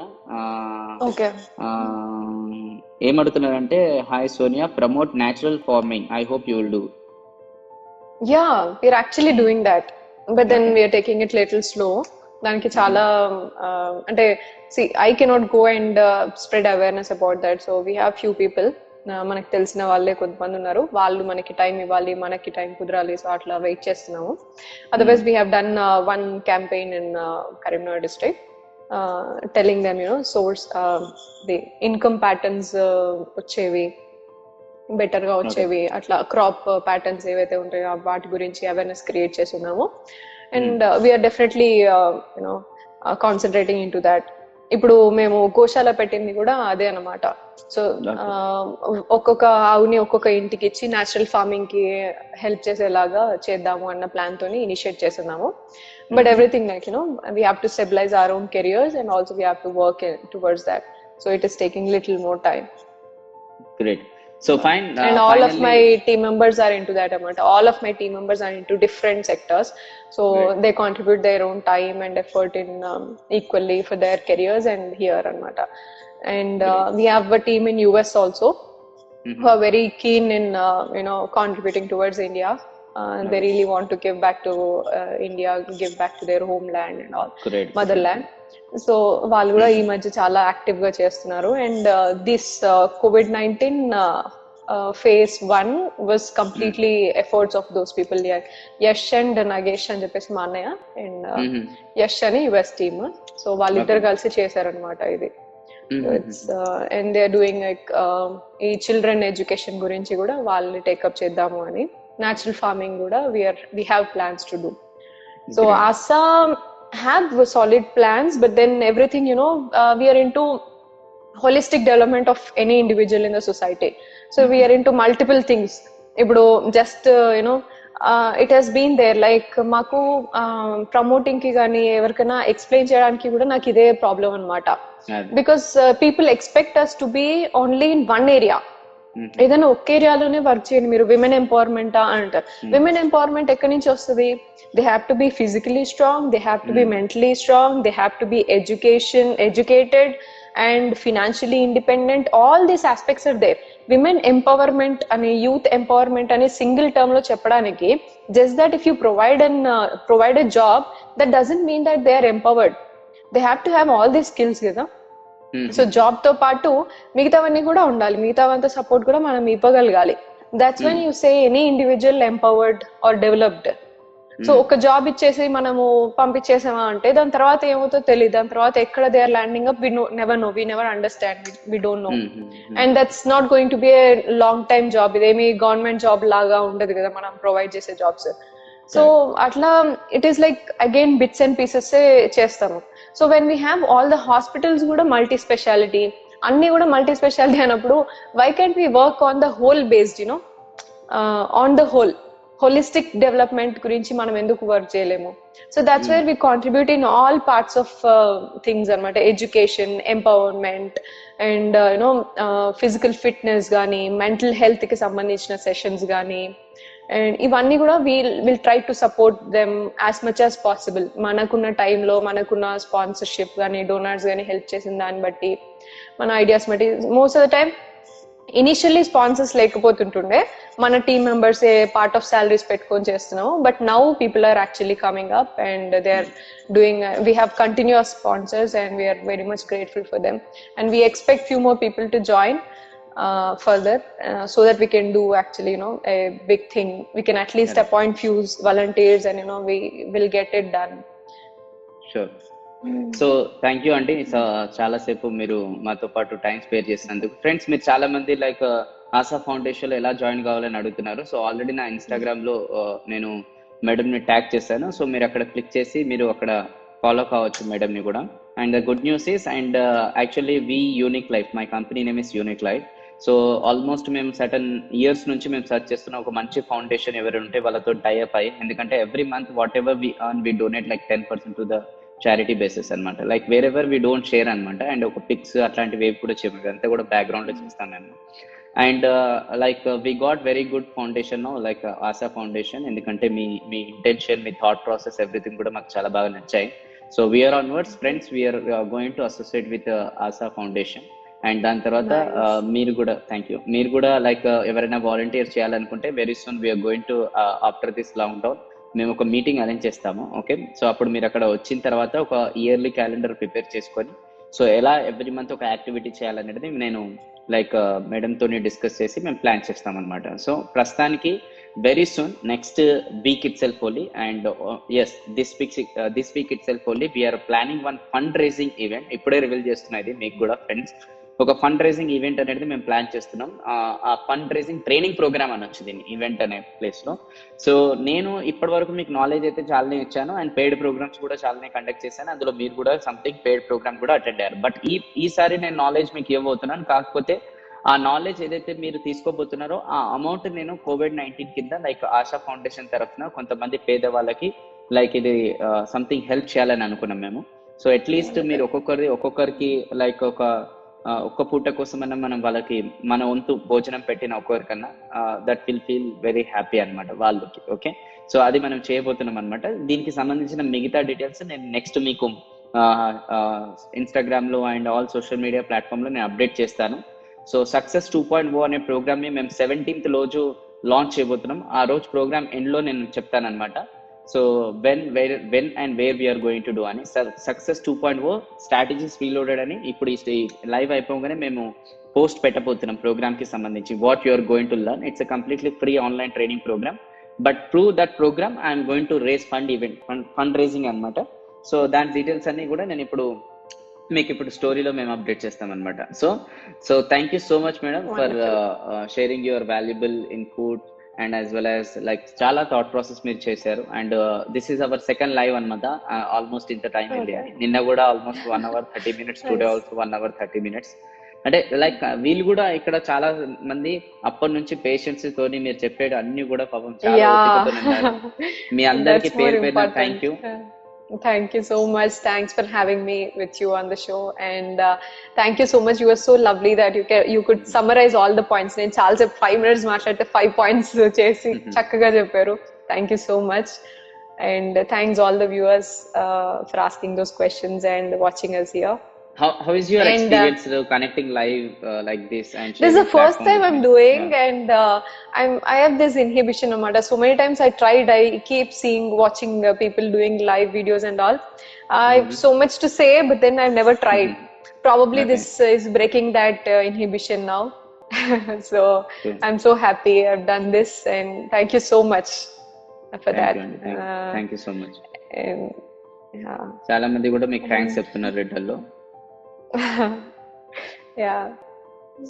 ఏమడుతున్నారంటే, hi Sonia, promote natural farming, I hope you will do. Yeah, we're actually doing that, but then we are taking it little slow. దానికి చాలా అంటే I cannot go and spread awareness about that, so we have few people, మనకి తెలిసిన వాళ్ళే కొంతమంది ఉన్నారు, వాళ్ళు మనకి టైం ఇవ్వాలి, మనకి టైం కుదరాలి, సో అట్లా వెయిట్ చేస్తున్నాము. Otherwise we have done one campaign in Karimnagar district, telling them, source the income patterns వచ్చేవి, బెటర్ గా వచ్చేవి, అట్లా క్రాప్ ప్యాటర్న్స్ ఏవైతే ఉంటాయో వాటి గురించి అవేర్నెస్ క్రియేట్ చేస్తున్నాము. And we are definitely concentrating in to that. ఇప్పుడు మేము గోశాల పెట్టింది కూడా అదే అన్నమాట. సో ఒక్కొక్క ఆవుని ఒక్కొక్క ఇంటికి ఇచ్చి న్యాచురల్ ఫార్మింగ్ కి హెల్ప్ చేసేలాగా చేద్దాము అన్న ప్లాన్ తోని ఇనిషియేట్ చేస్తున్నాము. But everything like we have to stabilize our own careers and also we have to work towards that. So it is taking little more time. Great. So fine. And all finally, of my team members are into that amount. All of my team members are into different sectors. So right, they contribute their own time and effort in equally for their careers and here amata. And we have a team in US also who are very keen in contributing towards India. They really want to give back to India, give back to their homeland and all. Great. Motherland. So వాళ్ళు కూడా ఈ మధ్య చాలా active గా చేస్తున్నారు. And this COVID-19 phase 1 was completely efforts of those people, Yash and Nagesh అని చెప్పేసి మా అన్నయ్య, అండ్ యష్ అని యుఎస్ టీమ్. సో వాళ్ళిద్దరు కలిసి చేశారనమాట ఇది. And they are doing like ఈ చిల్డ్రన్ ఎడ్యుకేషన్ గురించి కూడా వాళ్ళు టేకప్ చేద్దాము అని. న్యాచురల్ ఫార్మింగ్ కూడా we have plans to do. So Assam have solid plans, but then everything we are into holistic development of any individual in the society. So we are into multiple things. Ibdo just it has been there, like maku promoting ki gaani evarkana explain cheyadaniki kuda నాకు ఇదే problem అన్నమాట. Because people expect us to be only in one area. ఏదైనా ఒక్క ఏరియాలోనే work చేయండి మీరు, women empowerment అంటారు. Women empowerment ఎక్కడి నుంచి వస్తుంది? They have to be physically strong, they have to be mentally strong, they have to be educated and financially independent. All these aspects are there. Women empowerment అని, youth empowerment అని single term లో చెప్పడానికి, just that if you provide a job, that doesn't mean that they are empowered. They have to have all these skills కదా. So job తో పాటు మిగతావన్నీ కూడా ఉండాలి, మిగతావంతా సపోర్ట్ కూడా మనం ఇవ్వగలగాలి. That's when you say any individual empowered or developed. So ఒక జాబ్ ఇచ్చేసి మనము పంపించేసామా అంటే దాని తర్వాత ఏమవుతుందో తెలియదు, దాని తర్వాత ఎక్కడ they are landing up, we never understand, we don't know. And that's not going to be a long time job. ఇదేమి గవర్నమెంట్ జాబ్ లాగా ఉండదు కదా మనం ప్రొవైడ్ చేసే జాబ్స్. సో అట్లా it is like again bits and pieces చేస్తాము. So when we have all the hospitals kuda multi speciality, అన్ని కూడా మల్టీ స్పెషాలిటీ అన్నప్పుడు why can't we work on the whole based you know on the whole holistic development గురించి మనం ఎందుకు work చేయలేము. So that's where we contribute in all parts of things అనమాట. Education, empowerment and you know physical fitness కానీ, mental health కి సంబంధించిన sessions కానీ, and ఇవన్నీ కూడా will try to support them as much as possible. మనకున్న టైంలో, మనకున్న స్పాన్సర్షిప్ కానీ, డోనర్స్ కానీ హెల్ప్ చేసిన దాన్ని బట్టి, మన ఐడియాస్ బట్టి. Most of the time initially sponsors లేకపోతుంటుండే, మన team members a part of salaries పెట్టుకొని చేస్తున్నాము. But now people are actually coming up and they are doing, we have continuous sponsors and we're very much grateful for them and we expect few more people to join further so that we can do actually a big thing. We can at least appoint few volunteers and we will get it done. Sure. So thank you అండి, చాలా సేపు మీరు మాతో పాటు time spare చేసినందుకు. Friends, మీరు చాలా మంది లైక్ ఆశా ఫౌండేషన్ లో ఎలా జాయిన్ కావాలని అడుగుతున్నారు. సో ఆల్రెడీ నా ఇన్స్టాగ్రామ్ లో నేను మేడం ని ట్యాగ్ చేశాను. సో మీరు అక్కడ క్లిక్ చేసి మీరు అక్కడ ఫాలో కావచ్చు మేడం ని కూడా. And the good news is, and actually we unique life, my company name is unique life. So almost మేము సర్టన్ ఇయర్స్ నుంచి మేము సర్చ్ చేస్తున్న ఒక మంచి ఫౌండేషన్ ఎవరు ఉంటే వాళ్ళతో టైఅప్ అయ్యి, ఎందుకంటే every month whatever we earn we donate like 10% to the charity basis అనమాట. Like wherever we don't share అనమాట. అండ్ ఒక పిక్స్ అట్లాంటివి ఏవి కూడా చేయలేదు, అంతా కూడా బ్యాక్గ్రౌండ్ లో చేస్తాను నేను. And like we got very good foundation like Asha foundation, ఎందుకంటే మీ ఇంటెన్షన్, మీ థాట్ ప్రాసెస్, ఎవ్రీథింగ్ కూడా మాకు చాలా బాగా నచ్చాయి. So we are onwards friends, we are going to associate with Asha foundation. And దాని తర్వాత మీరు కూడా థ్యాంక్ యూ, మీరు కూడా లైక్ ఎవరైనా వాలంటీర్ చేయాలనుకుంటే very soon we are going to after this lockdown మేము ఒక మీటింగ్ అరేంజ్ చేస్తాము. ఓకే, సో అప్పుడు మీరు అక్కడ వచ్చిన తర్వాత ఒక ఇయర్లీ క్యాలెండర్ ప్రిపేర్ చేసుకొని, సో ఎలా ఎవ్రీ మంత్ ఒక యాక్టివిటీ చేయాలనేది నేను లైక్ మేడంతో డిస్కస్ చేసి మేము ప్లాన్ చేస్తాం అనమాట. సో ప్రస్తుతానికి very soon next week itself only, and as this week itself only we are planning one fund raising event. ఇప్పుడే రివీల్ చేస్తున్నది మీకు కూడా ఫ్రెండ్స్, ఒక ఫండ్ రైజింగ్ ఈవెంట్ అనేది మేము ప్లాన్ చేస్తున్నాం. ఆ ఫండ్ రైజింగ్ ట్రైనింగ్ ప్రోగ్రామ్ అనొచ్చు దీన్ని, ఈవెంట్ అనే ప్లేస్ లో. సో నేను ఇప్పటి వరకు మీకు నాలెడ్జ్ అయితే చాలానే ఇచ్చాను, అండ్ పెయిడ్ ప్రోగ్రామ్స్ కూడా చాలానే కండక్ట్ చేశాను. అందులో మీరు కూడా సంథింగ్ పెయిడ్ ప్రోగ్రామ్ కూడా అటెండ్ అయ్యారు. బట్ ఈసారి నేను నాలెడ్జ్ మీకు ఇవ్వబోతున్నాను. కాకపోతే ఆ నాలెడ్జ్ ఏదైతే మీరు తీసుకోబోతున్నారో ఆ అమౌంట్ నేను COVID-19 కింద లైక్ ఆశా ఫౌండేషన్ తరఫున కొంతమంది పేదవాళ్ళకి లైక్ ఇది సంథింగ్ హెల్ప్ చేయాలని అనుకున్నాం మేము. సో అట్లీస్ట్ మీరు ఒక్కొక్కరికి లైక్ ఒక్క పూట కోసమన్నా మనం వాళ్ళకి మన వంతు భోజనం పెట్టిన ఒక్కొక్కరికన్నా that will feel very happy అనమాట వాళ్ళకి. ఓకే, సో అది మనం చేయబోతున్నాం అనమాట. దీనికి సంబంధించిన మిగతా డీటెయిల్స్ నేను నెక్స్ట్ మీకు ఇన్స్టాగ్రామ్ లో and all social media platform లో నేను అప్డేట్ చేస్తాను. సో సక్సెస్ 2.0 అనే ప్రోగ్రామ్ ని మేము 17th రోజు లాంచ్ చేయబోతున్నాం. ఆ రోజు ప్రోగ్రామ్ ఎండ్ లో నేను చెప్తాను అనమాట. So when and where we are going to do అని. సక్సెస్ 2.0 స్ట్రాటజీస్ రీలోడెడ్ అని ఇప్పుడు ఈ లైవ్ అయిపోగానే మేము పోస్ట్ పెట్టబోతున్నాం ప్రోగ్రామ్ కి సంబంధించి. What you are going to learn, it's completely free online training program. But through that program I'm going to raise fund raising అనమాట. So దాని డీటెయిల్స్ అన్ని కూడా నేను మీకు ఇప్పుడు స్టోరీలో మేము అప్డేట్ చేస్తాం అనమాట. So thank you so much madam for sharing your valuable input and as well as like చాలా థాట్ ప్రాసెస్ మీరు చేశారు. And this is our second live అనమాట. ఆల్మోస్ట్ ఇంత టైం వెళ్ళి నిన్న కూడా almost 1 hour 30 minutes, today also 1 hour 30 minutes. అంటే like వీళ్ళు కూడా ఇక్కడ చాలా మంది అప్పటి నుంచి పేషెన్స్ తోని మీరు చెప్పేది అన్ని కూడా పాపం చాలా మీ అందరికి పేరు పేరు thank you. Thank you so much. Thanks for having me with you on the show, and thank you so much. You were so lovely that you could summarize all the points. నేను చాలా సేపు 5 minutes మాట్లాడితే 5 points చేసి చక్కగా చెప్పారు. Thank you so much, and thanks all the viewers for asking those questions and watching us here. How is your experience connecting live like this? And this is the first time I'm doing, and I have this inhibition amata. So many times I tried, I keep watching people doing live videos and all. I have so much to say, but then I've never tried. Probably this is breaking that inhibition now. So I'm so happy I've done this, and thank you so much for that. Thank you so much. చాలా మంది కూడా మీకు thanks చెప్తున్నారు రెడ్డల్లో. Yeah.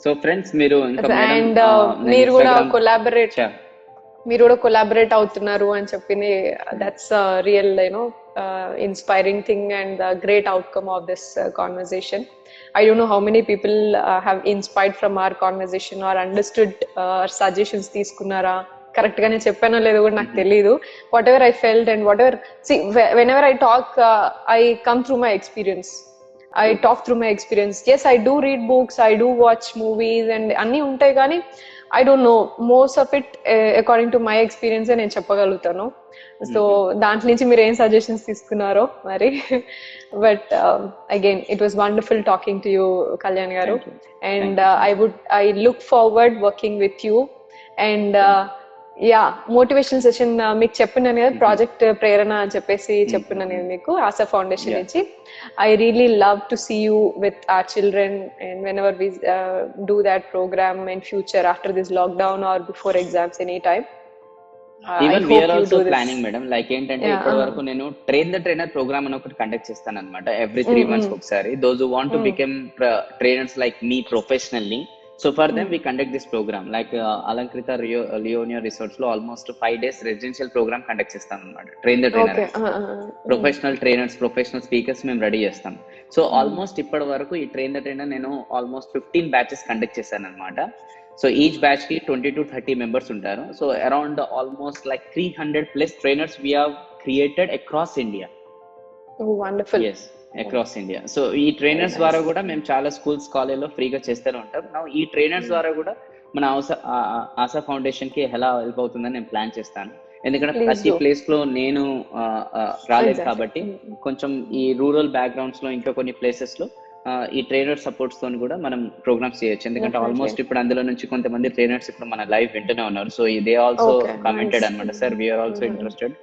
So friends, మీరు ఇంకా and మీరు కూడా collaborate అవుతున్నారు అని చెప్పింది. That's real inspiring thing and the great outcome of this conversation. I don't know how many people have inspired from our conversation or understood suggestions తీసుకున్నారా, correct గానే చెప్పానో లేదో కూడా నాకు తెలియదు. What ever I felt and what ever when ever I talk I come through my experience. I talk through my experience. Yes, I do read books, I do watch movies and అన్నీ ఉంటాయి, కానీ I don't know most of it according to my experience నేను చెప్పగలుగుతాను. So దాంట్లో నుంచి మీరు ఏం suggestions తీసుకున్నారో మరి. But again it was wonderful talking to you Kalyan garu, and I look forward working with you. And yeah, motivational session మీకు చెప్పినాను కదా, ప్రాజెక్ట్ ప్రేరణ అని చెప్పేసి చెప్పినాను నేను మీకు ఆశా ఫౌండేషన్ నుంచి. I really love to see you with our children, and whenever we do that program in future after this lockdown or before exams anytime. Even we are also planning, madam, like ఏంటంటే ఇప్పటి వరకు నేను train the trainer programme అని ఒకటి conduct చేస్తాను అనమాట every 3 months ఒకసారి. those who want to become trainers like me professionally, so for them we conduct this program like Alankrita Leonia Resorts లో almost 5 days residential program conduct చేస్తాం అన్నమాట. Train the trainer, professional trainers, professional speakers మేము ready చేస్తాం. So almost ఇప్పటి వరకు ఈ train the trainer నేను almost 15 batches conduct చేశాను అనమాట. సో ఈచ్ బ్యాచ్ కి 20 to 30 మెంబర్స్ ఉంటారు. So around almost like 300+ trainers we have created across India. Oh, wonderful. Yes, across India. So ఈ ట్రైనర్స్ ద్వారా కూడా మేము చాలా స్కూల్స్, కాలేజ్లో ఫ్రీగా చేస్తూనే ఉంటాం. ఈ ట్రైనర్స్ ద్వారా కూడా మన ఆశా ఫౌండేషన్ కి ఎలా హెల్ప్ అవుతుందని నేను ప్లాన్ చేస్తాను. ఎందుకంటే ప్రతి ప్లేస్ లో నేను రాలేదు కాబట్టి కొంచెం ఈ రూరల్ బ్యాక్గ్రౌండ్స్ లో ఇంకా కొన్ని ప్లేసెస్ లో ఈ ట్రైనర్ సపోర్ట్స్ తో కూడా మనం ప్రోగ్రామ్స్ చేయొచ్చు. ఎందుకంటే ఆల్మోస్ట్ ఇప్పుడు అందులో నుంచి కొంతమంది ట్రైనర్స్ ఇప్పుడు మన లైవ్ వింటూనే ఉన్నారు. సో దే ఆల్సో కమెంటెడ్ అనమాట, sir we are also interested.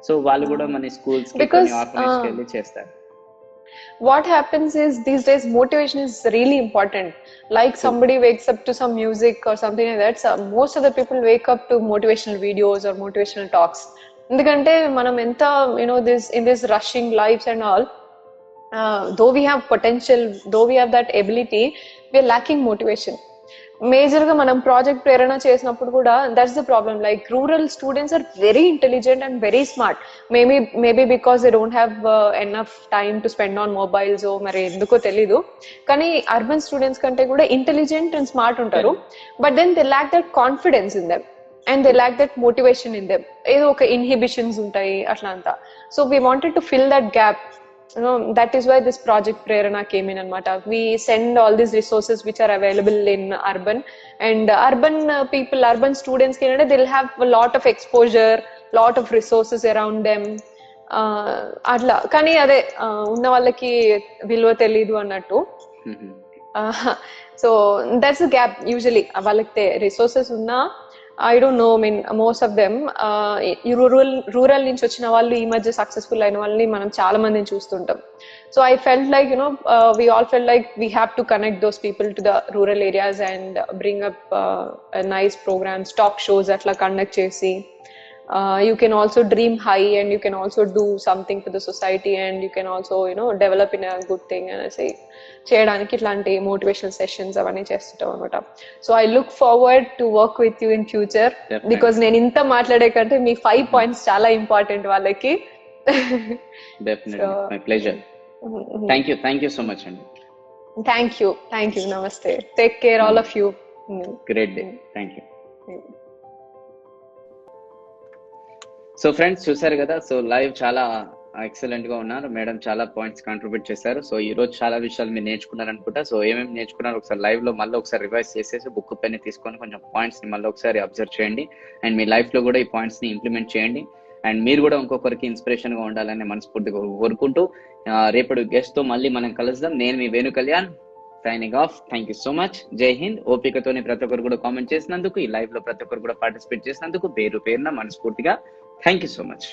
So వాళ్ళు కూడా మన స్కూల్స్ కి, ఆర్ఫనేజ్ కి వెళ్ళి చేస్తారు. What happens is these days motivation is really important. Like somebody wakes up to some music or something like that. So most of the people wake up to motivational videos or motivational talks. Endukante manam enta this in this rushing lives and all, though we have potential, though we have that ability, we are lacking motivation. Major గా మనం project Prerana చేసినప్పుడు కూడా that's the problem. Like rural students are very intelligent and very smart. Maybe because they don't have enough time to spend on mobiles, మరి ఎందుకో తెలీదు. కానీ urban students కంటే కూడా ఇంటెలిజెంట్ అండ్ స్మార్ట్ ఉంటారు. But then they lack that confidence in them and they lack that motivation in them. ఏదో ఒక inhibitions ఉంటాయి అట్లా అంతా. So we wanted to fill that gap. That is why this project Prerana came in anamata. We send all these resources which are available in urban, and urban people, urban students they'll have a lot of exposure, lot of resources around them. Atla kani ade unna vallaki vilva telidu annattu. So that's the gap usually. Vallakte resources unna, I don't know, I mean most of them rural నుంచి వచ్చిన వాళ్ళు ఈ మధ్య successful అయిన వాళ్ళని మనం చాలా మందిని చూస్తుంటాం. So I felt like we all felt like we have to connect those people to the rural areas and bring up a nice programs, talk shows atla conduct chesi. You can also dream high and you can also do something for the society, and you can also develop in a good thing and I say చేయడానికి ఇట్లాంటి motivational sessions అవన్నీ చేస్తుంటాం అనమాట. So I look forward to work with you in future, because నేను ఇంత మాట్లాడే కంటే మీ 5 points చాలా ఇంపార్టెంట్ వాళ్ళకి. Definitely, my pleasure. Thank you so much అండి. Thank you. Namaste. Take care all of you. Great day. Thank you. So friends చూసారు కదా, so live చాలా ఎక్సలెంట్ గా ఉన్నారు. మేడం చాలా పాయింట్స్ కాంట్రిబ్యూట్ చేశారు. సో ఈ రోజు చాలా విషయాలు మీరు నేర్చుకున్నారు అనుకుంటా. సో ఏమేమి నేర్చుకున్నారు ఒకసారి లైవ్ లో మళ్ళీ ఒకసారి రివైజ్ చేసేసి బుక్ పెన్ తీసుకొని కొంచెం పాయింట్స్ ని మళ్ళీ ఒకసారి అబ్జర్వ్ చేయండి. అండ్ మీ లైఫ్ లో కూడా ఈ పాయింట్స్ ని ఇంప్లిమెంట్ చేయండి. అండ్ మీరు కూడా ఇంకొకరికి ఇన్స్పిరేషన్ గా ఉండాలని మనస్ఫూర్తిగా కోరుకుంటూ రేపటి గెస్ట్ తో మళ్ళీ మనం కలుద్దాం. నేను మీ Venu Kalyan signing off. Thank you so much. Jai Hind. ఓపికతోని ప్రతి ఒక్కరు కూడా కామెంట్ చేసినందుకు, ఈ లైవ్ లో ప్రతి ఒక్కరు కూడా పార్టిసిపేట్ చేసినందుకు పేరున మనస్ఫూర్తిగా థ్యాంక్ యూ సో మచ్.